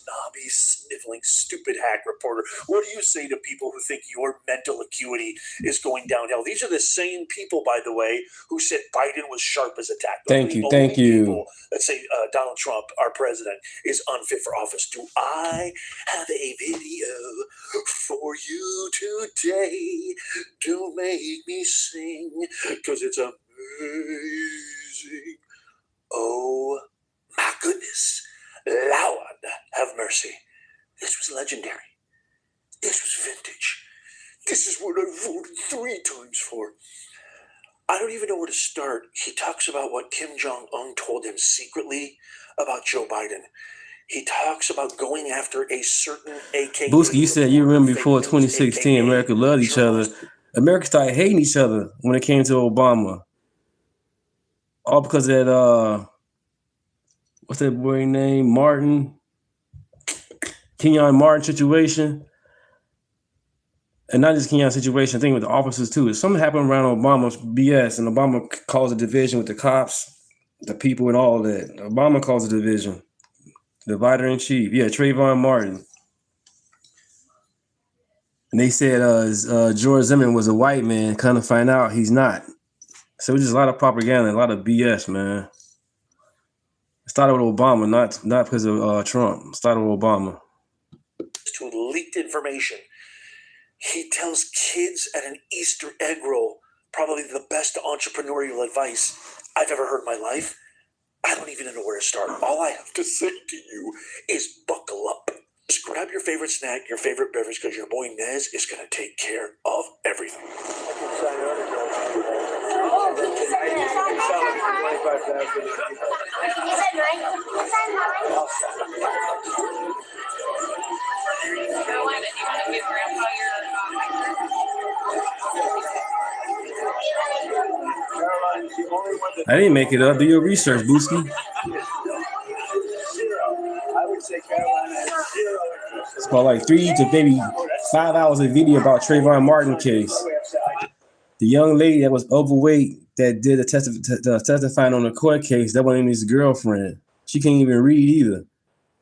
Snobby, sniveling, stupid hack reporter. What do you say to people who think your mental acuity is going downhill? These are the same people, by the way, who said Biden was sharp as a tack. Thank you. Thank you. Let's say Donald Trump, our president, is unfit for office. Do I have a video for you today? Don't make me sing, because it's amazing. Oh, my goodness. Lord, have mercy. This was legendary. This was vintage. This is what I voted 3 times for. I don't even know where to start. He talks about what Kim Jong-un told him secretly about Joe Biden. He talks about going after a certain AKA. Booski, you said you remember before 2016, America loved each other. America started hating each other when it came to Obama. All because of that, what's that boy name? Kenyon Martin situation. And not just Kenyon situation, I think with the officers too. Something happened around Obama's BS, and Obama caused a division with the cops, the people, and all that. Obama caused a division. Divider in chief. Yeah, Trayvon Martin. And they said George Zimmerman was a white man. Kind of find out he's not. So it's just a lot of propaganda, a lot of BS, man. It started with Obama, not because of Trump. It started with Obama. To leaked information. He tells kids at an Easter egg roll probably the best entrepreneurial advice I've ever heard in my life. I don't even know where to start. All I have to say to you is buckle up. Just grab your favorite snack, your favorite beverage, because your boy Nez is going to take care of everything. I didn't make it up. Do your research, Booski. It's about like 3 to maybe 5 hours of video about Trayvon Martin case. The young lady that was overweight that did the testifying on the court case, that wasn't his girlfriend. She can't even read either.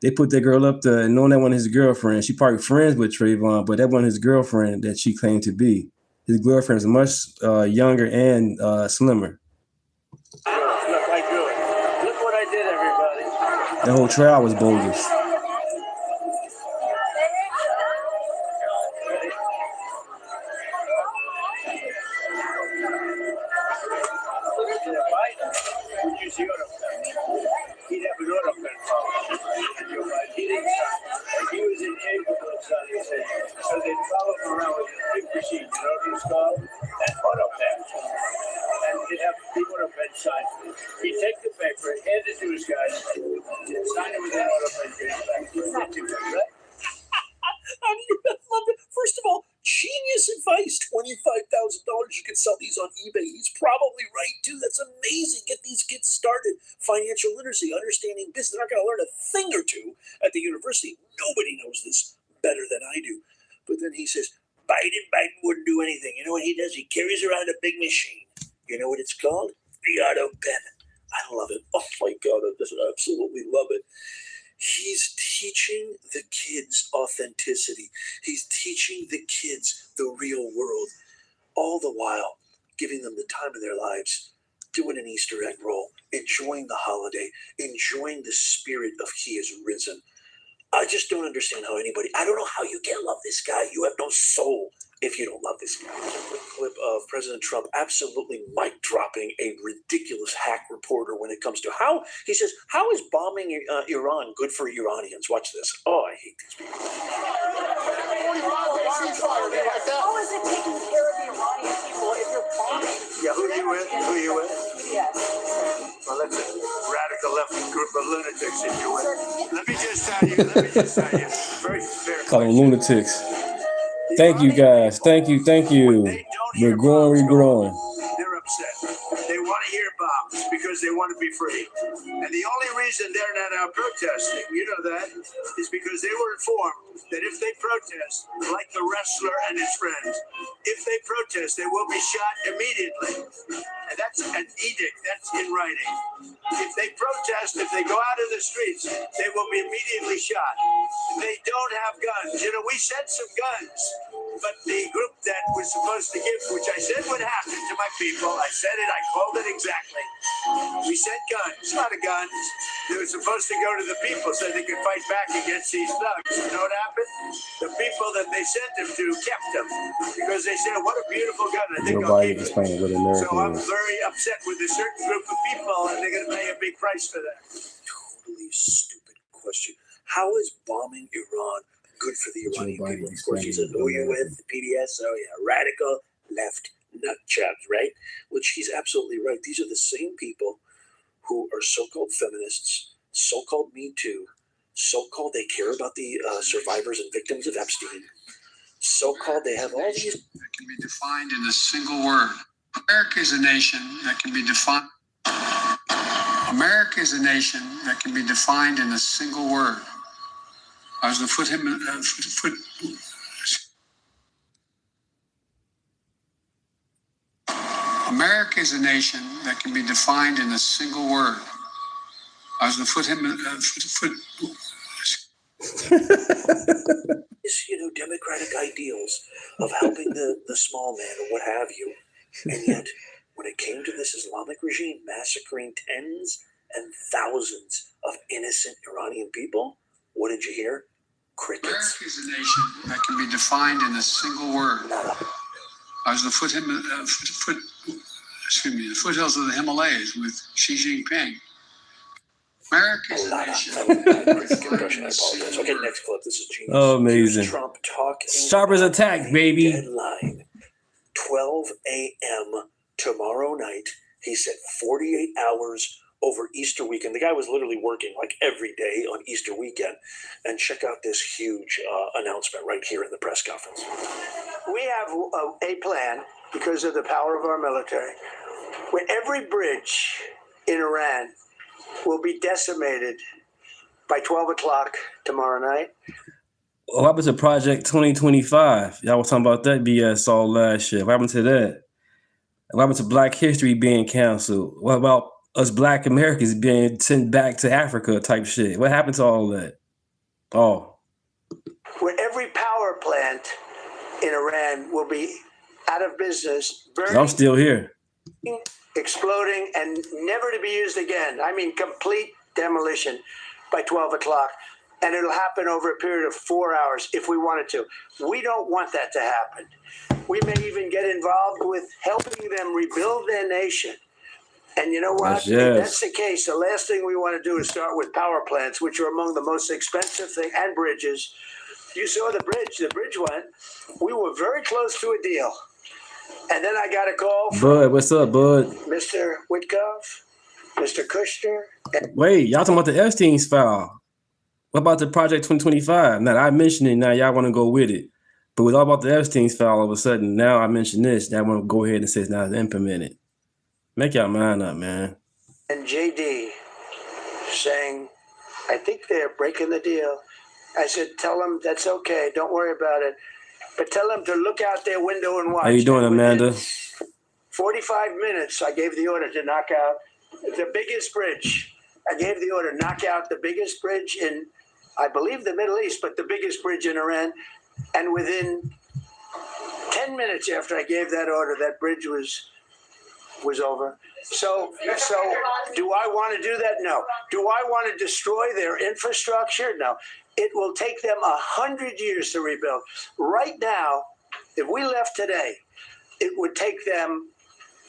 They put that girl up there and knowing that wasn't his girlfriend. She probably friends with Trayvon, but that wasn't his girlfriend that she claimed to be. His girlfriend is much younger and slimmer. Look, I do it. Look what I did, everybody. The whole trial was bogus. He was incapable of something, so they follow him around with a big machine, you know what it's called? An auto pen. And he'd have people at a bedside. He'd take the paper, hand it to his guys, sign it with an auto pen, give it back. First of all, genius advice. $25,000. You can sell these on eBay. He's probably right, too. That's amazing. Get these kids started. Financial literacy, understanding business. They're not going to learn a thing or two at the university. Nobody knows this better than I do. But then he says, Biden wouldn't do anything. You know what he does? He carries around a big machine. You know what it's called? The auto pen. I love it. Oh, my God. I just absolutely love it. He's teaching the kids authenticity. He's teaching the kids the real world, all the while giving them the time of their lives, doing an Easter egg roll, enjoying the holiday, enjoying the spirit of he is risen. I just don't understand how anybody, I don't know how you can love this guy. You have no soul if you don't love this guy. A clip of President Trump absolutely mic dropping a ridiculous hack reporter when it comes to how, he says, how is bombing Iran good for Iranians? Watch this. Oh, I hate these people. How is it taking care of the Iranian people if you're bombing? Yeah, who you with? Who you with? Yes. Well, that's a radical left group of lunatics that you with. Let me just tell you. Very fair. Call them lunatics. Thank you, guys. Thank you. We're growing. They're upset. They want to hear bombs because they want to be free. And the only reason they're not out protesting, you know that, is because they were informed that if they protest, like the wrestler and his friends, if they protest, they will be shot immediately. And that's an edict. That's in writing. If they protest, if they go out in the streets, they will be immediately shot. They don't have guns. You know, we sent some guns, but the group that was supposed to give, which I said would happen to my people, I said it, I called it exactly. We sent guns, a lot of guns. They were supposed to go to the people so they could fight back against these thugs. You know what happened? The people that they sent them to kept them because they said, what a beautiful gun. I think I'll keep it. So I'm very upset with a certain group of people, and they're going to pay a big price for that. Totally stupid question. How is bombing Iran good for the Iranian people? Of course, he says, who are you with? The PBS? Oh, yeah, radical left nut jobs, right? Which he's absolutely right. These are the same people who are so-called feminists, so-called Me Too, so-called they care about the survivors and victims of Epstein, so-called they have all these... That can be defined in a single word. America is a nation that can be defined. America is a nation that can be defined in a single word. I was going to put him America is a nation that can be defined in a single word. I was going to put him democratic ideals of helping the small man or what have you, and yet when it came to this Islamic regime massacring tens and thousands of innocent Iranian people, what did you hear? Crickets. America is a nation that can be defined in a single word. As the the foothills of the Himalayas with Xi Jinping. America is a nation. Impression, I apologize. Okay, next clip. This is genius. Oh, amazing. Here's Trump talking. Sharp as a tack, baby. Deadline, 12 a.m. tomorrow night. He said 48 hours over Easter weekend. The guy was literally working like every day on Easter weekend. And check out this huge announcement right here in the press conference. We have a plan because of the power of our military, where every bridge in Iran will be decimated by 12 o'clock tomorrow night. What happened to Project 2025? Y'all was talking about that BS all last year. What happened to that? What happened to Black History being canceled? What about us Black Americans being sent back to Africa type shit? What happened to all that? Oh. Where every power plant in Iran will be out of business, burning, I'm still here. exploding, and never to be used again. I mean, complete demolition by 12 o'clock. And it'll happen over a period of 4 hours if we wanted to. We don't want that to happen. We may even get involved with helping them rebuild their nation. And you know what? Yes. If that's the case, the last thing we want to do is start with power plants, which are among the most expensive thing, and bridges. You saw the bridge went. We were very close to a deal. And then I got a call from Bud, what's up, Bud? Mr. Witkoff, Mr. Kushner. Wait, y'all talking about the Epstein's file. What about the Project 2025? Now, I mentioned it, now y'all want to go with it. But with all about the Epstein's file, all of a sudden, now I mentioned this, y'all want to go ahead and say it's now implemented. Make y'all mind up, man. And JD saying, I think they're breaking the deal. I said, tell them that's okay. Don't worry about it. But tell them to look out their window and watch. How you doing, Amanda? 45 minutes, I gave the order to knock out the biggest bridge. I gave the order, knock out the biggest bridge in, I believe, the Middle East, but the biggest bridge in Iran. And within 10 minutes after I gave that order, that bridge was over. So do I want to do that? No. Do I want to destroy their infrastructure? No. It will take them 100 years to rebuild. Right now, if we left today, it would take them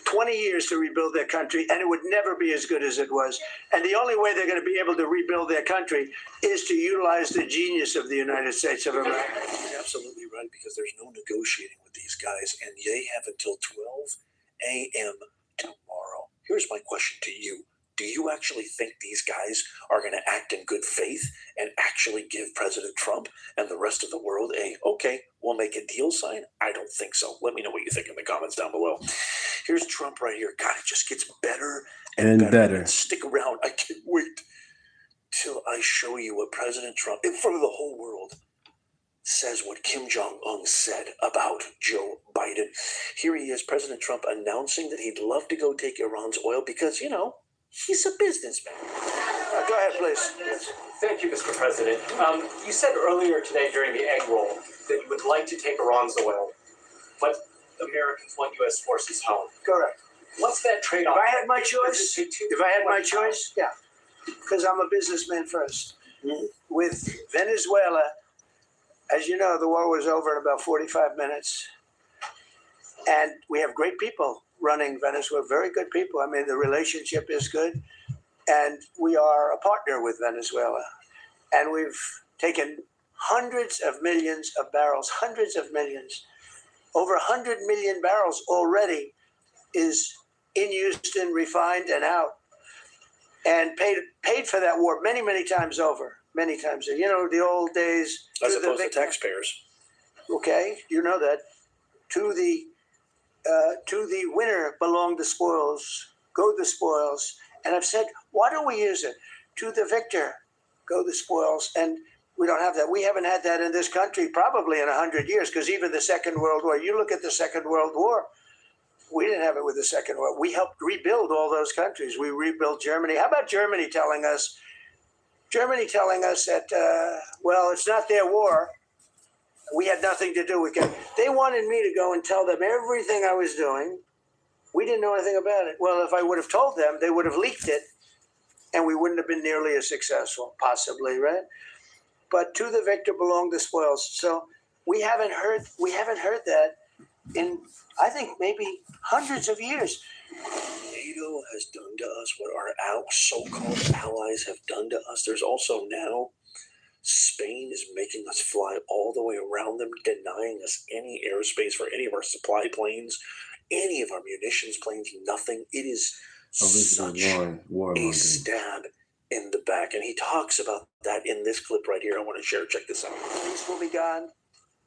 20 years to rebuild their country, and it would never be as good as it was. And the only way they're going to be able to rebuild their country is to utilize the genius of the United States of America. You're absolutely right, because there's no negotiating with these guys, and they have until 12 a.m. tomorrow. Here's my question to you. Do you actually think these guys are going to act in good faith and actually give President Trump and the rest of the world okay, we'll make a deal sign? I don't think so. Let me know what you think in the comments down below. Here's Trump right here. God, it just gets better and better. And stick around. I can't wait till I show you what President Trump, in front of the whole world, says what Kim Jong-un said about Joe Biden. Here he is, President Trump, announcing that he'd love to go take Iran's oil because, he's a businessman. Go ahead, please. Thank you, Mr. President. You said earlier today during the egg roll that you would like to take Iran's oil, but Americans want U.S. forces home. Correct. What's that trade-off? If I had my choice, yeah, because I'm a businessman first. With Venezuela, as you know, the war was over in about 45 minutes. And we have great people running Venezuela, very good people. I mean, the relationship is good. And we are a partner with Venezuela. And we've taken hundreds of millions of barrels, hundreds of millions. Over 100 million barrels already is in Houston, refined and out. And paid for that war many, many times over. Many times. The old days. As opposed to taxpayers. Okay, you know that. To the winner belong the spoils. Go the spoils. And I've said, why don't we use it? To the victor go the spoils. And we don't have that. We haven't had that in this country probably in 100 years, because even the Second World War, you look at the Second World War, we didn't have it with the Second World War. We helped rebuild all those countries. We rebuilt Germany. How about Germany telling us that, well, it's not their war. We had nothing to do with it. They wanted me to go and tell them everything I was doing We didn't know anything about it. Well, if I would have told them, they would have leaked it, and we wouldn't have been nearly as successful, possibly, right? But to the victor belong the spoils. So we haven't heard that in, I think, maybe hundreds of years. NATO has done to us what our so-called allies have done to us. There's also now Spain is making us fly all the way around them, denying us any airspace for any of our supply planes, any of our munitions planes, nothing. It is such a stab in the back. And he talks about that in this clip right here. I want to share. Check this out. Peace will be gone,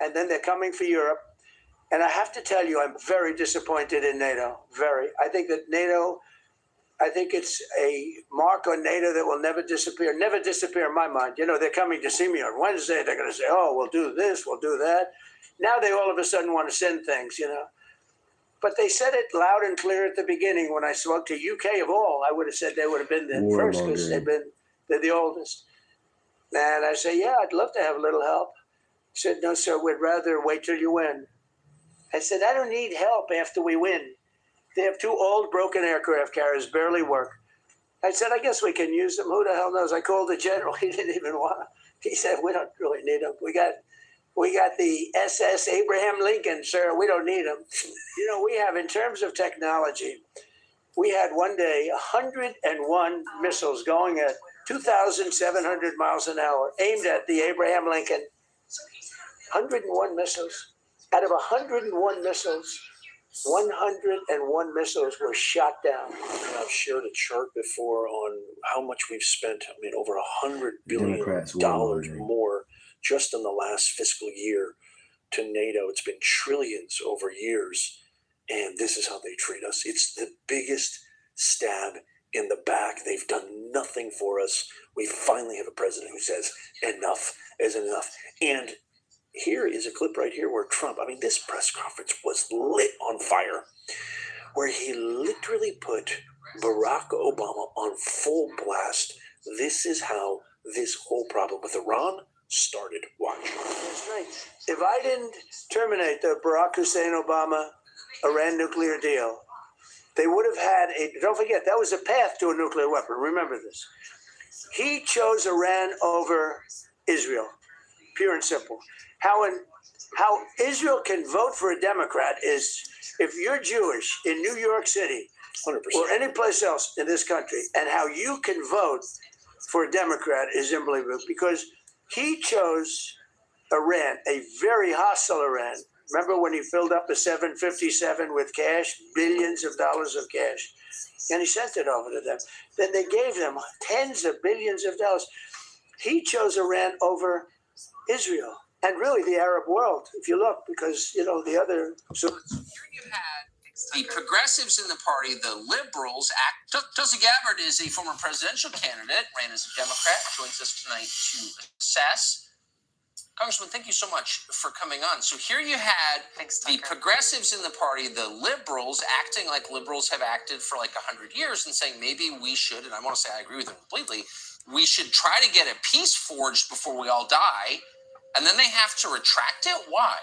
and then they're coming for Europe. And I have to tell you, I'm very disappointed in NATO. Very. I think that NATO, I think it's a mark on NATO that will never disappear in my mind. You know, they're coming to see me on Wednesday. They're going to say, oh, we'll do this, we'll do that. Now they all of a sudden want to send things, you know. But they said it loud and clear at the beginning when I spoke to UK of all. I would have said they would have been the first because they're the oldest. And I say, yeah, I'd love to have a little help. He said, no, sir, we'd rather wait till you win. I said, I don't need help after we win. They have 2 old broken aircraft carriers, barely work. I said, I guess we can use them. Who the hell knows? I called the general. He didn't even want them. He said, we don't really need them. We got the SS Abraham Lincoln, sir. We don't need them. You know, we have, in terms of technology, we had one day 101 missiles going at 2,700 miles an hour aimed at the Abraham Lincoln. 101 missiles. Out of 101 missiles, 101 missiles were shot down. And I've shared a chart before on how much we've spent. I mean, over $100 billion more just in the last fiscal year to NATO. It's been trillions over years, and this is how they treat us. It's the biggest stab in the back. They've done nothing for us. We finally have a president who says enough is enough. And here is a clip right here where Trump, I mean, this press conference was lit on fire, where he literally put Barack Obama on full blast. This is how this whole problem with Iran started. Watch. That's right. If I didn't terminate the Barack Hussein Obama Iran nuclear deal, they would have had don't forget, that was a path to a nuclear weapon. Remember this. He chose Iran over Israel, pure and simple. How Israel can vote for a Democrat is if you're Jewish in New York City 100%. Or any place else in this country, and how you can vote for a Democrat is unbelievable, because he chose Iran, a very hostile Iran. Remember when he filled up a 757 with cash, billions of dollars of cash, and he sent it over to them. Then they gave them tens of billions of dollars. He chose Iran over Israel and really the Arab world, if you look, because, you know, the other... So you had the progressives in the party, the liberals, Tulsi Gabbard is a former presidential candidate, ran as a Democrat, joins us tonight to assess. Congressman, thank you so much for coming on. So here you had the progressives in the party, the liberals, acting like liberals have acted for like 100 years and saying maybe we should, and I want to say I agree with them completely, we should try to get a peace forged before we all die, and then they have to retract it? Why?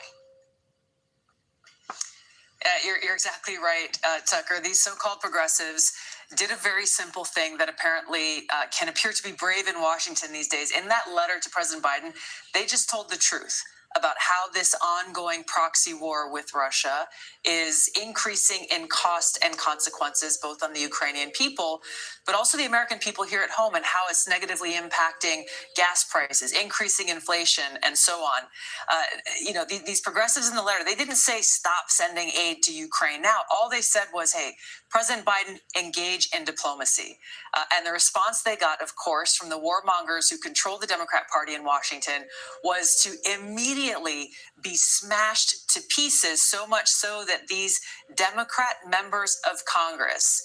You're exactly right, Tucker. These so-called progressives did a very simple thing that apparently can appear to be brave in Washington these days. In that letter to President Biden, they just told the truth about how this ongoing proxy war with Russia is increasing in cost and consequences, both on the Ukrainian people, but also the American people here at home, and how it's negatively impacting gas prices, increasing inflation, and so on. These progressives in the letter, they didn't say stop sending aid to Ukraine now. All they said was, hey, President Biden, engage in diplomacy. And the response they got, of course, from the warmongers who control the Democrat Party in Washington was to immediately be smashed to pieces, so much so that these Democrat members of Congress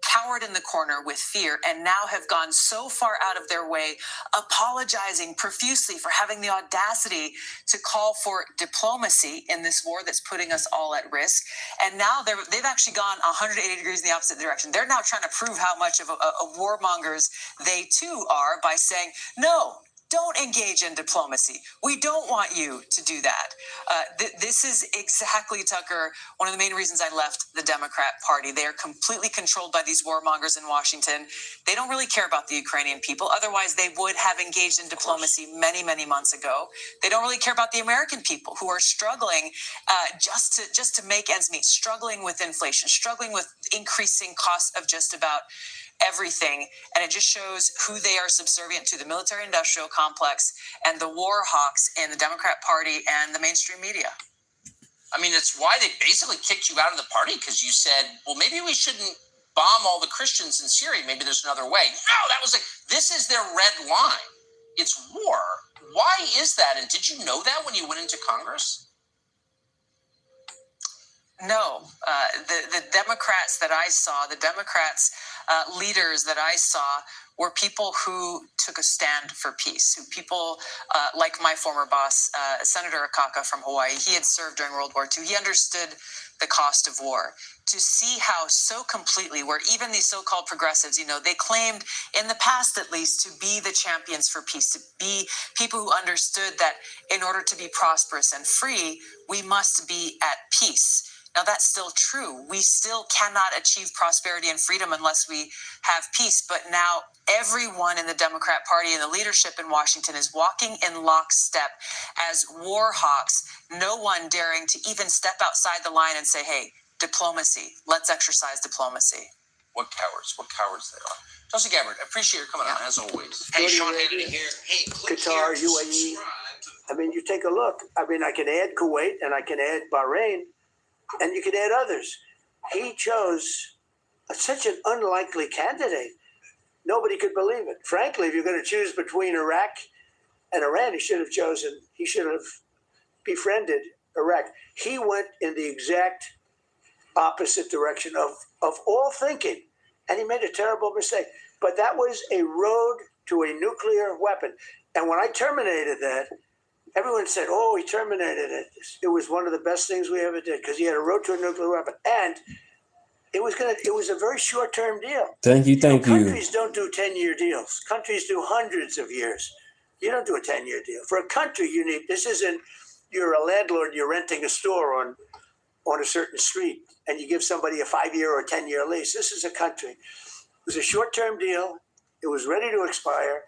cowered in the corner with fear and now have gone so far out of their way, apologizing profusely for having the audacity to call for diplomacy in this war that's putting us all at risk. And now they've actually gone 180 degrees in the opposite direction. They're now trying to prove how much of a warmongers they too are by saying, no, don't engage in diplomacy. We don't want you to do that. This is exactly, Tucker, one of the main reasons I left the Democrat Party. They are completely controlled by these warmongers in Washington. They don't really care about the Ukrainian people. Otherwise, they would have engaged in diplomacy many, many months ago. They don't really care about the American people who are struggling just to make ends meet, struggling with inflation, struggling with increasing costs of just about everything. And it just shows who they are subservient to, the military-industrial complex and the war hawks in the Democrat Party and the mainstream media. I mean, it's why they basically kicked you out of the party, because you said, well, maybe we shouldn't bomb all the Christians in Syria. Maybe there's another way. No, this is their red line. It's war. Why is that? And did you know that when you went into Congress? No, the Democrats that I saw, the Democrats leaders that I saw were people who took a stand for peace, who people like my former boss, Senator Akaka from Hawaii. He had served during World War II. He understood the cost of war. To see how so completely, where even these so-called progressives, they claimed in the past at least to be the champions for peace, to be people who understood that in order to be prosperous and free, we must be at peace. Now, that's still true. We still cannot achieve prosperity and freedom unless we have peace. But now everyone in the Democrat Party and the leadership in Washington is walking in lockstep as war hawks, no one daring to even step outside the line and say, hey, diplomacy, let's exercise diplomacy. What cowards they are. Tulsi Gabbard, I appreciate your coming on, as always. Hey, Sean Hannity here. Hey, click Qatar, here. UAE. I mean, you take a look. I mean, I can add Kuwait and I can add Bahrain. And you could add others. He chose such an unlikely candidate. Nobody could believe it. Frankly, if you're going to choose between Iraq and Iran, he should have befriended Iraq. He went in the exact opposite direction of all thinking, and he made a terrible mistake. But that was a road to a nuclear weapon. And when I terminated that, everyone said, oh, he terminated it. It was one of the best things we ever did because he had a road to a nuclear weapon. And it was a very short-term deal. Thank you. Countries don't do 10-year deals. Countries do hundreds of years. You don't do a 10-year deal. For a country, this isn't, you're a landlord, you're renting a store on a certain street, and you give somebody a 5-year or 10-year lease. This is a country. It was a short-term deal. It was ready to expire.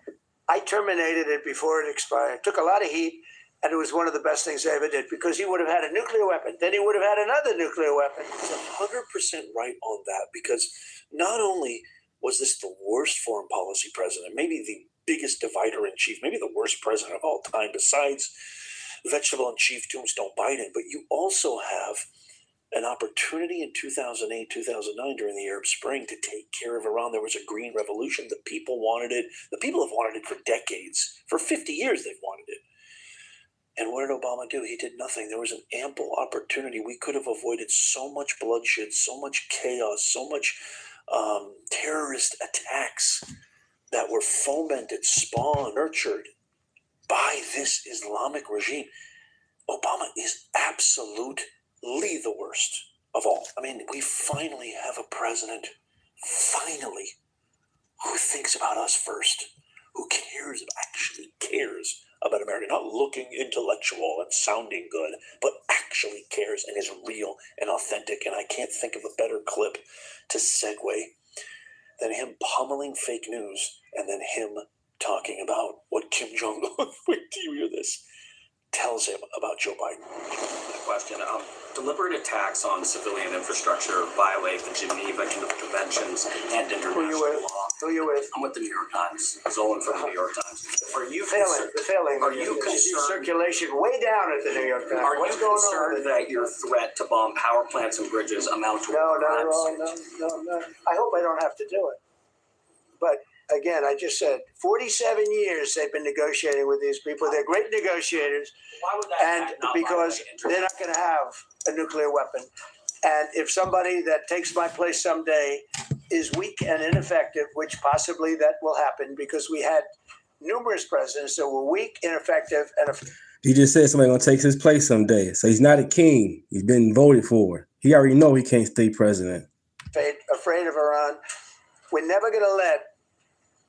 I terminated it before it expired. Took a lot of heat. And it was one of the best things I ever did because he would have had a nuclear weapon. Then he would have had another nuclear weapon. He's 100% right on that because not only was this the worst foreign policy president, maybe the biggest divider in chief, maybe the worst president of all time besides vegetable and chief tombstone Biden, but you also have an opportunity in 2008, 2009 during the Arab Spring to take care of Iran. There was a green revolution. The people wanted it. The people have wanted it for decades. For 50 years, they've wanted it. And what did Obama do? He did nothing. There was an ample opportunity. We could have avoided so much bloodshed, so much chaos, so much terrorist attacks that were fomented, spawned, nurtured by this Islamic regime. Obama is absolutely the worst of all. I mean, we finally have a president, who thinks about us first, who actually cares about America, not looking intellectual and sounding good, but actually cares and is real and authentic. And I can't think of a better clip to segue than him pummeling fake news and then him talking about what Kim Jong-un, wait till you hear this, tells him about Joe Biden. Question. Deliberate attacks on civilian infrastructure violate the Geneva Conventions and international law. Who you with? I'm with the New York Times. Zolan from the New York Times. Are you failing? Are you concerned? Circulation way down at the New York Times. Are What's you going concerned on? that your threat to bomb power plants and bridges amount to No, a not at crime? all. No. I hope I don't have to do it. But again, I just said 47 years they've been negotiating with these people. They're great negotiators. Why would that And because they're not going to have a nuclear weapon. And if somebody that takes my place someday is weak and ineffective, which possibly that will happen because we had numerous presidents that were weak, ineffective, and He just said somebody gonna take his place someday. So he's not a king. He's been voted for. He already know he can't stay president. afraid of Iran. We're never going to let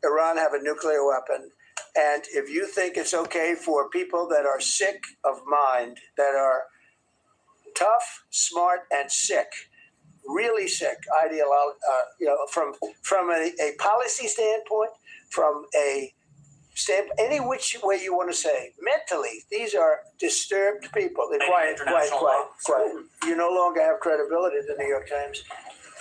Iran have a nuclear weapon. And if you think it's okay for people that are sick of mind, that are tough, smart, and sick, really sick, from a policy standpoint, from a any which way you want to say, mentally, these are disturbed people. They're quiet. You no longer have credibility in the New York Times.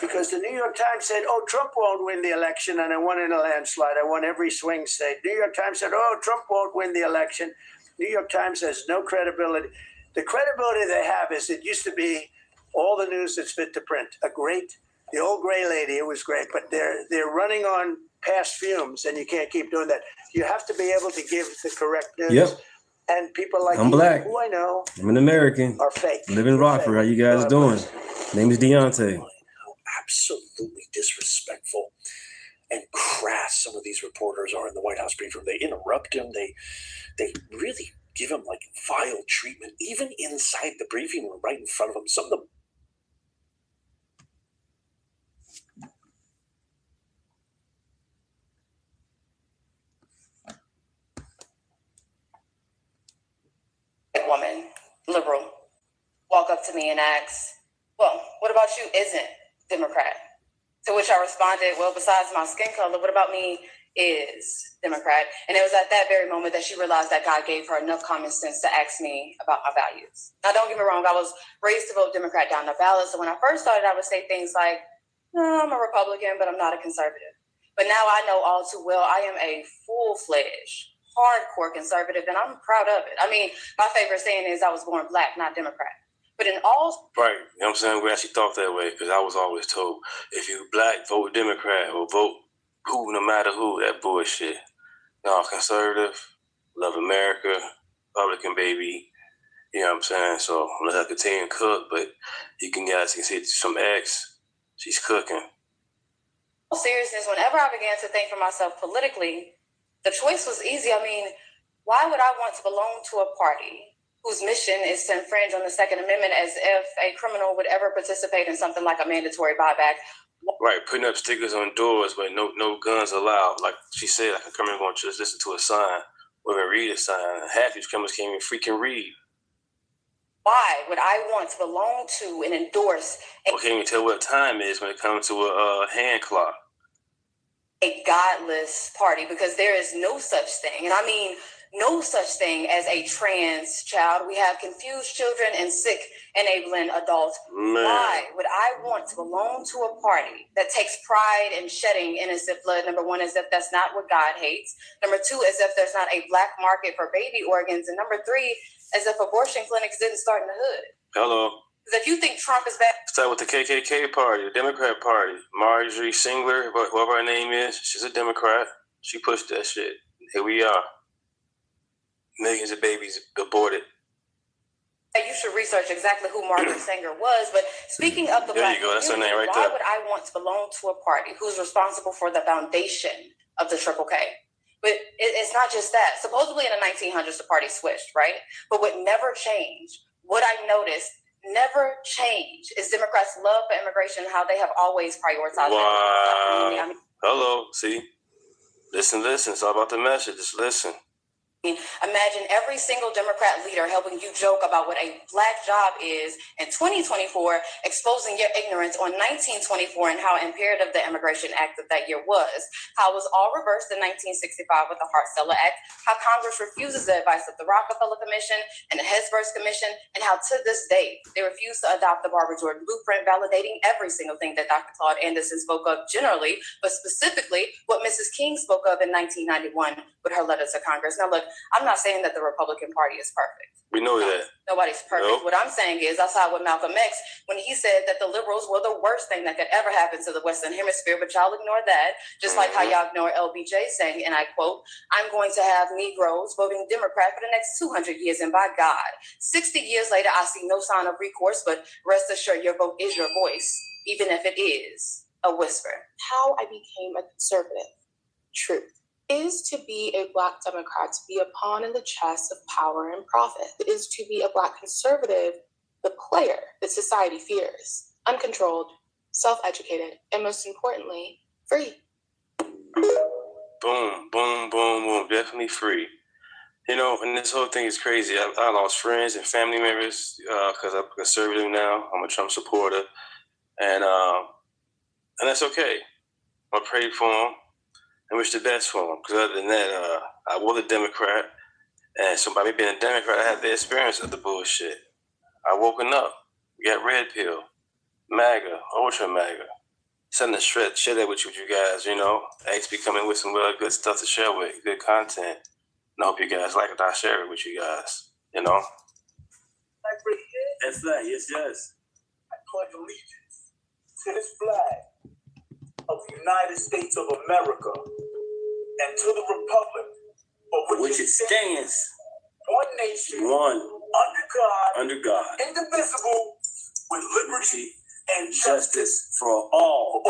Because the New York Times said, oh, Trump won't win the election, and I won in a landslide. I won every swing state. New York Times said, oh, Trump won't win the election. New York Times has no credibility. The credibility they have is it used to be all the news that's fit to print. The old gray lady, it was great, but they're running on past fumes, and you can't keep doing that. You have to be able to give the correct news. Yep. And people like I'm you, black. who I know, I'm an American. are fake. I live in Rockford. How you guys doing? Name is Deunta. Absolutely disrespectful and crass some of these reporters are in the White House brief room. They interrupt him. They really give him like vile treatment, even inside the briefing room, right in front of him. Some of them. Woman, liberal, walk up to me and ask, well, what about you isn't Democrat? To which I responded, well, besides my skin color, what about me is Democrat? And it was at that very moment that she realized that God gave her enough common sense to ask me about my values. Now, don't get me wrong, I was raised to vote Democrat down the ballot. So when I first started, I would say things like, I'm a Republican, but I'm not a conservative. But now I know all too well I am a full-fledged, hardcore conservative, and I'm proud of it. I mean, my favorite saying is I was born black, not Democrat. But in all... Right. You know what I'm saying? We actually thought that way because I was always told, if you black, vote Democrat or vote who, no matter who, that bullshit. No, conservative, love America, Republican baby. You know what I'm saying? So I'm going to continue to cook, but you guys can see some eggs. She's cooking. In seriousness, whenever I began to think for myself politically, the choice was easy. I mean, why would I want to belong to a party whose mission is to infringe on the Second Amendment as if a criminal would ever participate in something like a mandatory buyback? Right, putting up stickers on doors, but no guns allowed. Like she said, like a criminal going to just listen to a sign or even read a sign. Half these criminals can't even freaking read. Why would I want to belong to and endorse Or can't even tell what time it is when it comes to a hand clock? A godless party? Because there is no such thing, and I mean no such thing as a trans child. We have confused children and sick enabling adults. Man. Why would I want to belong to a party that takes pride in shedding innocent blood? Number one, as if that's not what God hates. Number two, as if there's not a black market for baby organs. And number three, as if abortion clinics didn't start in the hood. Hello. Because if you think Trump is bad... Start with the KKK party, the Democrat party. Marjorie Singler, whatever her name is, she's a Democrat. She pushed that shit. Here we are. Millions of babies aborted. You should research exactly who Margaret Sanger was. But speaking of the there black you go. That's her community, name right why there. would I want to belong to a party who's responsible for the foundation of the Triple K? But it's not just that. Supposedly in the 1900s, the party switched, right? But what never changed, what I noticed never changed, is Democrats' love for immigration, how they have always prioritized Wow. it. I mean, Hello. See? Listen. It's all about the message. Just listen. Imagine every single Democrat leader helping you joke about what a black job is in 2024, exposing your ignorance on 1924 and how imperative the Immigration Act of that year was, how it was all reversed in 1965 with the Hart-Celler Act, how Congress refuses the advice of the Rockefeller Commission and the Hesburghs Commission, and how to this day they refuse to adopt the Barbara Jordan blueprint, validating every single thing that Dr. Claude Anderson spoke of generally, but specifically what Mrs. King spoke of in 1991 with her letter to Congress. Now look, I'm not saying that the Republican Party is perfect. We know that. Nobody's perfect. Nope. What I'm saying is I side with Malcolm X when he said that the liberals were the worst thing that could ever happen to the Western Hemisphere, but y'all ignore that, just like how y'all ignore LBJ saying, and I quote, I'm going to have Negroes voting Democrat for the next 200 years, and by God, 60 years later, I see no sign of recourse, but rest assured your vote is your voice, even if it is a whisper. How I became a conservative. Truth. Is to be a Black Democrat, to be a pawn in the chess of power and profit. It is to be a Black conservative, the player that society fears, uncontrolled, self-educated, and most importantly, free. boom, boom, boom, boom, definitely free. You know, and this whole thing is crazy. I lost friends and family members because I'm conservative now. I'm a Trump supporter, and that's okay. I prayed for him and wish the best for him. Because other than that, I was a Democrat, and so by me being a Democrat, I had the experience of the bullshit. I woken up, got red pill, MAGA, ultra MAGA. Something to share that with you guys. You know, X be coming with some good stuff to share with, good content. And I hope you guys like it. I share it with you guys. You know. That's right. Yes, yes. I pledge allegiance to this flag of the United States of America and to the republic for which it stands, one nation, under God, indivisible, with liberty and justice for all.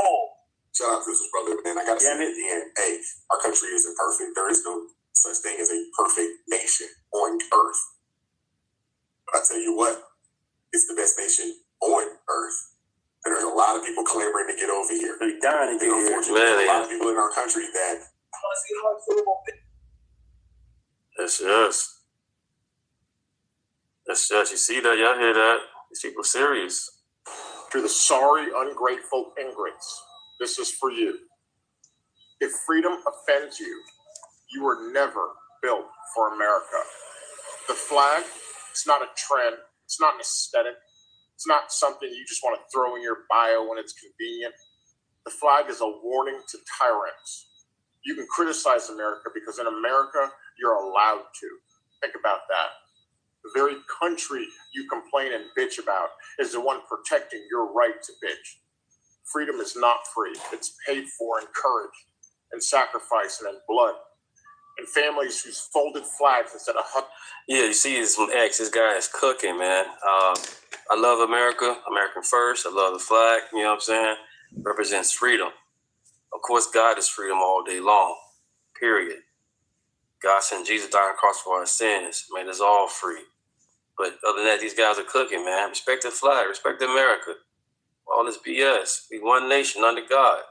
Shout out to this brother, man. I gotta say at the end, hey, our country isn't perfect. There is no such thing as a perfect nation on earth. But I tell you what, it's the best nation on earth. And there's a lot of people clamoring to get over here. They're dying to get here. Unfortunately, there's a lot of people in our country that That's us. That's us. You see that? Y'all hear that? These people serious. To the sorry, ungrateful ingrates, this is for you. If freedom offends you, you were never built for America. The flag, it's not a trend. It's not an aesthetic. It's not something you just want to throw in your bio when it's convenient. The flag is a warning to tyrants. You can criticize America because in America, you're allowed to. Think about that. The very country you complain and bitch about is the one protecting your right to bitch. Freedom is not free. It's paid for in courage and sacrifice and in blood. And families whose folded flags instead of Yeah, you see this X, this guy is cooking, man. I love America, American first. I love the flag, you know what I'm saying? Represents freedom. Of course, God is freedom all day long, period. God sent Jesus down on the cross for our sins, made us all free. But other than that, these guys are cooking, man. Respect the flag, respect America. All this BS. We one nation under God.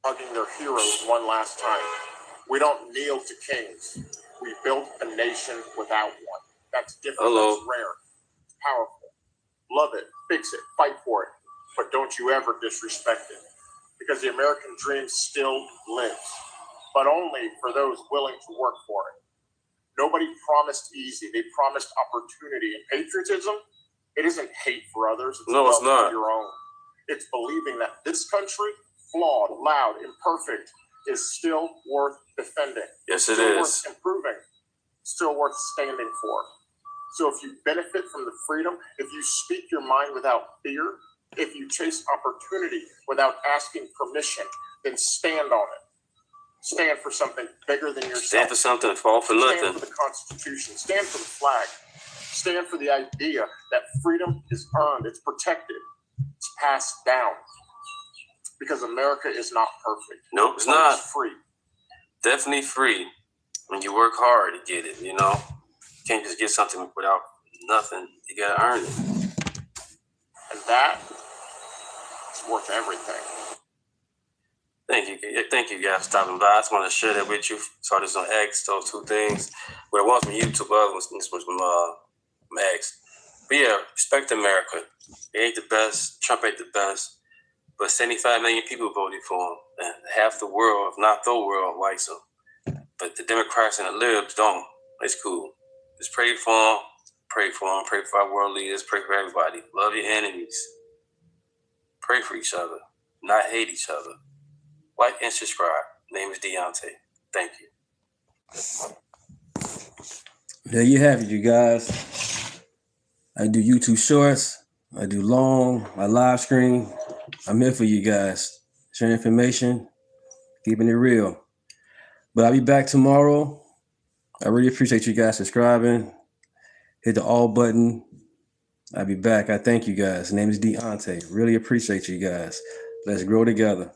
hugging their heroes one last time. We don't kneel to kings. We built a nation without one. That's different. That's rare. It's powerful. Love it. Fix it. Fight for it. But don't you ever disrespect it. Because the American dream still lives. But only for those willing to work for it. Nobody promised easy. They promised opportunity. And patriotism, it isn't hate for others. It's no, it's love not. for your own. It's believing that this country, flawed, loud, imperfect, is still worth defending. Yes, it still is. Worth improving. Still worth standing for. So if you benefit from the freedom, if you speak your mind without fear, if you chase opportunity without asking permission, then stand on it. Stand for something bigger than yourself. Stand for something, fall for nothing. Stand for the Constitution. Stand for the flag. Stand for the idea that freedom is earned. It's protected. It's passed down. Because America is not perfect. Nope, it's not. It's free. Definitely free. When you work hard to get it, you know? You can't just get something without nothing. You gotta earn it. And that is worth everything. Thank you guys for stopping by. I just want to share that with you. Saw this on X, those two things. Well, one from YouTube, the other one was from X. But yeah, respect America. They ain't the best. Trump ain't the best. But 75 million people voted for him. And half the world, if not the world, likes him. But the Democrats and the libs don't. It's cool. Just pray for him. Pray for him. Pray for our world leaders. Pray for everybody. Love your enemies. Pray for each other. Not hate each other. Like and subscribe. Name is Deunta. Thank you. There you have it, you guys. I do YouTube shorts. I do long. I live stream. I'm here for you guys. Sharing information. Keeping it real. But I'll be back tomorrow. I really appreciate you guys subscribing. Hit the all button. I'll be back. I thank you guys. Name is Deunta. Really appreciate you guys. Let's grow together.